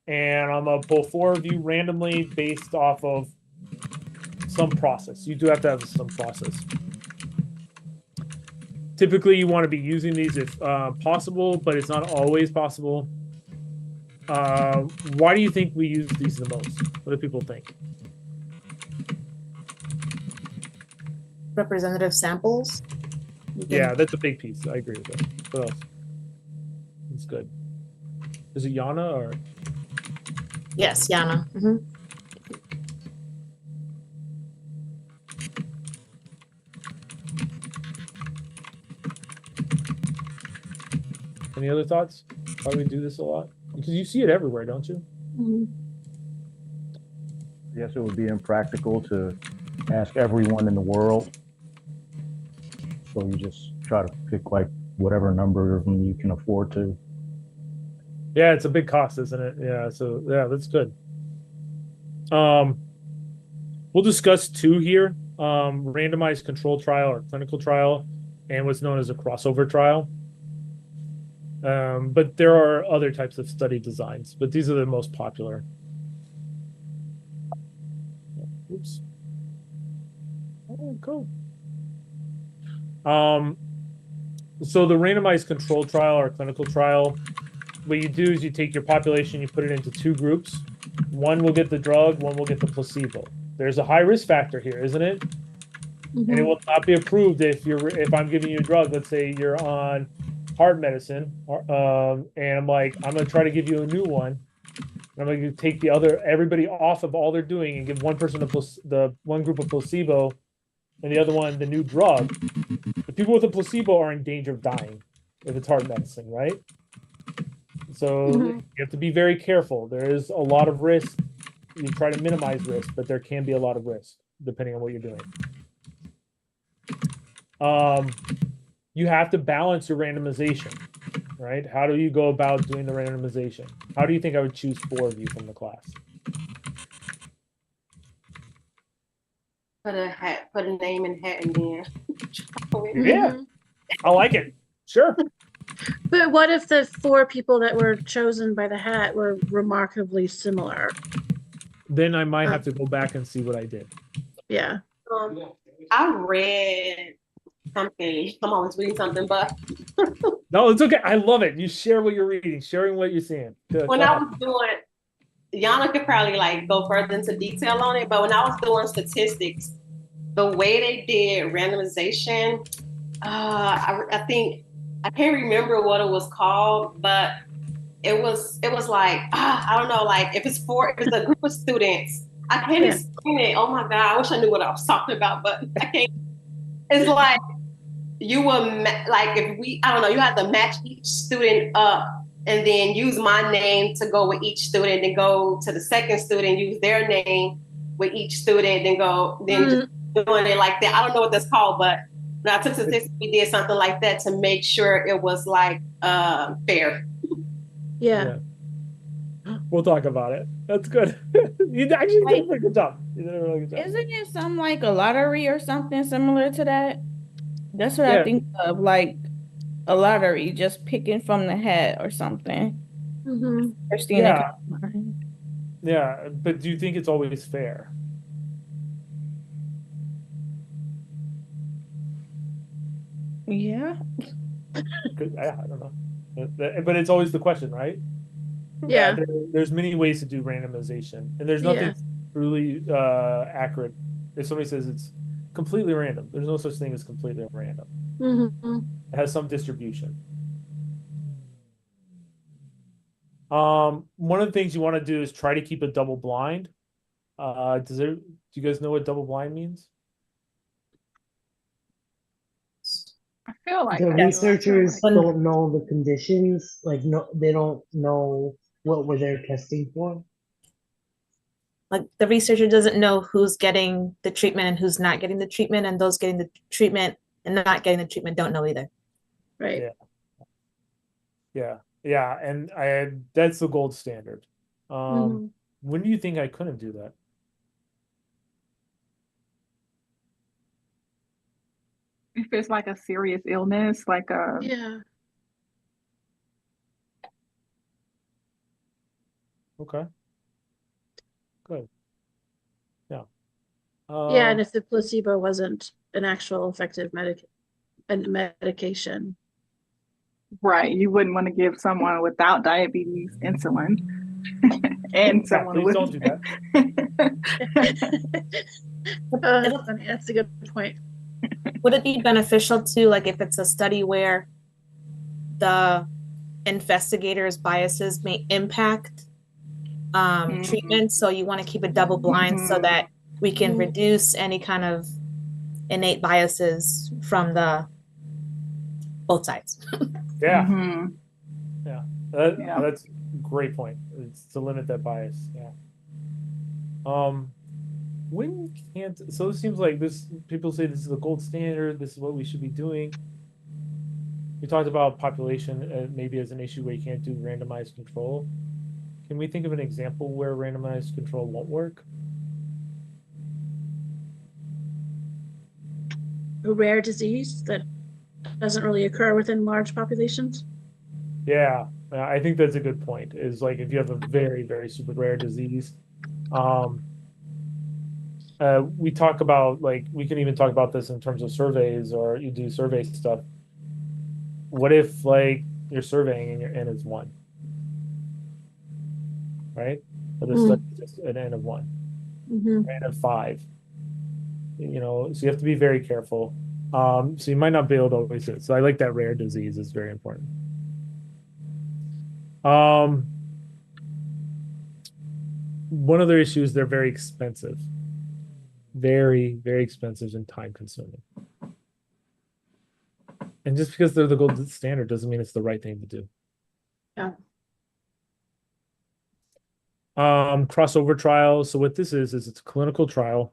and I'm gonna pull 4 of you randomly based off of some process. You do have to have some process. Typically, you want to be using these if possible, but it's not always possible. Why do you think we use these the most? What do people think? Representative samples. Yeah, that's a big piece. I agree with that. What else? That's good. Is it Yana or? Yes, Yana. Mm-hmm. Any other thoughts? Why do we do this a lot? Because you see it everywhere, don't you? Mm-hmm. Yes, it would be impractical to ask everyone in the world. So you just try to pick like whatever number of them you can afford to. Yeah, it's a big cost, isn't it? Yeah, so yeah, that's good. We'll discuss two here: randomized control trial or clinical trial, and what's known as a crossover trial. But there are other types of study designs, but these are the most popular. Oops. Oh, cool. So the randomized control trial or clinical trial, what you do is you take your population, you put it into two groups. One will get the drug, one will get the placebo. There's a high risk factor here, isn't it? Mm-hmm. And it will not be approved if I'm giving you a drug. Let's say you're on heart medicine, and I'm like, I'm gonna try to give you a new one. And I'm gonna take everybody off of all they're doing and give one person the one group of placebo, and the other one the new drug. The people with the placebo are in danger of dying if it's heart medicine, right? So you have to be very careful. There is a lot of risk. You try to minimize risk, but there can be a lot of risk depending on what you're doing. You have to balance your randomization, right? How do you go about doing the randomization? How do you think I would choose 4 of you from the class? Put a name in hat, and then. Yeah, I like it. Sure. But what if the 4 people that were chosen by the hat were remarkably similar? Then I might have to go back and see what I did. Yeah. I read something. I'm always reading something, but no, it's okay. I love it. You share what you're reading, sharing what you're seeing. Good. When I was doing, Yana could probably like go further into detail on it, but when I was doing statistics, the way they did randomization, I think I can't remember what it was called, but it was like I don't know, like if it's a group of students, I can't explain it. Oh my god, I wish I knew what I was talking about, but I can't. It's like you will like if I don't know, you have to match each student up and then use my name to go with each student, and go to the second student, use their name with each student, and just doing it like that. I don't know what that's called, but when I took statistics, we did something like that to make sure it was like fair. Yeah. We'll talk about it. That's good. You actually did a pretty good job. You did a really good job. Isn't it something like a lottery or something similar to that? That's what I think of, like a lottery, just picking from the hat or something. Yeah. Yeah, but do you think it's always fair? Yeah. I don't know. But it's always the question, right? Yeah. There's many ways to do randomization, and there's nothing truly accurate. If somebody says it's completely random, there's no such thing as completely random. It has some distribution. One of the things you want to do is try to keep a double blind. Do you guys know what double blind means? I feel like the researchers don't know the conditions, like they don't know what were they testing for. Like the researcher doesn't know who's getting the treatment and who's not getting the treatment, and those getting the treatment and not getting the treatment don't know either. Right. Yeah, and that's the gold standard. When do you think I couldn't do that? If it's like a serious illness, like a Okay. Good. Yeah. Yeah, and if the placebo wasn't an actual effective medication. a medication. Right. You wouldn't want to give someone without diabetes insulin and Yeah, someone please with. don't do that. That's funny. That's a good point. Would it be beneficial to, like, if it's a study where the investigator's biases may impact treatment, so you want to keep it double blind so that we can reduce any kind of innate biases from the both sides? Yeah. Mm-hmm. Yeah. Yeah. That's a great point. It's to limit that bias. Yeah. When can't, so it seems like this, people say this is the gold standard, this is what we should be doing. We talked about population maybe as an issue where you can't do randomized control. Can we think of an example where randomized control won't work? A rare disease that doesn't really occur within large populations. Yeah, I think that's a good point. Is like if you have a very, very super rare disease, we talk about, like, we can even talk about this in terms of surveys, or you do survey stuff. What if, like, you're surveying and your N is 1, right? But this study is just an N of 1, N of 5. You know, so you have to be very careful. So you might not be able to always do it. So I like that rare disease is very important. One other issue is they're very expensive. Very, very expensive and time consuming. And just because they're the gold standard doesn't mean it's the right thing to do. Yeah. Crossover trial. So what this is it's a clinical trial.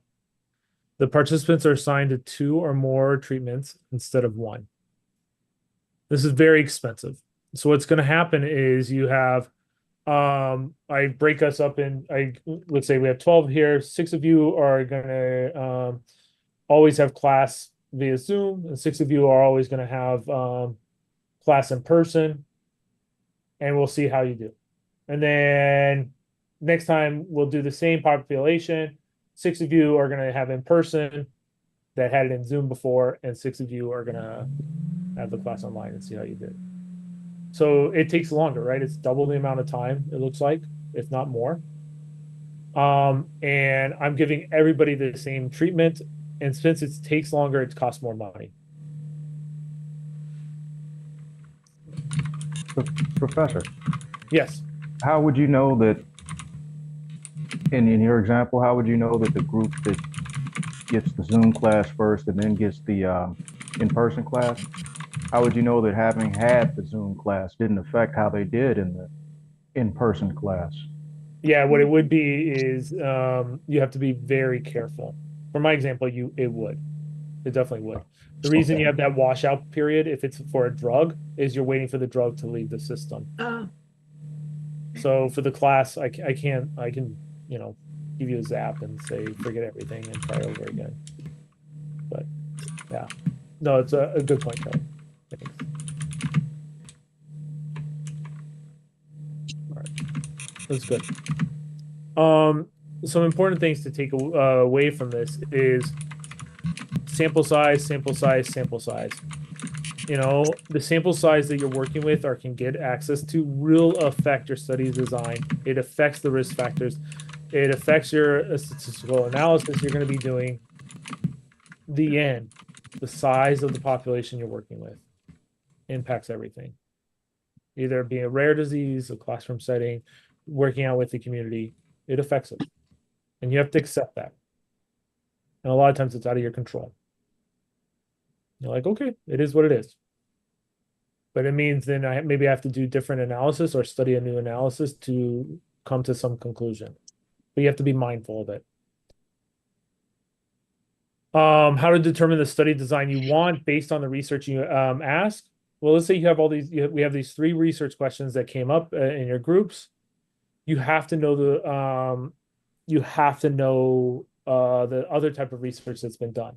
The participants are assigned to 2 or more treatments instead of 1. This is very expensive. So what's going to happen is you have, I break us up in, let's say we have 12 here. 6 of you are going to always have class via Zoom, and 6 of you are always going to have class in person, and we'll see how you do. And then next time we'll do the same population. 6 of you are going to have in person that had it in Zoom before, and 6 of you are going to have the class online and see how you did. So it takes longer, right? It's double the amount of time, it looks like, if not more. And I'm giving everybody the same treatment. And since it takes longer, it costs more money. Professor. Yes. How would you know that, in your example, how would you know that the group that gets the Zoom class first and then gets the in-person class, how would you know that having had the Zoom class didn't affect how they did in the in-person class? Yeah, what it would be is you have to be very careful. For my example, it would. It definitely would. The reason you have that washout period, if it's for a drug, is you're waiting for the drug to leave the system. So for the class, I can, you know, give you a zap and say, forget everything and try over again. But yeah, no, it's a good point, Kelly. Thanks. All right, that's good. Some important things to take away from this is sample size, sample size, sample size. You know, the sample size that you're working with or can get access to will affect your study design. It affects the risk factors. It affects your statistical analysis you're going to be doing. The end, the size of the population you're working with impacts everything. Either being a rare disease, a classroom setting, working out with the community, it affects it. And you have to accept that. And a lot of times it's out of your control. You're like, okay, it is what it is. But it means then maybe I have to do different analysis or study a new analysis to come to some conclusion. But you have to be mindful of it. How to determine the study design you want based on the research you ask. Well, let's say you have all these, we have these 3 research questions that came up in your groups. You have to know the other type of research that's been done.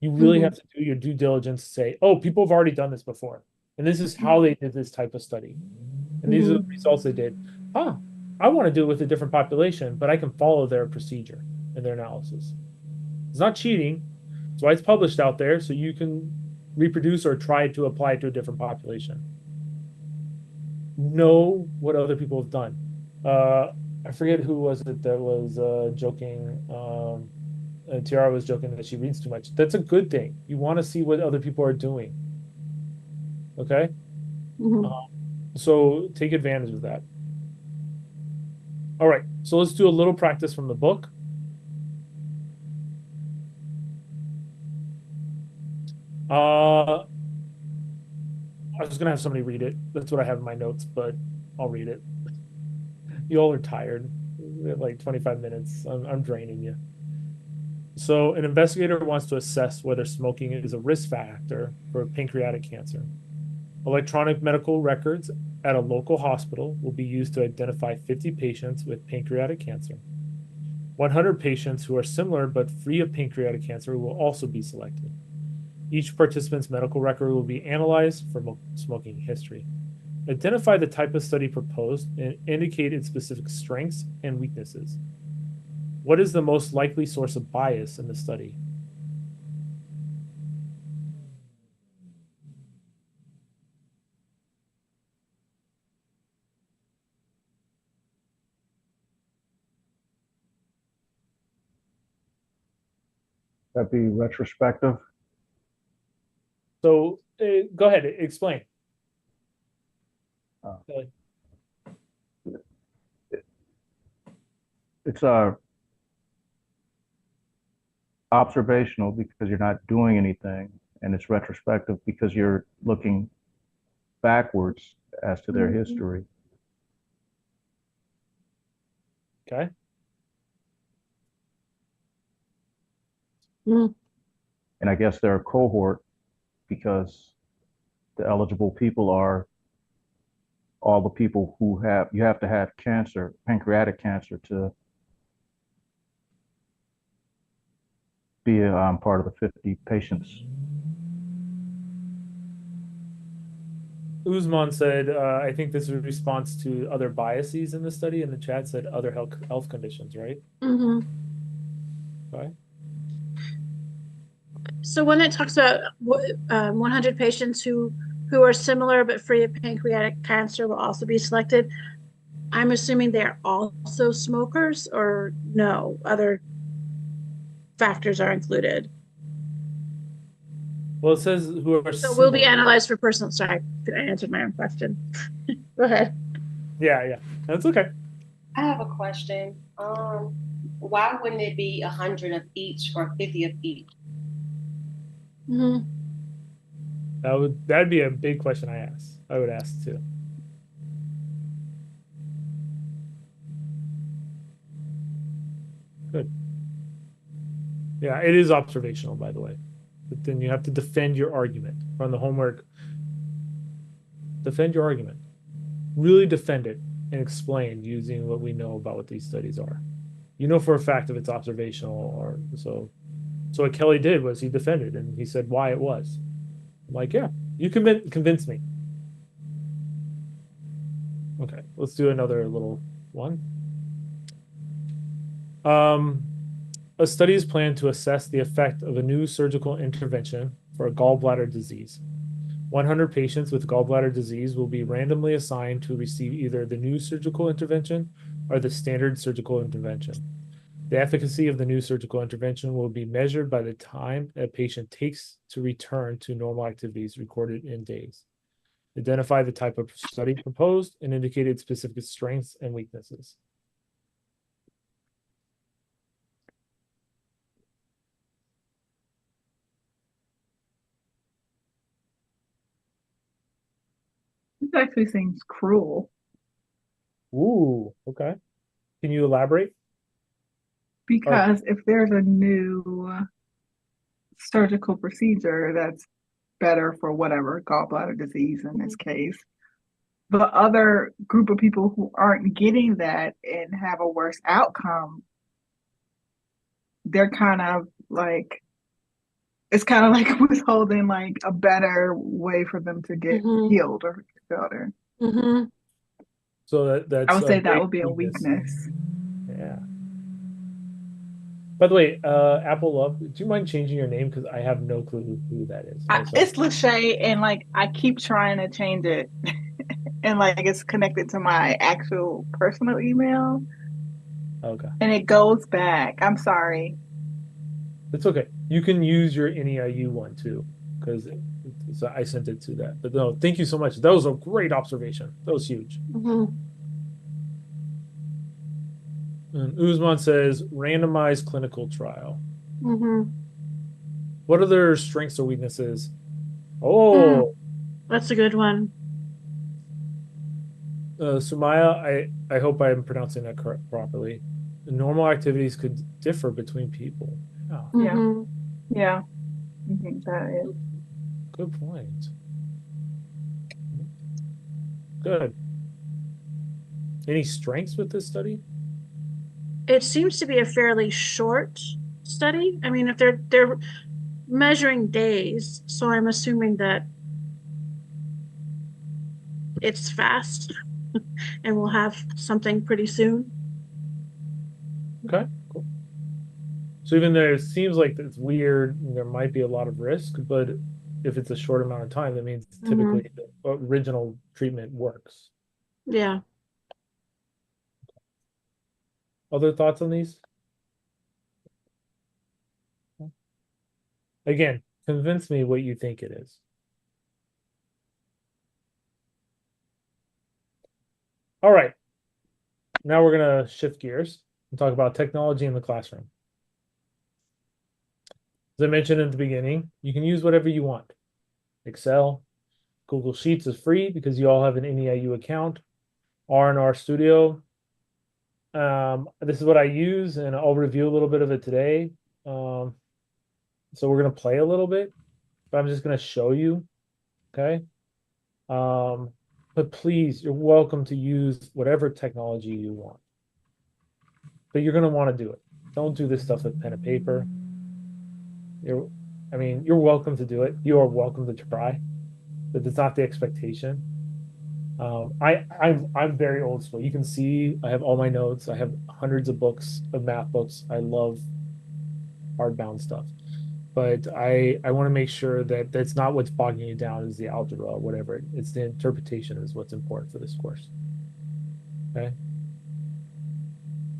You really have to do your due diligence to say, oh, people have already done this before. And this is how they did this type of study. And these are the results they did. I want to do it with a different population, but I can follow their procedure and their analysis. It's not cheating. That's why it's published out there, so you can reproduce or try to apply it to a different population. Know what other people have done. I forget who was it that was joking. Tiara was joking that she reads too much. That's a good thing. You want to see what other people are doing. Okay? So take advantage of that. All right, so let's do a little practice from the book. I was gonna have somebody read it. That's what I have in my notes, but I'll read it. You all are tired. We have like 25 minutes. I'm draining you. So an investigator wants to assess whether smoking is a risk factor for pancreatic cancer. Electronic medical records at a local hospital will be used to identify 50 patients with pancreatic cancer. 100 patients who are similar but free of pancreatic cancer will also be selected. Each participant's medical record will be analyzed for smoking history. Identify the type of study proposed and indicate its specific strengths and weaknesses. What is the most likely source of bias in the study? That'd be retrospective. So go ahead, explain. It's observational because you're not doing anything, and it's retrospective because you're looking backwards as to their history. Okay. And I guess they're a cohort because the eligible people are all the people who you have to have cancer, pancreatic cancer, to be a part of the 50 patients. Usman said, I think this is a response to other biases in the study, and the chat said other health conditions, right? Okay. So when it talks about 100 patients who are similar but free of pancreatic cancer will also be selected, I'm assuming they're also smokers, or no, other factors are included. Well, it says who are So similar. will be analyzed for personal. Sorry, I answered my own question. Go ahead. Yeah, that's okay. I have a question. Why wouldn't it be 100 of each or 50 of each? That'd be a big question I would ask too. Good. Yeah, it is observational, by the way. But then you have to defend your argument from the homework. Defend your argument. Really defend it and explain using what we know about what these studies are. You know for a fact if it's observational or so. So what Kelly did was he defended and he said why it was. I'm like, yeah, you convince me. Okay, let's do another little one. A study is planned to assess the effect of a new surgical intervention for a gallbladder disease. 100 patients with gallbladder disease will be randomly assigned to receive either the new surgical intervention or the standard surgical intervention. The efficacy of the new surgical intervention will be measured by the time a patient takes to return to normal activities, recorded in days. Identify the type of study proposed and indicate its specific strengths and weaknesses. This actually seems cruel. Ooh, okay. Can you elaborate? Because if there's a new surgical procedure that's better for whatever, gallbladder disease in this case, the other group of people who aren't getting that and have a worse outcome, they're kind of like, it's kind of like withholding like a better way for them to get healed or better. So that's I would say that would be a weakness. Yeah. By the way, Apple Love, do you mind changing your name? Because I have no clue who that is. It's Lachey, and like I keep trying to change it, and like it's connected to my actual personal email, Okay. and it goes back. I'm sorry. It's okay. You can use your NEIU one too, because I sent it to that. But no, thank you so much. That was a great observation. That was huge. And Uzman says randomized clinical trial. What are their strengths or weaknesses? Oh, That's a good one. Sumaya, I hope I'm pronouncing that properly. The normal activities could differ between people. Yeah. Yeah, I think that is. Good point. Good. Any strengths with this study? It seems to be a fairly short study. I mean, if they're measuring days, so I'm assuming that it's fast and we'll have something pretty soon. Okay, cool. So even though it seems like it's weird, there might be a lot of risk, but if it's a short amount of time, that means typically the original treatment works. Yeah. Other thoughts on these? Again, convince me what you think it is. All right. Now we're going to shift gears and talk about technology in the classroom. As I mentioned at the beginning, you can use whatever you want. Excel, Google Sheets is free because you all have an NEIU account. R&R Studio. This is what I use, and I'll review a little bit of it today. So we're going to play a little bit, but I'm just going to show you. Okay. But please, you're welcome to use whatever technology you want. But you're going to want to do it. Don't do this stuff with pen and paper. You're welcome to do it. You are welcome to try, but it's not the expectation. I'm very old school. You can see I have all my notes. I have hundreds of books of math books. I love hardbound stuff, but I want to make sure that that's not what's bogging you down is the algebra or whatever. It's the interpretation is what's important for this course. Okay.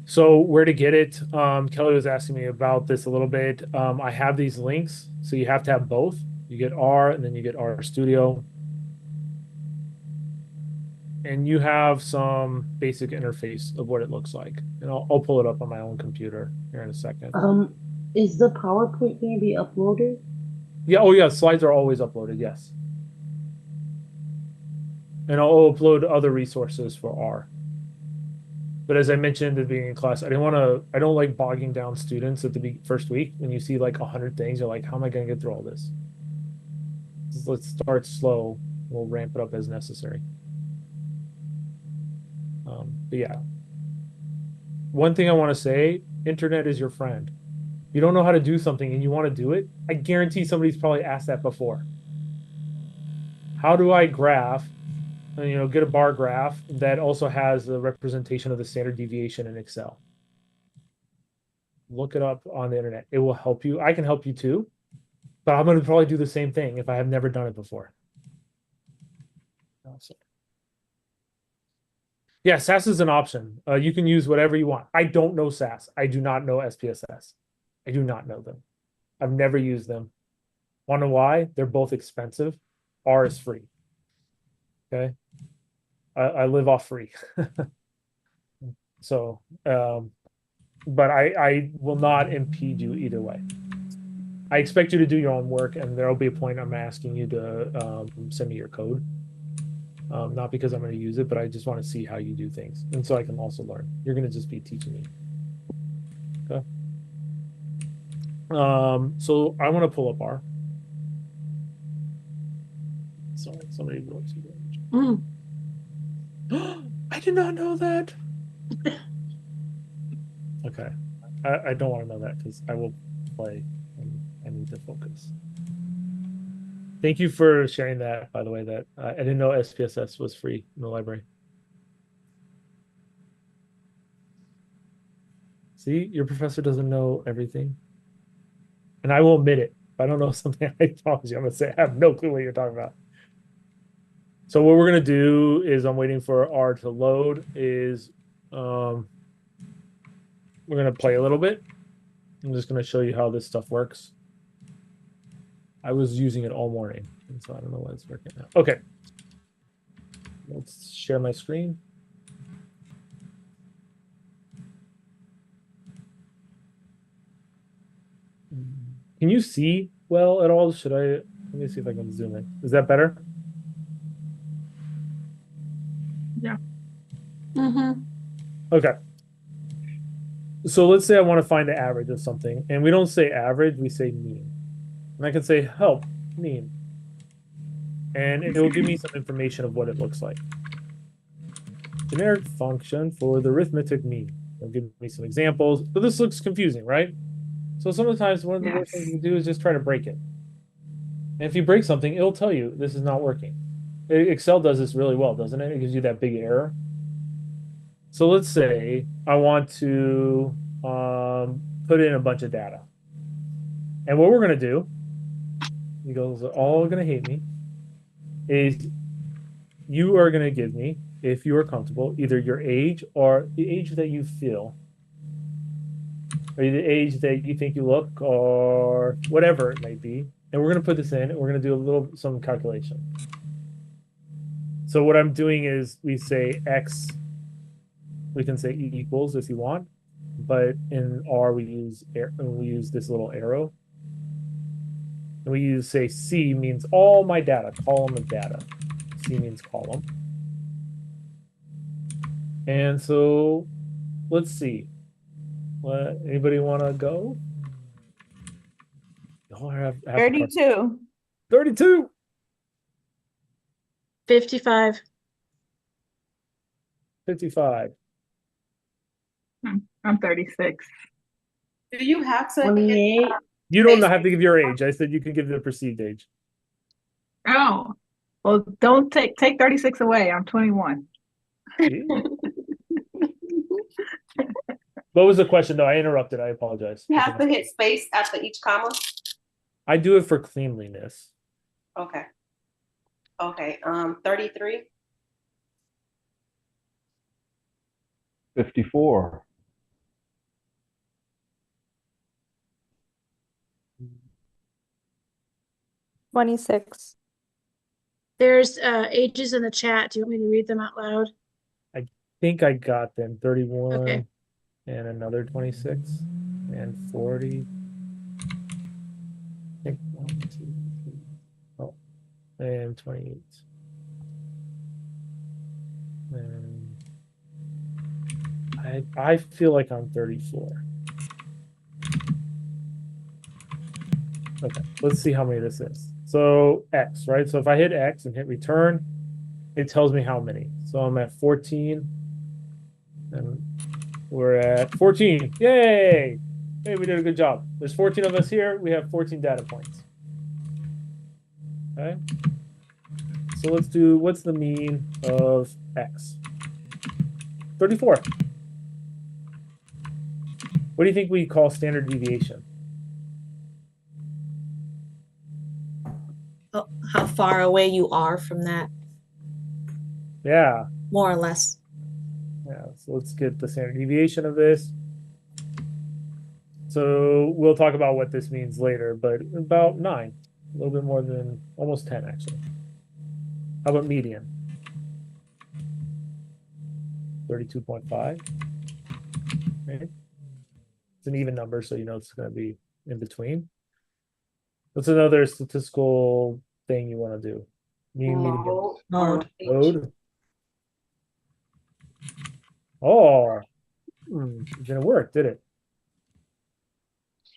So where to get it? Kelly was asking me about this a little bit. I have these links, so you have to have both. You get R and then you get R Studio. And you have some basic interface of what it looks like. And I'll pull it up on my own computer here in a second. Is the PowerPoint going to be uploaded? Yeah, oh yeah, slides are always uploaded, yes. And I'll upload other resources for R. But as I mentioned at the beginning of class, I don't like bogging down students at the first week. When you see like 100 things, you're like, how am I going to get through all this? Let's start slow. We'll ramp it up as necessary. But yeah. One thing I want to say, internet is your friend. You don't know how to do something and you want to do it, I guarantee somebody's probably asked that before. How do I graph, get a bar graph that also has the representation of the standard deviation in Excel? Look it up on the internet. It will help you. I can help you too, but I'm going to probably do the same thing if I have never done it before. Awesome. Yeah, SAS is an option. You can use whatever you want. I don't know SAS. I do not know SPSS. I do not know them. I've never used them. Want to know why? They're both expensive. R is free. Okay. I live off free. So, but I will not impede you either way. I expect you to do your own work, and there'll be a point I'm asking you to send me your code. Not because I'm going to use it, but I just want to see how you do things. And so I can also learn. You're going to just be teaching me. Okay. So I want to pull up R. Sorry, somebody wrote to I did not know that. Okay. I don't want to know that because I will play and I need to focus. Thank you for sharing that, by the way, that I didn't know SPSS was free in the library. See, your professor doesn't know everything. And I will admit it. If I don't know something, I promise you, I'm going to say I have no clue what you're talking about. So what we're going to do is I'm waiting for R to load is we're going to play a little bit. I'm just going to show you how this stuff works. I was using it all morning, and so I don't know why it's working now. Okay. Let's share my screen. Can you see well at all? Should I, let me see if I can zoom in. Is that better? Yeah. Mm-hmm. Okay. So let's say I want to find the average of something, and we don't say average, we say mean. And I can say help mean. And it will give me some information of what it looks like. Generic function for the arithmetic mean. It'll give me some examples, but this looks confusing, right? So sometimes one of the worst things you can do is just try to break it. And if you break something, it'll tell you this is not working. Excel does this really well, doesn't it? It gives you that big error. So let's say I want to put in a bunch of data. And what we're going to do, you guys are all going to hate me, is you are going to give me, if you are comfortable, either your age or the age that you feel, or the age that you think you look, or whatever it may be. And we're going to put this in, and we're going to do some calculation. So what I'm doing is we say X, we can say E equals if you want, but in R we use this little arrow. And we use, say, C means all my data, column of data. C means column. And so let's see. Anybody want to go? Oh, I have 32. 32. 55. 55. I'm 36. Do you have to 28. You don't have to give your age. I said you can give the perceived age. Oh, well, don't take 36 away. I'm 21. What was the question, though? I interrupted. I apologize. You have to hit space after each comma? I do it for cleanliness. Okay. Okay. 33. 54. 26. There's ages in the chat. Do you want me to read them out loud? I think I got them. 31 Okay. and another 26 and 40. I think 1, 2, 3. Oh, and 28. And I feel like I'm 34. Okay, let's see how many this is. So X, right? So if I hit X and hit return, it tells me how many. So I'm at 14. And we're at 14. Yay! Hey, we did a good job. There's 14 of us here. We have 14 data points. Okay. So let's do, what's the mean of X? 34. What do you think we call standard deviation? How far away you are from that, Yeah. more or less. Yeah, so let's get the standard deviation of this. So we'll talk about what this means later, but about 9, a little bit more than almost 10, actually. How about median? 32.5. Right? It's an even number, so you know it's going to be in between. What's another statistical thing you want to do? Mean, median, mode. Oh, it didn't work, did it?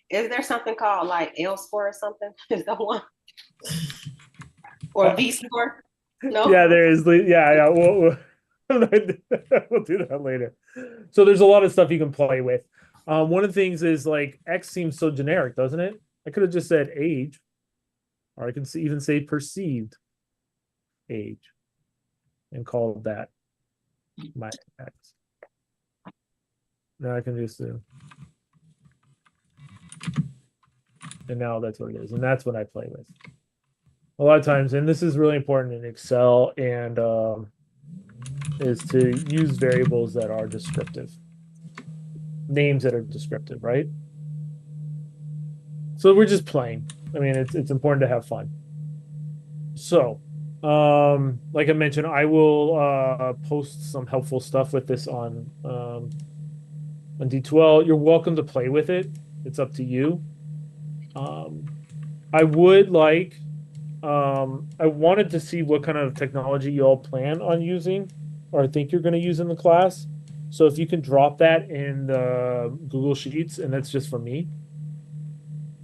Is there something called like L score or something? Is that one? Or V score? No. Yeah, there is. Yeah. We'll do that later. So there's a lot of stuff you can play with. One of the things is like X seems so generic, doesn't it? I could have just said age, or I can even say perceived age, and call that my X. Now I can just do. And now that's what it is. And that's what I play with. A lot of times, and this is really important in Excel, and is to use variables that are descriptive. Names that are descriptive, right? So we're just playing. I mean, it's important to have fun. So, like I mentioned, I will post some helpful stuff with this on D2L. You're welcome to play with it. It's up to you. I would like, I wanted to see what kind of technology you all plan on using or think you're going to use in the class. So if you can drop that in the Google Sheets, and that's just for me,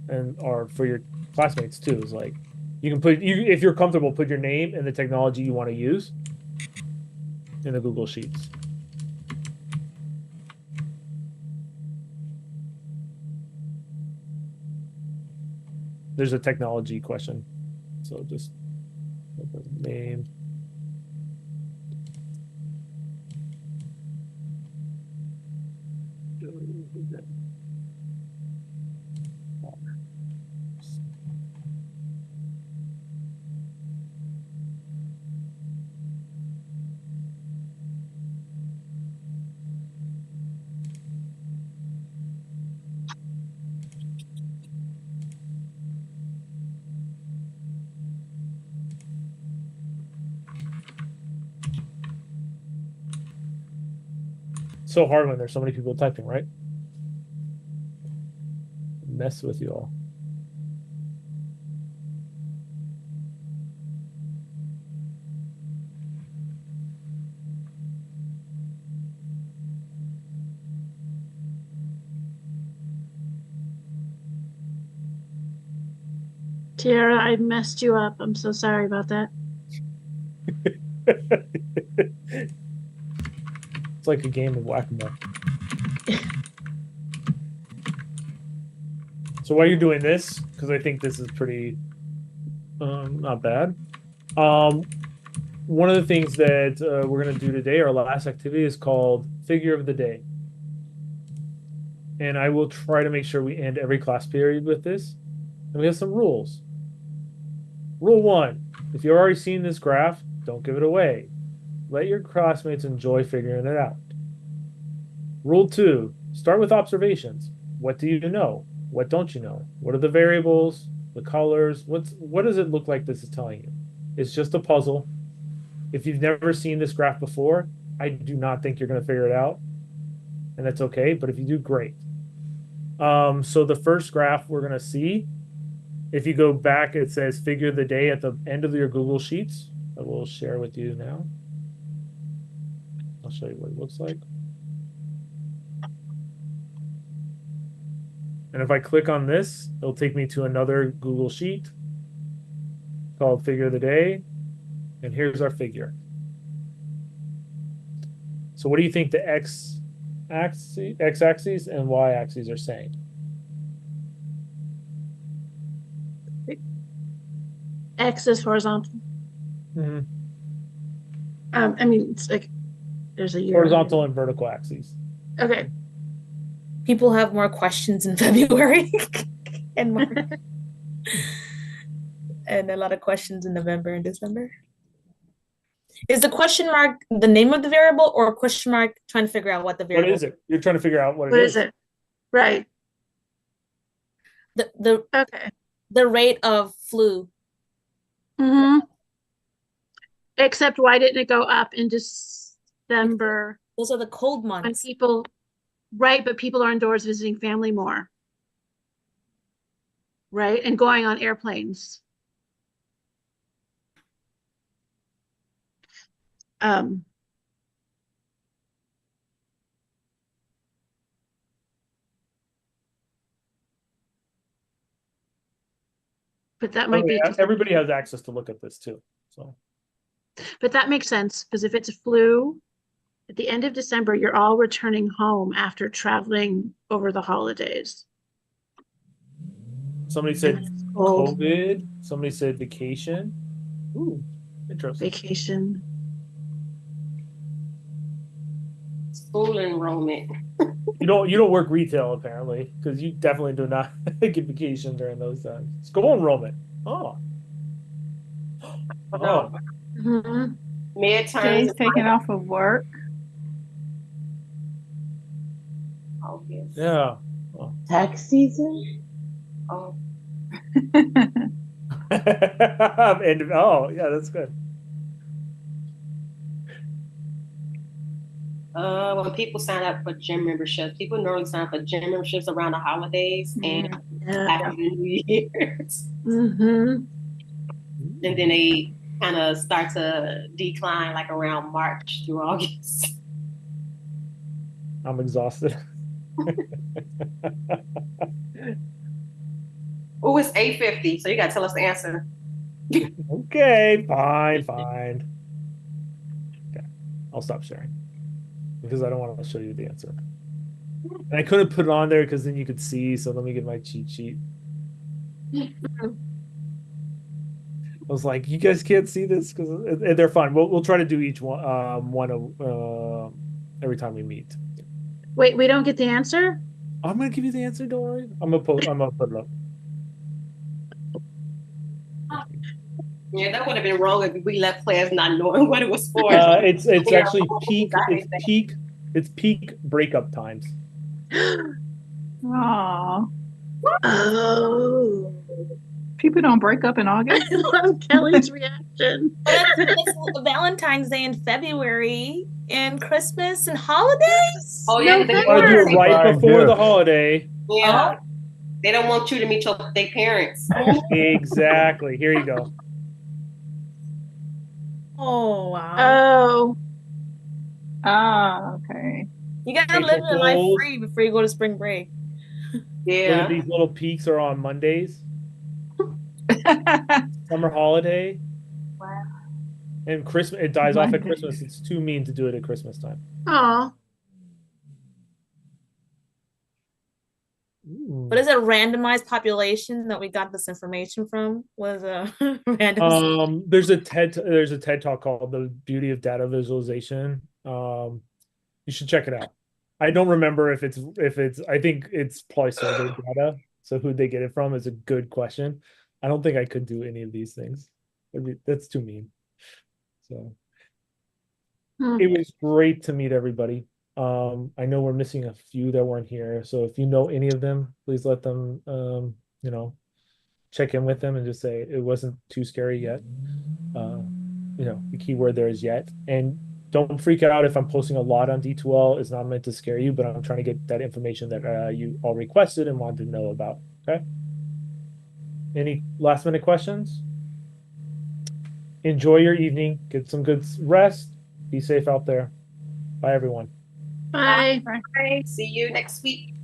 and or for your classmates too, is like you can put if you're comfortable, put your name and the technology you want to use in the Google Sheets. There's a technology question, so just name. So hard when there's so many people typing, right? Mess with you all. Tiara, I messed you up. I'm so sorry about that. It's like a game of whack-a-mole. So while you're doing this, because I think this is pretty not bad. One of the things that we're going to do today, our last activity, is called Figure of the Day. And I will try to make sure we end every class period with this. And we have some rules. Rule 1, if you've already seen this graph, don't give it away. Let your classmates enjoy figuring it out. Rule 2, start with observations. What do you know? What don't you know? What are the variables, the colors? What does it look like this is telling you? It's just a puzzle. If you've never seen this graph before, I do not think you're going to figure it out. And that's okay, but if you do, great. So the first graph we're going to see, if you go back, it says figure the day at the end of your Google Sheets. I will share with you now. I'll show you what it looks like. And if I click on this, it'll take me to another Google Sheet called Figure of the Day. And here's our figure. So what do you think the x-axis and y-axis are saying? X is horizontal. Mm-hmm. I mean, it's like there's a year. Horizontal and vertical axes. Okay. People have more questions in February and March. And a lot of questions in November and December. Is the question mark the name of the variable or question mark trying to figure out what the variable What is it? You're trying to figure out what it is. What is it? Right. The rate of flu. Mm-hmm. Except why didn't it go up in December? Those are the cold months. When people, right, but people are indoors visiting family more. Right? And going on airplanes. But that might be everybody has access to look at this too. So, but that makes sense because if it's a flu, at the end of December, you're all returning home after traveling over the holidays. Somebody said COVID. Somebody said vacation. Ooh, interesting. Vacation. School enrollment. You don't work retail apparently, because you definitely do not get vacation during those times. School enrollment. Oh. Oh. Mhm. Midterms. Days taken off of work. August. Yeah. Oh. Tax season? Oh. And oh yeah, that's good. When people sign up for gym memberships, people normally sign up for gym memberships around the holidays and after the New Year's. Mm-hmm. And then they kind of start to decline like around March through August. I'm exhausted. Oh, it's 8:50, so you gotta tell us the answer. Okay, fine. Okay, I'll stop sharing because I don't want to show you the answer. And I couldn't put it on there because then you could see. So let me get my cheat sheet. I was like, you guys can't see this because they're fine. We'll try to do each one every time we meet. Wait, we don't get the answer? I'm gonna give you the answer. Don't worry. I'm gonna put it up. Yeah, that would have been wrong if we left class not knowing what it was for. It's actually peak. It's peak breakup times. Aww. Oh. People don't break up in August. I love Kelly's reaction. It's Valentine's Day in February and Christmas and holidays. Oh yeah, You want to do it right before the holiday. Yeah. They don't want you to meet their parents. Exactly. Here you go. Oh wow. Oh. Ah, okay. You gotta April live your life Fools. free before you go to spring break. Look at these little peaks are on Mondays. Summer holiday. Wow. And Christmas, it dies off at Christmas. It's too mean to do it at Christmas time. Oh. But is it a randomized population that we got this information from? Was a random? There's a TED talk called "The Beauty of Data Visualization." You should check it out. I don't remember if it's. I think it's probably survey data. So who they get it from is a good question. I don't think I could do any of these things. That's too mean. So it was great to meet everybody. I know we're missing a few that weren't here. So if you know any of them, please let them check in with them and just say it wasn't too scary yet. The key word there is yet. And don't freak out if I'm posting a lot on D2L. It's not meant to scare you, but I'm trying to get that information that you all requested and wanted to know about. Okay. Any last minute questions? Enjoy your evening. Get some good rest. Be safe out there. Bye, everyone. Bye. Bye. See you next week.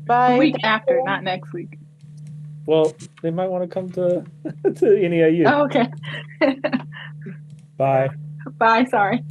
Bye. Week after, not next week. Well, they might want to come to NEIU. Oh, okay. Bye. Bye. Sorry.